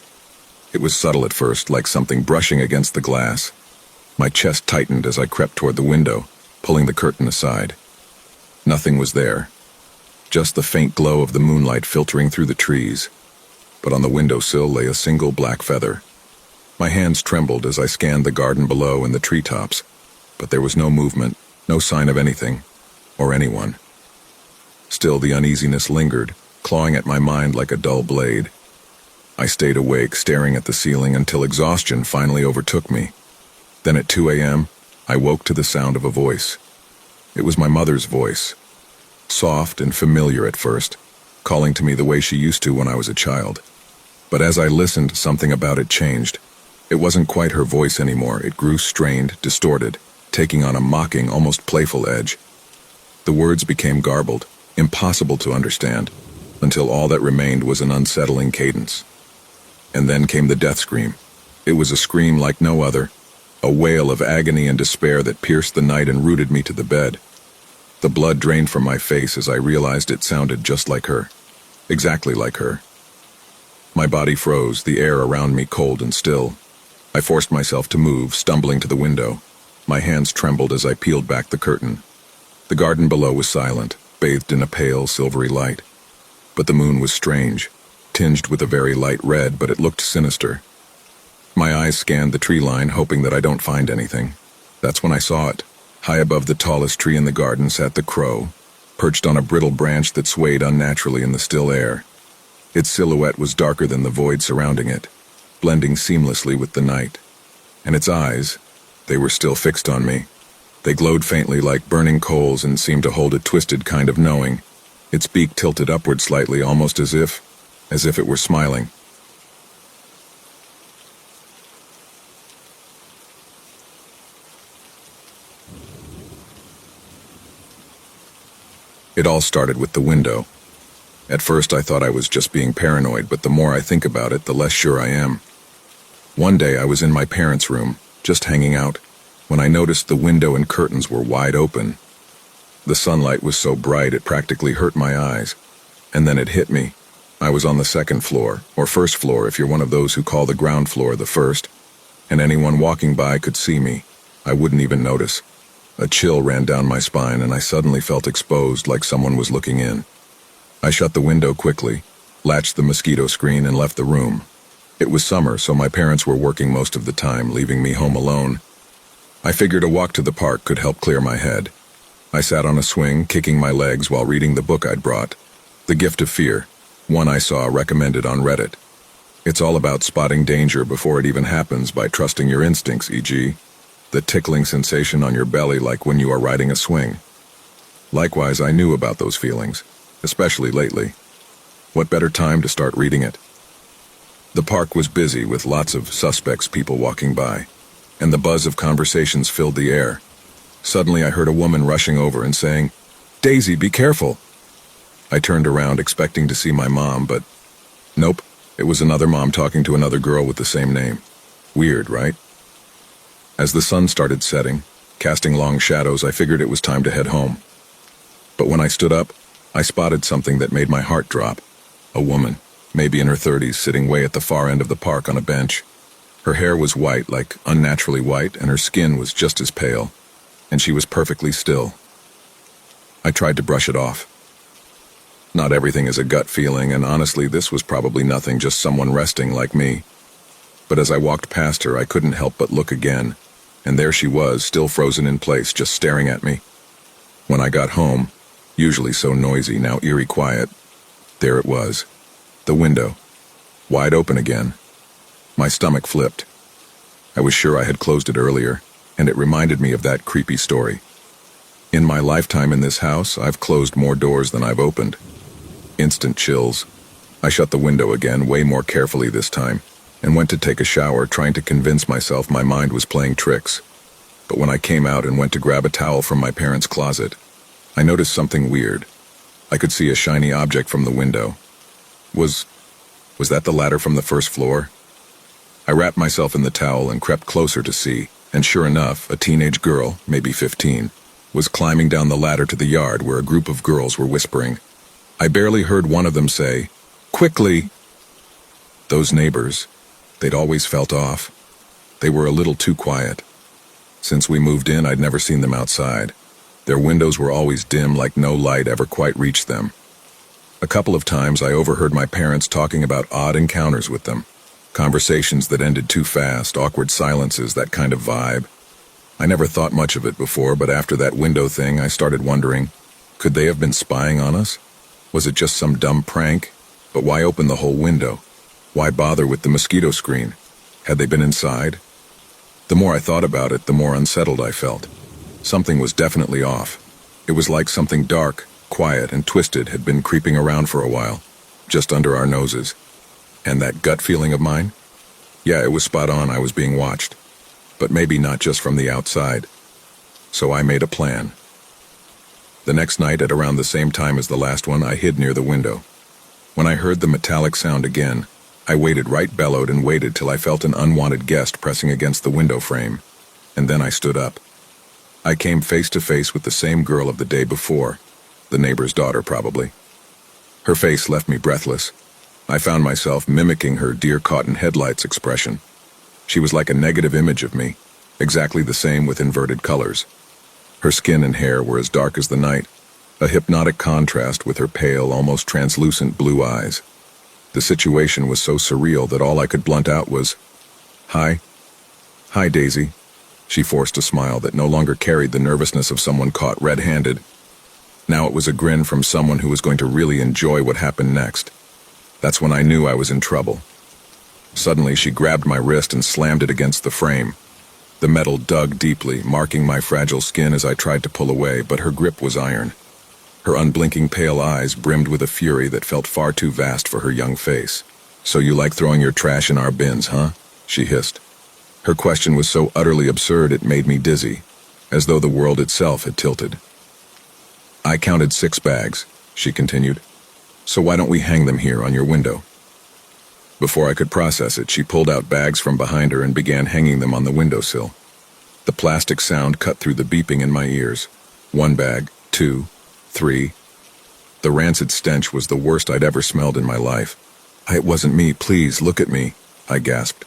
It was subtle at first, like something brushing against the glass. My chest tightened as I crept toward the window, pulling the curtain aside. Nothing was there. Just the faint glow of the moonlight filtering through the trees. But on the windowsill lay a single black feather. My hands trembled as I scanned the garden below and the treetops, but there was no movement, no sign of anything, or anyone. Still, the uneasiness lingered, clawing at my mind like a dull blade. I stayed awake, staring at the ceiling until exhaustion finally overtook me. Then at 2 a.m., I woke to the sound of a voice. It was my mother's voice. Soft and familiar at first, calling to me the way she used to when I was a child. But as I listened, something about it changed. It wasn't quite her voice anymore. It grew strained, distorted, taking on a mocking, almost playful edge. The words became garbled, impossible to understand, until all that remained was an unsettling cadence. And then came the death scream. It was a scream like no other, a wail of agony and despair that pierced the night and rooted me to the bed. The blood drained from my face as I realized it sounded just like her. Exactly like her. My body froze, the air around me cold and still. I forced myself to move, stumbling to the window. My hands trembled as I peeled back the curtain. The garden below was silent, bathed in a pale, silvery light. But the moon was strange, tinged with a very light red, but it looked sinister. My eyes scanned the tree line, hoping that I don't find anything. That's when I saw it. High above the tallest tree in the garden sat the crow, perched on a brittle branch that swayed unnaturally in the still air. Its silhouette was darker than the void surrounding it, blending seamlessly with the night. And its eyes, they were still fixed on me. They glowed faintly like burning coals and seemed to hold a twisted kind of knowing. Its beak tilted upward slightly, almost as if it were smiling. It all started with the window. At first I thought I was just being paranoid, but the more I think about it, the less sure I am. One day I was in my parents' room, just hanging out, when I noticed the window and curtains were wide open. The sunlight was so bright it practically hurt my eyes. And then it hit me. I was on the second floor, or first floor if you're one of those who call the ground floor the first, and anyone walking by could see me. I wouldn't even notice. A chill ran down my spine and I suddenly felt exposed like someone was looking in. I shut the window quickly, latched the mosquito screen and left the room. It was summer, so my parents were working most of the time, leaving me home alone. I figured a walk to the park could help clear my head. I sat on a swing, kicking my legs while reading the book I'd brought, The Gift of Fear, one I saw recommended on Reddit. It's all about spotting danger before it even happens by trusting your instincts, e.g., the tickling sensation on your belly like when you are riding a swing. Likewise, I knew about those feelings, especially lately. What better time to start reading it? The park was busy with lots of suspects people walking by, and the buzz of conversations filled the air. Suddenly I heard a woman rushing over and saying, "Daisy, be careful." I turned around expecting to see my mom, but nope, it was another mom talking to another girl with the same name. Weird, right? As the sun started setting, casting long shadows, I figured it was time to head home. But when I stood up, I spotted something that made my heart drop. A woman, maybe in her 30s, sitting way at the far end of the park on a bench. Her hair was white, like unnaturally white, and her skin was just as pale. And she was perfectly still. I tried to brush it off. Not everything is a gut feeling, and honestly, this was probably nothing, just someone resting like me. But as I walked past her, I couldn't help but look again. And there she was, still frozen in place, just staring at me. When I got home, usually so noisy, now eerie quiet, there it was. The window. Wide open again. My stomach flipped. I was sure I had closed it earlier, and it reminded me of that creepy story. In my lifetime in this house, I've closed more doors than I've opened. Instant chills. I shut the window again, way more carefully this time, and went to take a shower, trying to convince myself my mind was playing tricks. But when I came out and went to grab a towel from my parents' closet, I noticed something weird. I could see a shiny object from the window. Was that the ladder from the first floor? I wrapped myself in the towel and crept closer to see, and sure enough, a teenage girl, maybe 15, was climbing down the ladder to the yard where a group of girls were whispering. I barely heard one of them say, "Quickly!" Those neighbors, they'd always felt off. They were a little too quiet. Since we moved in, I'd never seen them outside. Their windows were always dim, like no light ever quite reached them. A couple of times I overheard my parents talking about odd encounters with them. Conversations that ended too fast, awkward silences, that kind of vibe. I never thought much of it before, but after that window thing, I started wondering, could they have been spying on us? Was it just some dumb prank? But why open the whole window? Why bother with the mosquito screen? Had they been inside? The more I thought about it, the more unsettled I felt. Something was definitely off. It was like something dark, quiet, and twisted had been creeping around for a while, just under our noses. And that gut feeling of mine? Yeah, it was spot on. I was being watched. But maybe not just from the outside. So I made a plan. The next night, at around the same time as the last one, I hid near the window. When I heard the metallic sound again, I waited, right bellowed and waited till I felt an unwanted guest pressing against the window frame. And then I stood up. I came face to face with the same girl of the day before, the neighbor's daughter probably. Her face left me breathless. I found myself mimicking her deer-caught-in-headlights expression. She was like a negative image of me, exactly the same with inverted colors. Her skin and hair were as dark as the night, a hypnotic contrast with her pale, almost translucent blue eyes. The situation was so surreal that all I could blunt out was, "Hi." "Hi, Daisy." She forced a smile that no longer carried the nervousness of someone caught red-handed. Now it was a grin from someone who was going to really enjoy what happened next. That's when I knew I was in trouble. Suddenly, she grabbed my wrist and slammed it against the frame. The metal dug deeply, marking my fragile skin as I tried to pull away, but her grip was iron. Her unblinking pale eyes brimmed with a fury that felt far too vast for her young face. "So you like throwing your trash in our bins, huh?" she hissed. Her question was so utterly absurd it made me dizzy, as though the world itself had tilted. "I counted 6 bags," she continued. "So why don't we hang them here on your window?" Before I could process it, she pulled out bags from behind her and began hanging them on the windowsill. The plastic sound cut through the beeping in my ears. 1 bag, 2, 3. The rancid stench was the worst I'd ever smelled in my life. "It wasn't me, please, look at me," I gasped.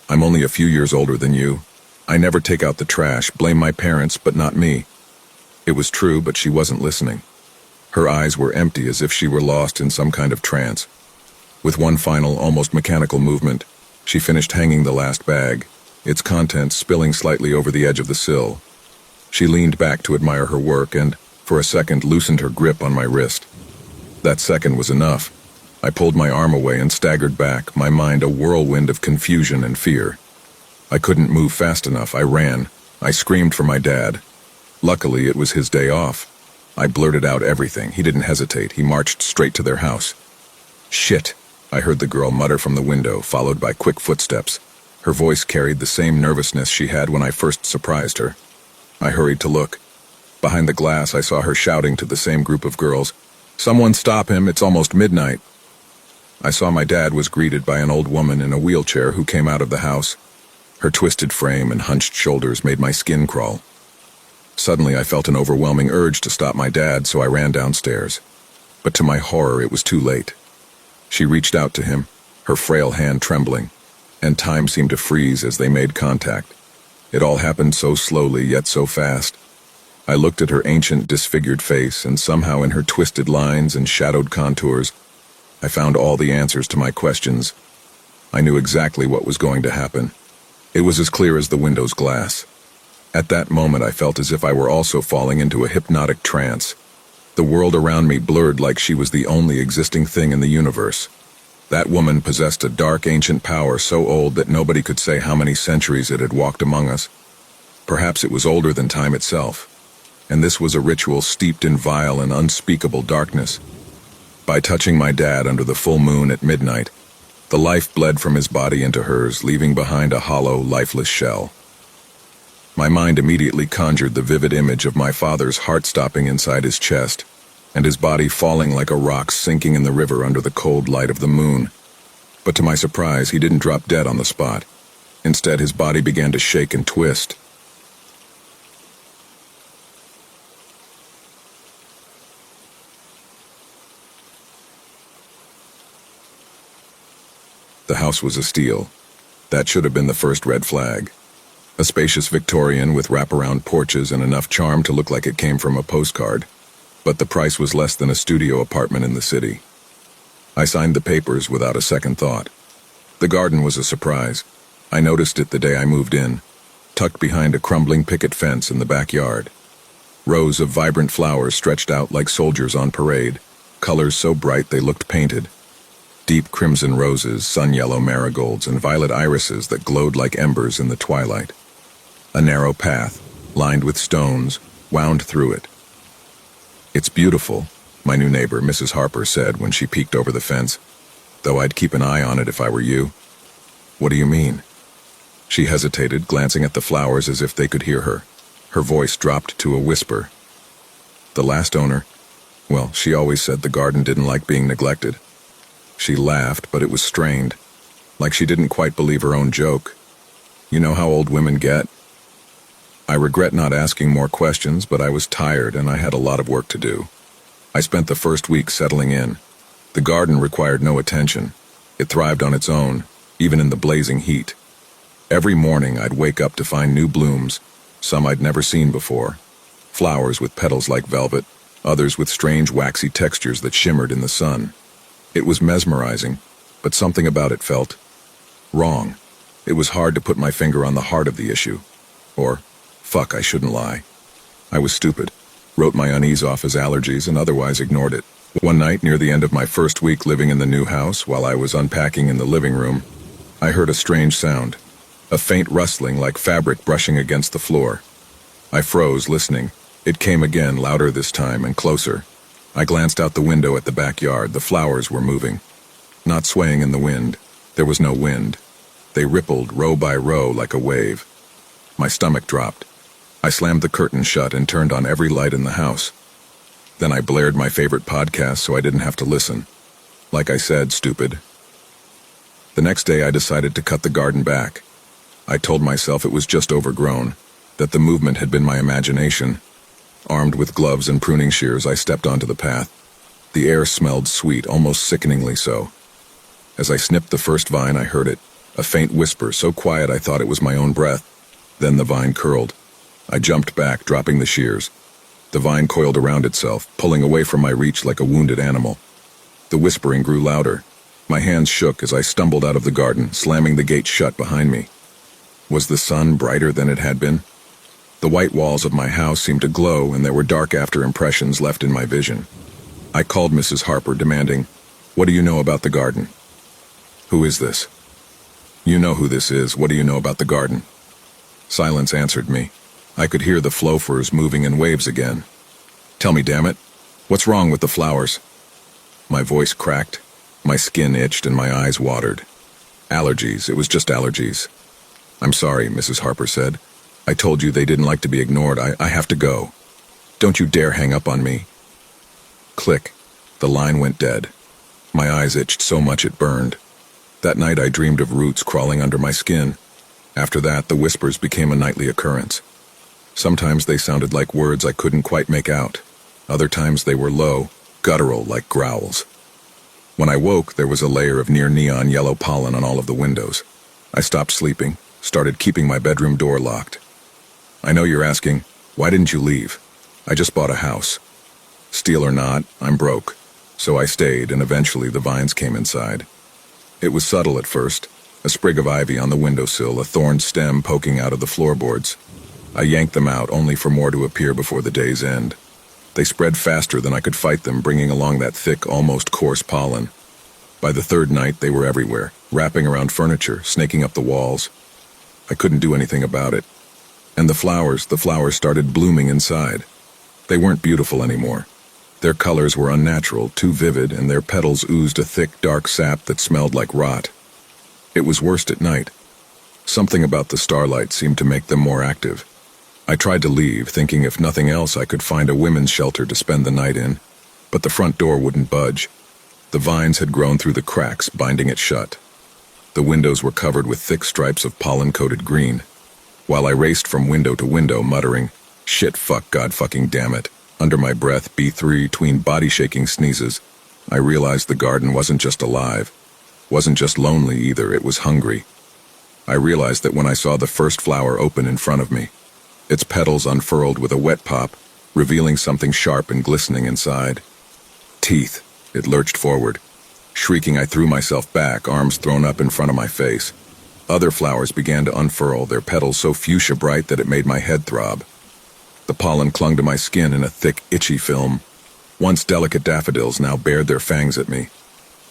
"I'm only a few years older than you. I never take out the trash, blame my parents, but not me." It was true, but she wasn't listening. Her eyes were empty, as if she were lost in some kind of trance. With one final, almost mechanical movement, she finished hanging the last bag, its contents spilling slightly over the edge of the sill. She leaned back to admire her work and, for a second, loosened her grip on my wrist. That second was enough. I pulled my arm away and staggered back, my mind a whirlwind of confusion and fear. I couldn't move fast enough. I ran. I screamed for my dad. Luckily, it was his day off. I blurted out everything. He didn't hesitate. He marched straight to their house. "Shit," I heard the girl mutter from the window, followed by quick footsteps. Her voice carried the same nervousness she had when I first surprised her. I hurried to look. Behind the glass, I saw her shouting to the same group of girls, "Someone stop him, it's almost midnight." I saw my dad was greeted by an old woman in a wheelchair who came out of the house. Her twisted frame and hunched shoulders made my skin crawl. Suddenly, I felt an overwhelming urge to stop my dad, so I ran downstairs. But to my horror, it was too late. She reached out to him, her frail hand trembling, and time seemed to freeze as they made contact. It all happened so slowly, yet so fast. I looked at her ancient, disfigured face, and somehow in her twisted lines and shadowed contours, I found all the answers to my questions. I knew exactly what was going to happen. It was as clear as the window's glass. At that moment, I felt as if I were also falling into a hypnotic trance. The world around me blurred like she was the only existing thing in the universe. That woman possessed a dark, ancient power so old that nobody could say how many centuries it had walked among us. Perhaps it was older than time itself. And this was a ritual steeped in vile and unspeakable darkness. By touching my dad under the full moon at midnight, the life bled from his body into hers, leaving behind a hollow, lifeless shell. My mind immediately conjured the vivid image of my father's heart stopping inside his chest, and his body falling like a rock sinking in the river under the cold light of the moon. But to my surprise, he didn't drop dead on the spot. Instead, his body began to shake and twist. The house was a steal. That should have been the first red flag. A spacious Victorian with wraparound porches and enough charm to look like it came from a postcard. But the price was less than a studio apartment in the city. I signed the papers without a second thought. The garden was a surprise. I noticed it the day I moved in, tucked behind a crumbling picket fence in the backyard. Rows of vibrant flowers stretched out like soldiers on parade, colors so bright they looked painted. Deep crimson roses, sun-yellow marigolds, and violet irises that glowed like embers in the twilight. A narrow path, lined with stones, wound through it. "It's beautiful," my new neighbor, Mrs. Harper, said when she peeked over the fence, "though I'd keep an eye on it if I were you." "What do you mean?" She hesitated, glancing at the flowers as if they could hear her. Her voice dropped to a whisper. "The last owner, well, she always said the garden didn't like being neglected." She laughed, but it was strained, like she didn't quite believe her own joke. "You know how old women get?" I regret not asking more questions, but I was tired and I had a lot of work to do. I spent the first week settling in. The garden required no attention. It thrived on its own, even in the blazing heat. Every morning I'd wake up to find new blooms, some I'd never seen before. Flowers with petals like velvet, others with strange waxy textures that shimmered in the sun. It was mesmerizing, but something about it felt wrong. It was hard to put my finger on the heart of the issue. Or, fuck, I shouldn't lie. I was stupid, wrote my unease off as allergies and otherwise ignored it. One night, near the end of my first week living in the new house, while I was unpacking in the living room, I heard a strange sound, a faint rustling like fabric brushing against the floor. I froze, listening. It came again, louder this time and closer. I glanced out the window at the backyard. The flowers were moving, not swaying in the wind. There was no wind. They rippled row by row like a wave. My stomach dropped. I slammed the curtain shut and turned on every light in the house. Then I blared my favorite podcast so I didn't have to listen. Like I said, stupid. The next day I decided to cut the garden back. I told myself it was just overgrown, that the movement had been my imagination. Armed with gloves and pruning shears, I stepped onto the path. The air smelled sweet, almost sickeningly so. As I snipped the first vine, I heard it, a faint whisper, so quiet I thought it was my own breath. Then the vine curled. I jumped back, dropping the shears. The vine coiled around itself, pulling away from my reach like a wounded animal. The whispering grew louder. My hands shook as I stumbled out of the garden, slamming the gate shut behind me. Was the sun brighter than it had been? The white walls of my house seemed to glow, and there were dark after impressions left in my vision. I called Mrs. Harper, demanding, "What do you know about the garden?" "Who is this?" "You know who this is. What do you know about the garden?" Silence answered me. I could hear the flowers moving in waves again. "Tell me, damn it. What's wrong with the flowers?" My voice cracked. My skin itched and my eyes watered. "Allergies. It was just allergies." "I'm sorry," Mrs. Harper said. "I told you they didn't like to be ignored. I have to go. Don't you dare hang up on me." Click. The line went dead. My eyes itched so much it burned. That night I dreamed of roots crawling under my skin. After that, the whispers became a nightly occurrence. Sometimes they sounded like words I couldn't quite make out. Other times they were low, guttural, like growls. When I woke, there was a layer of near-neon yellow pollen on all of the windows. I stopped sleeping, started keeping my bedroom door locked. I know you're asking, why didn't you leave? I just bought a house. Steal or not, I'm broke. So I stayed, and eventually the vines came inside. It was subtle at first, a sprig of ivy on the windowsill, a thorned stem poking out of the floorboards. I yanked them out, only for more to appear before the day's end. They spread faster than I could fight them, bringing along that thick, almost coarse pollen. By the third night, they were everywhere, wrapping around furniture, snaking up the walls. I couldn't do anything about it. And the flowers started blooming inside. They weren't beautiful anymore. Their colors were unnatural, too vivid, and their petals oozed a thick, dark sap that smelled like rot. It was worst at night. Something about the starlight seemed to make them more active. I tried to leave, thinking if nothing else I could find a women's shelter to spend the night in, but the front door wouldn't budge. The vines had grown through the cracks, binding it shut. The windows were covered with thick stripes of pollen-coated green. While I raced from window to window, muttering, "Shit, fuck, God fucking damn it," under my breath, between body-shaking sneezes, I realized the garden wasn't just alive, wasn't just lonely either, it was hungry. I realized that when I saw the first flower open in front of me, its petals unfurled with a wet pop, revealing something sharp and glistening inside. Teeth. It lurched forward. Shrieking, I threw myself back, arms thrown up in front of my face. Other flowers began to unfurl, their petals so fuchsia bright that it made my head throb. The pollen clung to my skin in a thick, itchy film. Once delicate daffodils now bared their fangs at me.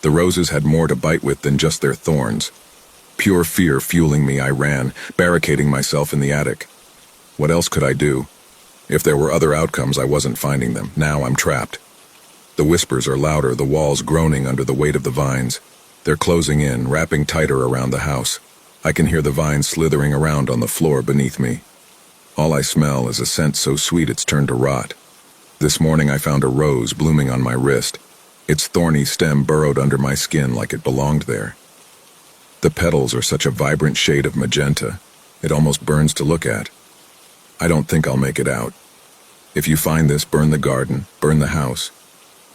The roses had more to bite with than just their thorns. Pure fear fueling me, I ran, barricading myself in the attic. What else could I do? If there were other outcomes, I wasn't finding them. Now I'm trapped. The whispers are louder, the walls groaning under the weight of the vines. They're closing in, wrapping tighter around the house. I can hear the vines slithering around on the floor beneath me. All I smell is a scent so sweet it's turned to rot. This morning I found a rose blooming on my wrist. Its thorny stem burrowed under my skin like it belonged there. The petals are such a vibrant shade of magenta, it almost burns to look at. I don't think I'll make it out. If you find this, burn the garden, burn the house.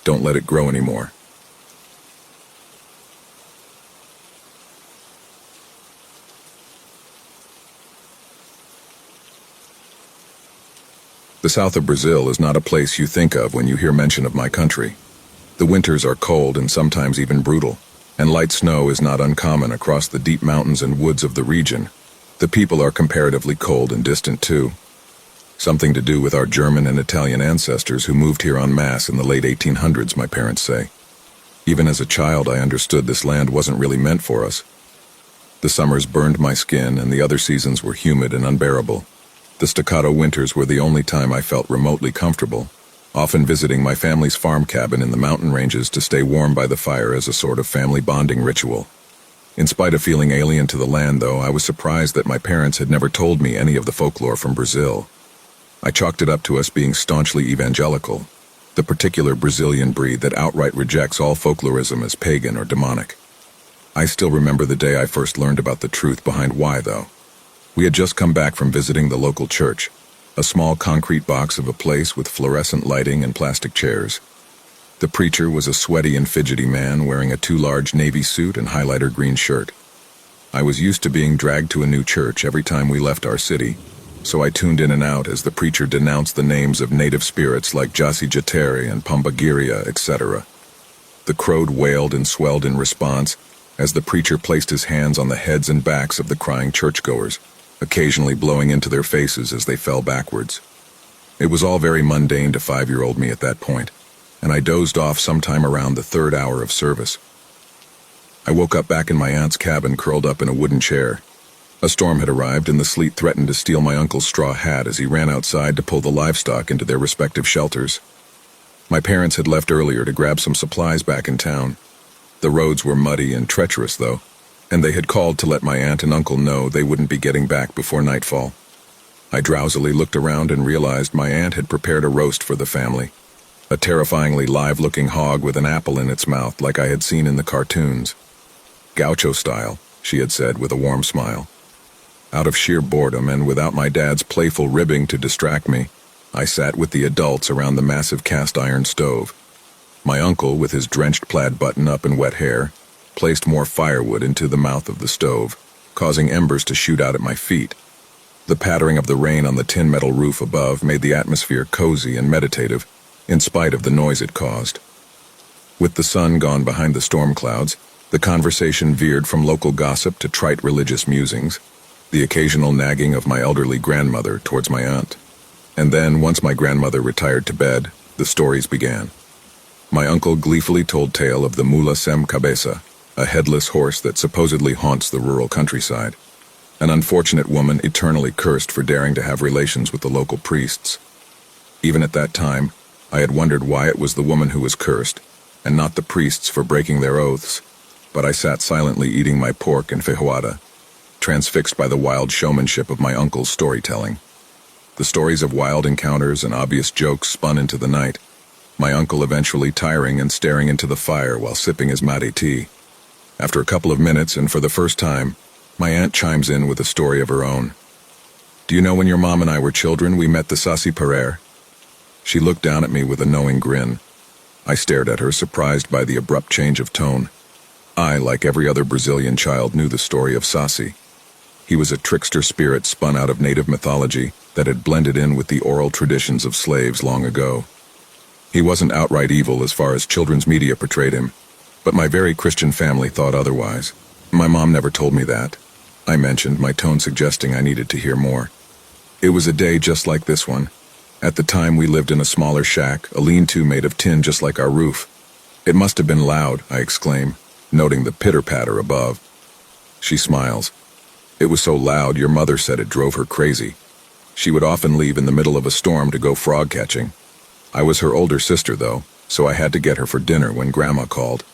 Don't let it grow anymore. The south of Brazil is not a place you think of when you hear mention of my country. The winters are cold and sometimes even brutal, and light snow is not uncommon across the deep mountains and woods of the region. The people are comparatively cold and distant too. Something to do with our German and Italian ancestors who moved here en masse in the late 1800s, my parents say. Even as a child, I understood this land wasn't really meant for us. The summers burned my skin, and the other seasons were humid and unbearable. The staccato winters were the only time I felt remotely comfortable, often visiting my family's farm cabin in the mountain ranges to stay warm by the fire as a sort of family bonding ritual. In spite of feeling alien to the land, though, I was surprised that my parents had never told me any of the folklore from Brazil. I chalked it up to us being staunchly evangelical, the particular Brazilian breed that outright rejects all folklorism as pagan or demonic. I still remember the day I first learned about the truth behind why, though. We had just come back from visiting the local church, a small concrete box of a place with fluorescent lighting and plastic chairs. The preacher was a sweaty and fidgety man wearing a too large navy suit and highlighter green shirt. I was used to being dragged to a new church every time we left our city, so I tuned in and out as the preacher denounced the names of native spirits like Jasi Jatere and Pombagiria, etc. The crowd wailed and swelled in response as the preacher placed his hands on the heads and backs of the crying churchgoers, occasionally blowing into their faces as they fell backwards. It was all very mundane to 5-year-old me at that point, and I dozed off sometime around the 3rd hour of service. I woke up back in my aunt's cabin, curled up in a wooden chair. A storm had arrived, and the sleet threatened to steal my uncle's straw hat as he ran outside to pull the livestock into their respective shelters. My parents had left earlier to grab some supplies back in town. The roads were muddy and treacherous, though, and they had called to let my aunt and uncle know they wouldn't be getting back before nightfall. I drowsily looked around and realized my aunt had prepared a roast for the family, a terrifyingly live-looking hog with an apple in its mouth like I had seen in the cartoons. Gaucho style, she had said with a warm smile. Out of sheer boredom and without my dad's playful ribbing to distract me, I sat with the adults around the massive cast-iron stove. My uncle, with his drenched plaid button-up and wet hair, placed more firewood into the mouth of the stove, causing embers to shoot out at my feet. The pattering of the rain on the tin metal roof above made the atmosphere cozy and meditative, in spite of the noise it caused. With the sun gone behind the storm clouds, the conversation veered from local gossip to trite religious musings, the occasional nagging of my elderly grandmother towards my aunt. And then, once my grandmother retired to bed, the stories began. My uncle gleefully told tale of the mula sem cabeza, a headless horse that supposedly haunts the rural countryside, an unfortunate woman eternally cursed for daring to have relations with the local priests. Even at that time, I had wondered why it was the woman who was cursed, and not the priests for breaking their oaths, but I sat silently eating my pork and feijoada, transfixed by the wild showmanship of my uncle's storytelling. The stories of wild encounters and obvious jokes spun into the night, my uncle eventually tiring and staring into the fire while sipping his mate tea. After a couple of minutes, and for the first time, my aunt chimes in with a story of her own. Do you know when your mom and I were children, we met the Saci Perere? She looked down at me with a knowing grin. I stared at her, surprised by the abrupt change of tone. I, like every other Brazilian child, knew the story of Saci. He was a trickster spirit spun out of native mythology that had blended in with the oral traditions of slaves long ago. He wasn't outright evil as far as children's media portrayed him, but my very Christian family thought otherwise. My mom never told me that, I mentioned, my tone suggesting I needed to hear more. It was a day just like this one. At the time, we lived in a smaller shack, a lean-to made of tin just like our roof. It must have been loud, I exclaim, noting the pitter-patter above. She smiles. It was so loud, your mother said it drove her crazy. She would often leave in the middle of a storm to go frog catching. I was her older sister, though, so I had to get her for dinner when Grandma called.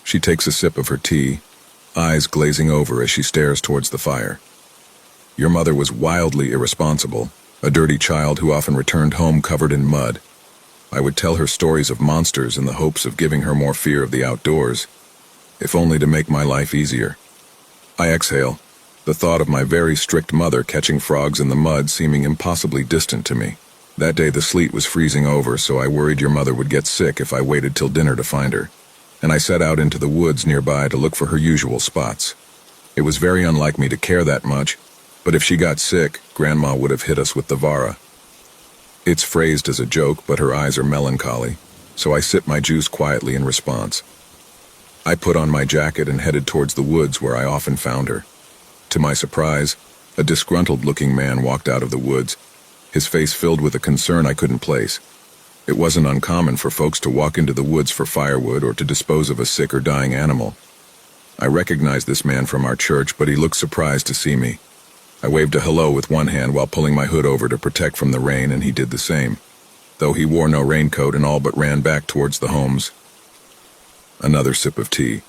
She takes a sip of her tea, eyes glazing over as she stares towards the fire. Your mother was wildly irresponsible, a dirty child who often returned home covered in mud. I would tell her stories of monsters in the hopes of giving her more fear of the outdoors, if only to make my life easier. I exhale, the thought of my very strict mother catching frogs in the mud seeming impossibly distant to me. That day the sleet was freezing over, so I worried your mother would get sick if I waited till dinner to find her, and I set out into the woods nearby to look for her usual spots. It was very unlike me to care that much, but if she got sick, Grandma would have hit us with the vara. It's phrased as a joke, but her eyes are melancholy, so I sip my juice quietly in response. I put on my jacket and headed towards the woods where I often found her. To my surprise, a disgruntled-looking man walked out of the woods, his face filled with a concern I couldn't place. It wasn't uncommon for folks to walk into the woods for firewood or to dispose of a sick or dying animal. I recognized this man from our church, but he looked surprised to see me. I waved a hello with one hand while pulling my hood over to protect from the rain, and he did the same, though he wore no raincoat and all but ran back towards the homes. Another sip of tea,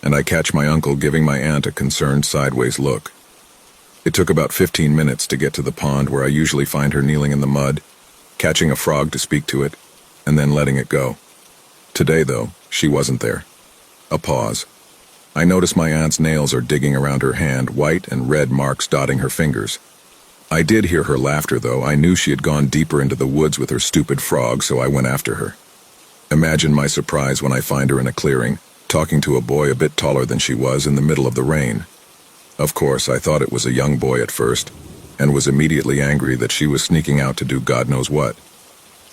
and I catch my uncle giving my aunt a concerned sideways look. It took about 15 minutes to get to the pond where I usually find her kneeling in the mud, catching a frog to speak to it, and then letting it go. Today, though, she wasn't there. A pause. I notice my aunt's nails are digging around her hand, white and red marks dotting her fingers. I did hear her laughter, though. I knew she had gone deeper into the woods with her stupid frog, so I went after her. Imagine my surprise when I find her in a clearing, talking to a boy a bit taller than she was in the middle of the rain. Of course, I thought it was a young boy at first, and was immediately angry that she was sneaking out to do God knows what.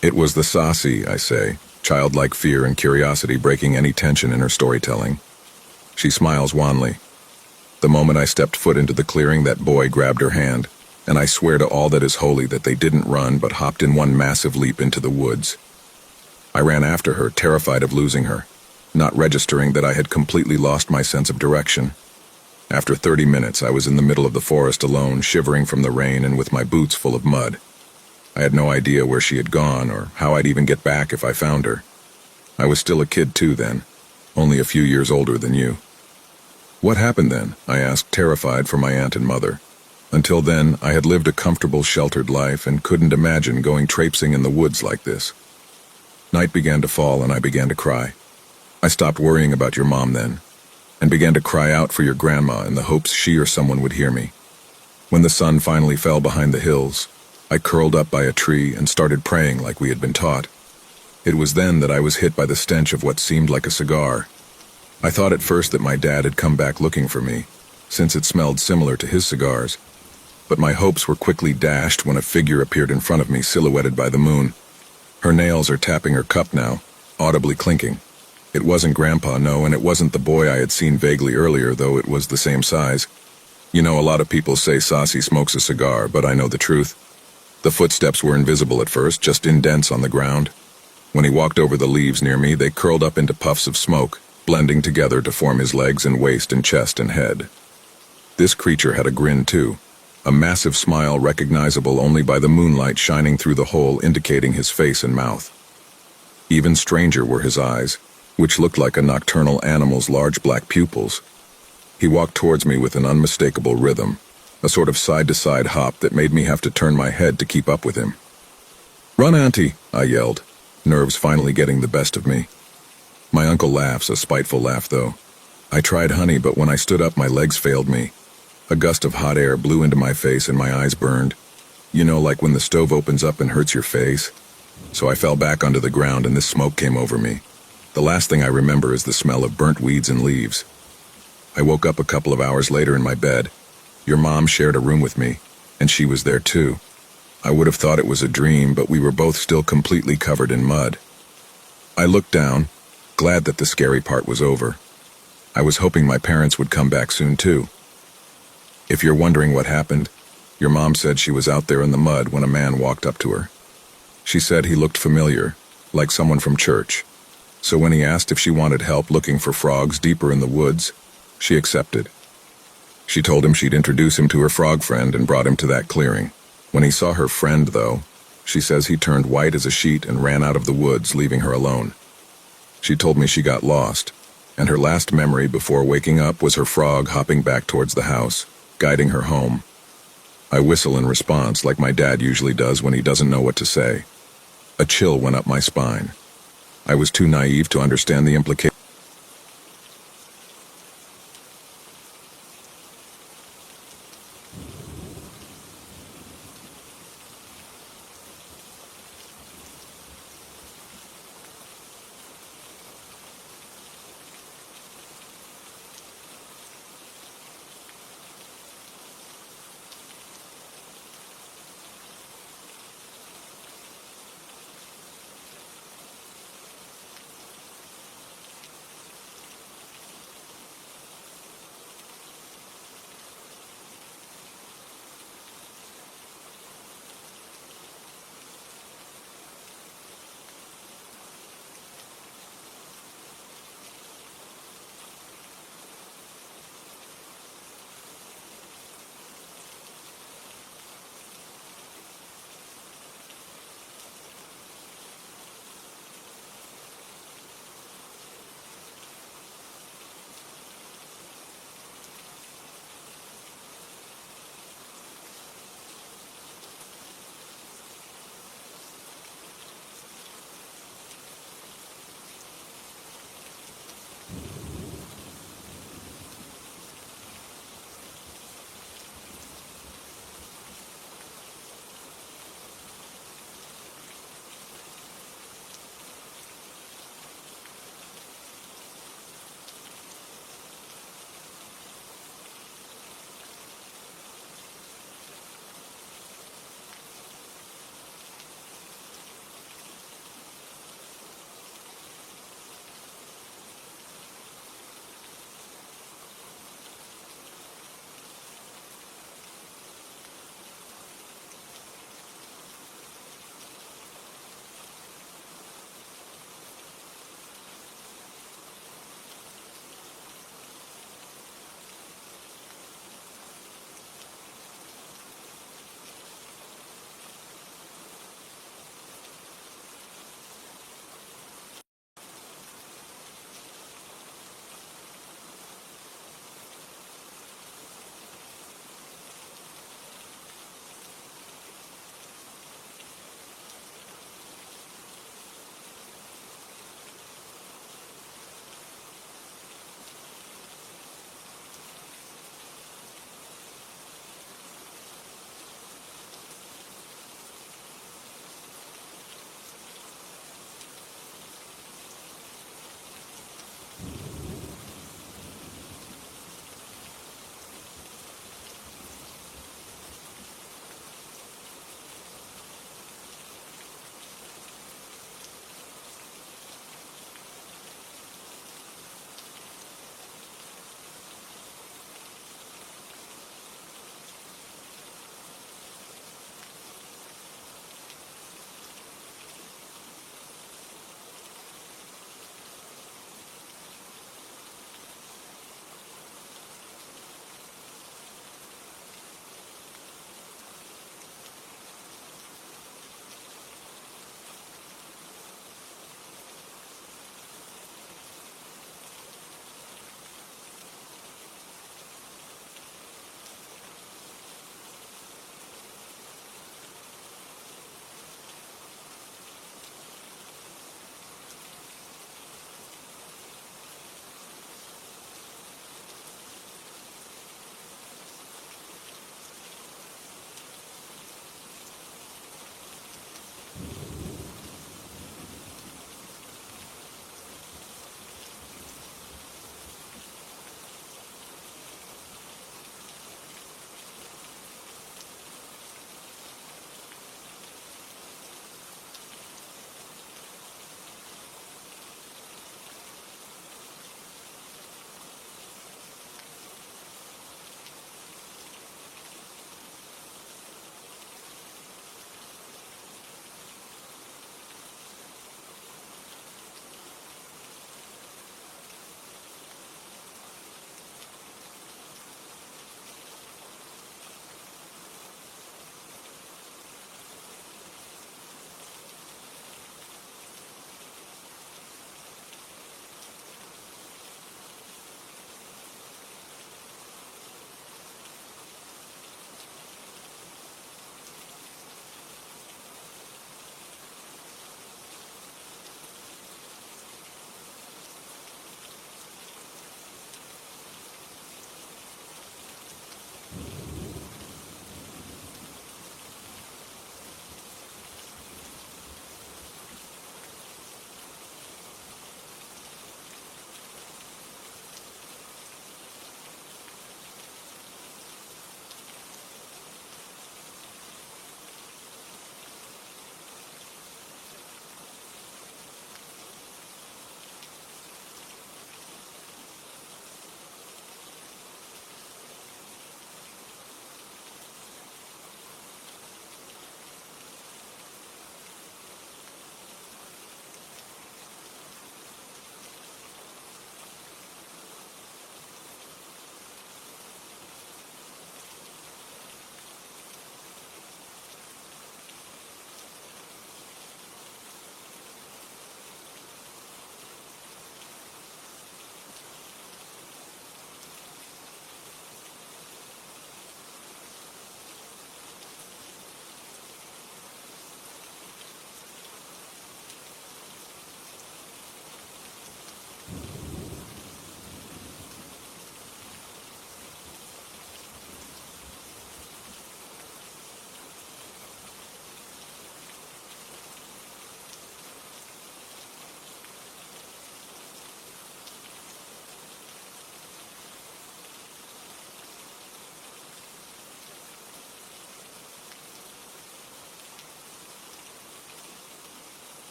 It was the Saci, I say, childlike fear and curiosity breaking any tension in her storytelling. She smiles wanly. The moment I stepped foot into the clearing, that boy grabbed her hand, and I swear to all that is holy that they didn't run but hopped in one massive leap into the woods. I ran after her, terrified of losing her, not registering that I had completely lost my sense of direction. After 30 minutes, I was in the middle of the forest alone, shivering from the rain and with my boots full of mud. I had no idea where she had gone or how I'd even get back if I found her. I was still a kid too then, only a few years older than you. What happened then? I asked, terrified for my aunt and mother. Until then, I had lived a comfortable, sheltered life and couldn't imagine going traipsing in the woods like this. Night began to fall and I began to cry. I stopped worrying about your mom then, and began to cry out for your grandma in the hopes she or someone would hear me. When the sun finally fell behind the hills, I curled up by a tree and started praying like we had been taught. It was then that I was hit by the stench of what seemed like a cigar. I thought at first that my dad had come back looking for me, since it smelled similar to his cigars. But my hopes were quickly dashed when a figure appeared in front of me, silhouetted by the moon. Her nails are tapping her cup now, audibly clinking. It wasn't Grandpa, no, and it wasn't the boy I had seen vaguely earlier, though it was the same size. You know, a lot of people say Saci smokes a cigar, but I know the truth. The footsteps were invisible at first, just indents on the ground. When he walked over the leaves near me, they curled up into puffs of smoke, blending together to form his legs and waist and chest and head. This creature had a grin too, a massive smile recognizable only by the moonlight shining through the hole indicating his face and mouth. Even stranger were his eyes, which looked like a nocturnal animal's large black pupils. He walked towards me with an unmistakable rhythm, a sort of side-to-side hop that made me have to turn my head to keep up with him. "Run, Auntie!" I yelled, nerves finally getting the best of me. My uncle laughs, a spiteful laugh though. I tried honey, but when I stood up, my legs failed me. A gust of hot air blew into my face and my eyes burned. You know, like when the stove opens up and hurts your face? So I fell back onto the ground and this smoke came over me. The last thing I remember is the smell of burnt weeds and leaves. I woke up a couple of hours later in my bed. Your mom shared a room with me, and she was there too. I would have thought it was a dream, but we were both still completely covered in mud. I looked down, glad that the scary part was over. I was hoping my parents would come back soon too. If you're wondering what happened, your mom said she was out there in the mud when a man walked up to her. She said he looked familiar, like someone from church. So when he asked if she wanted help looking for frogs deeper in the woods, she accepted. She told him she'd introduce him to her frog friend and brought him to that clearing. When he saw her friend, though, she says he turned white as a sheet and ran out of the woods, leaving her alone. She told me she got lost, and her last memory before waking up was her frog hopping back towards the house, guiding her home. I whistle in response like my dad usually does when he doesn't know what to say. A chill went up my spine. I was too naive to understand the implications.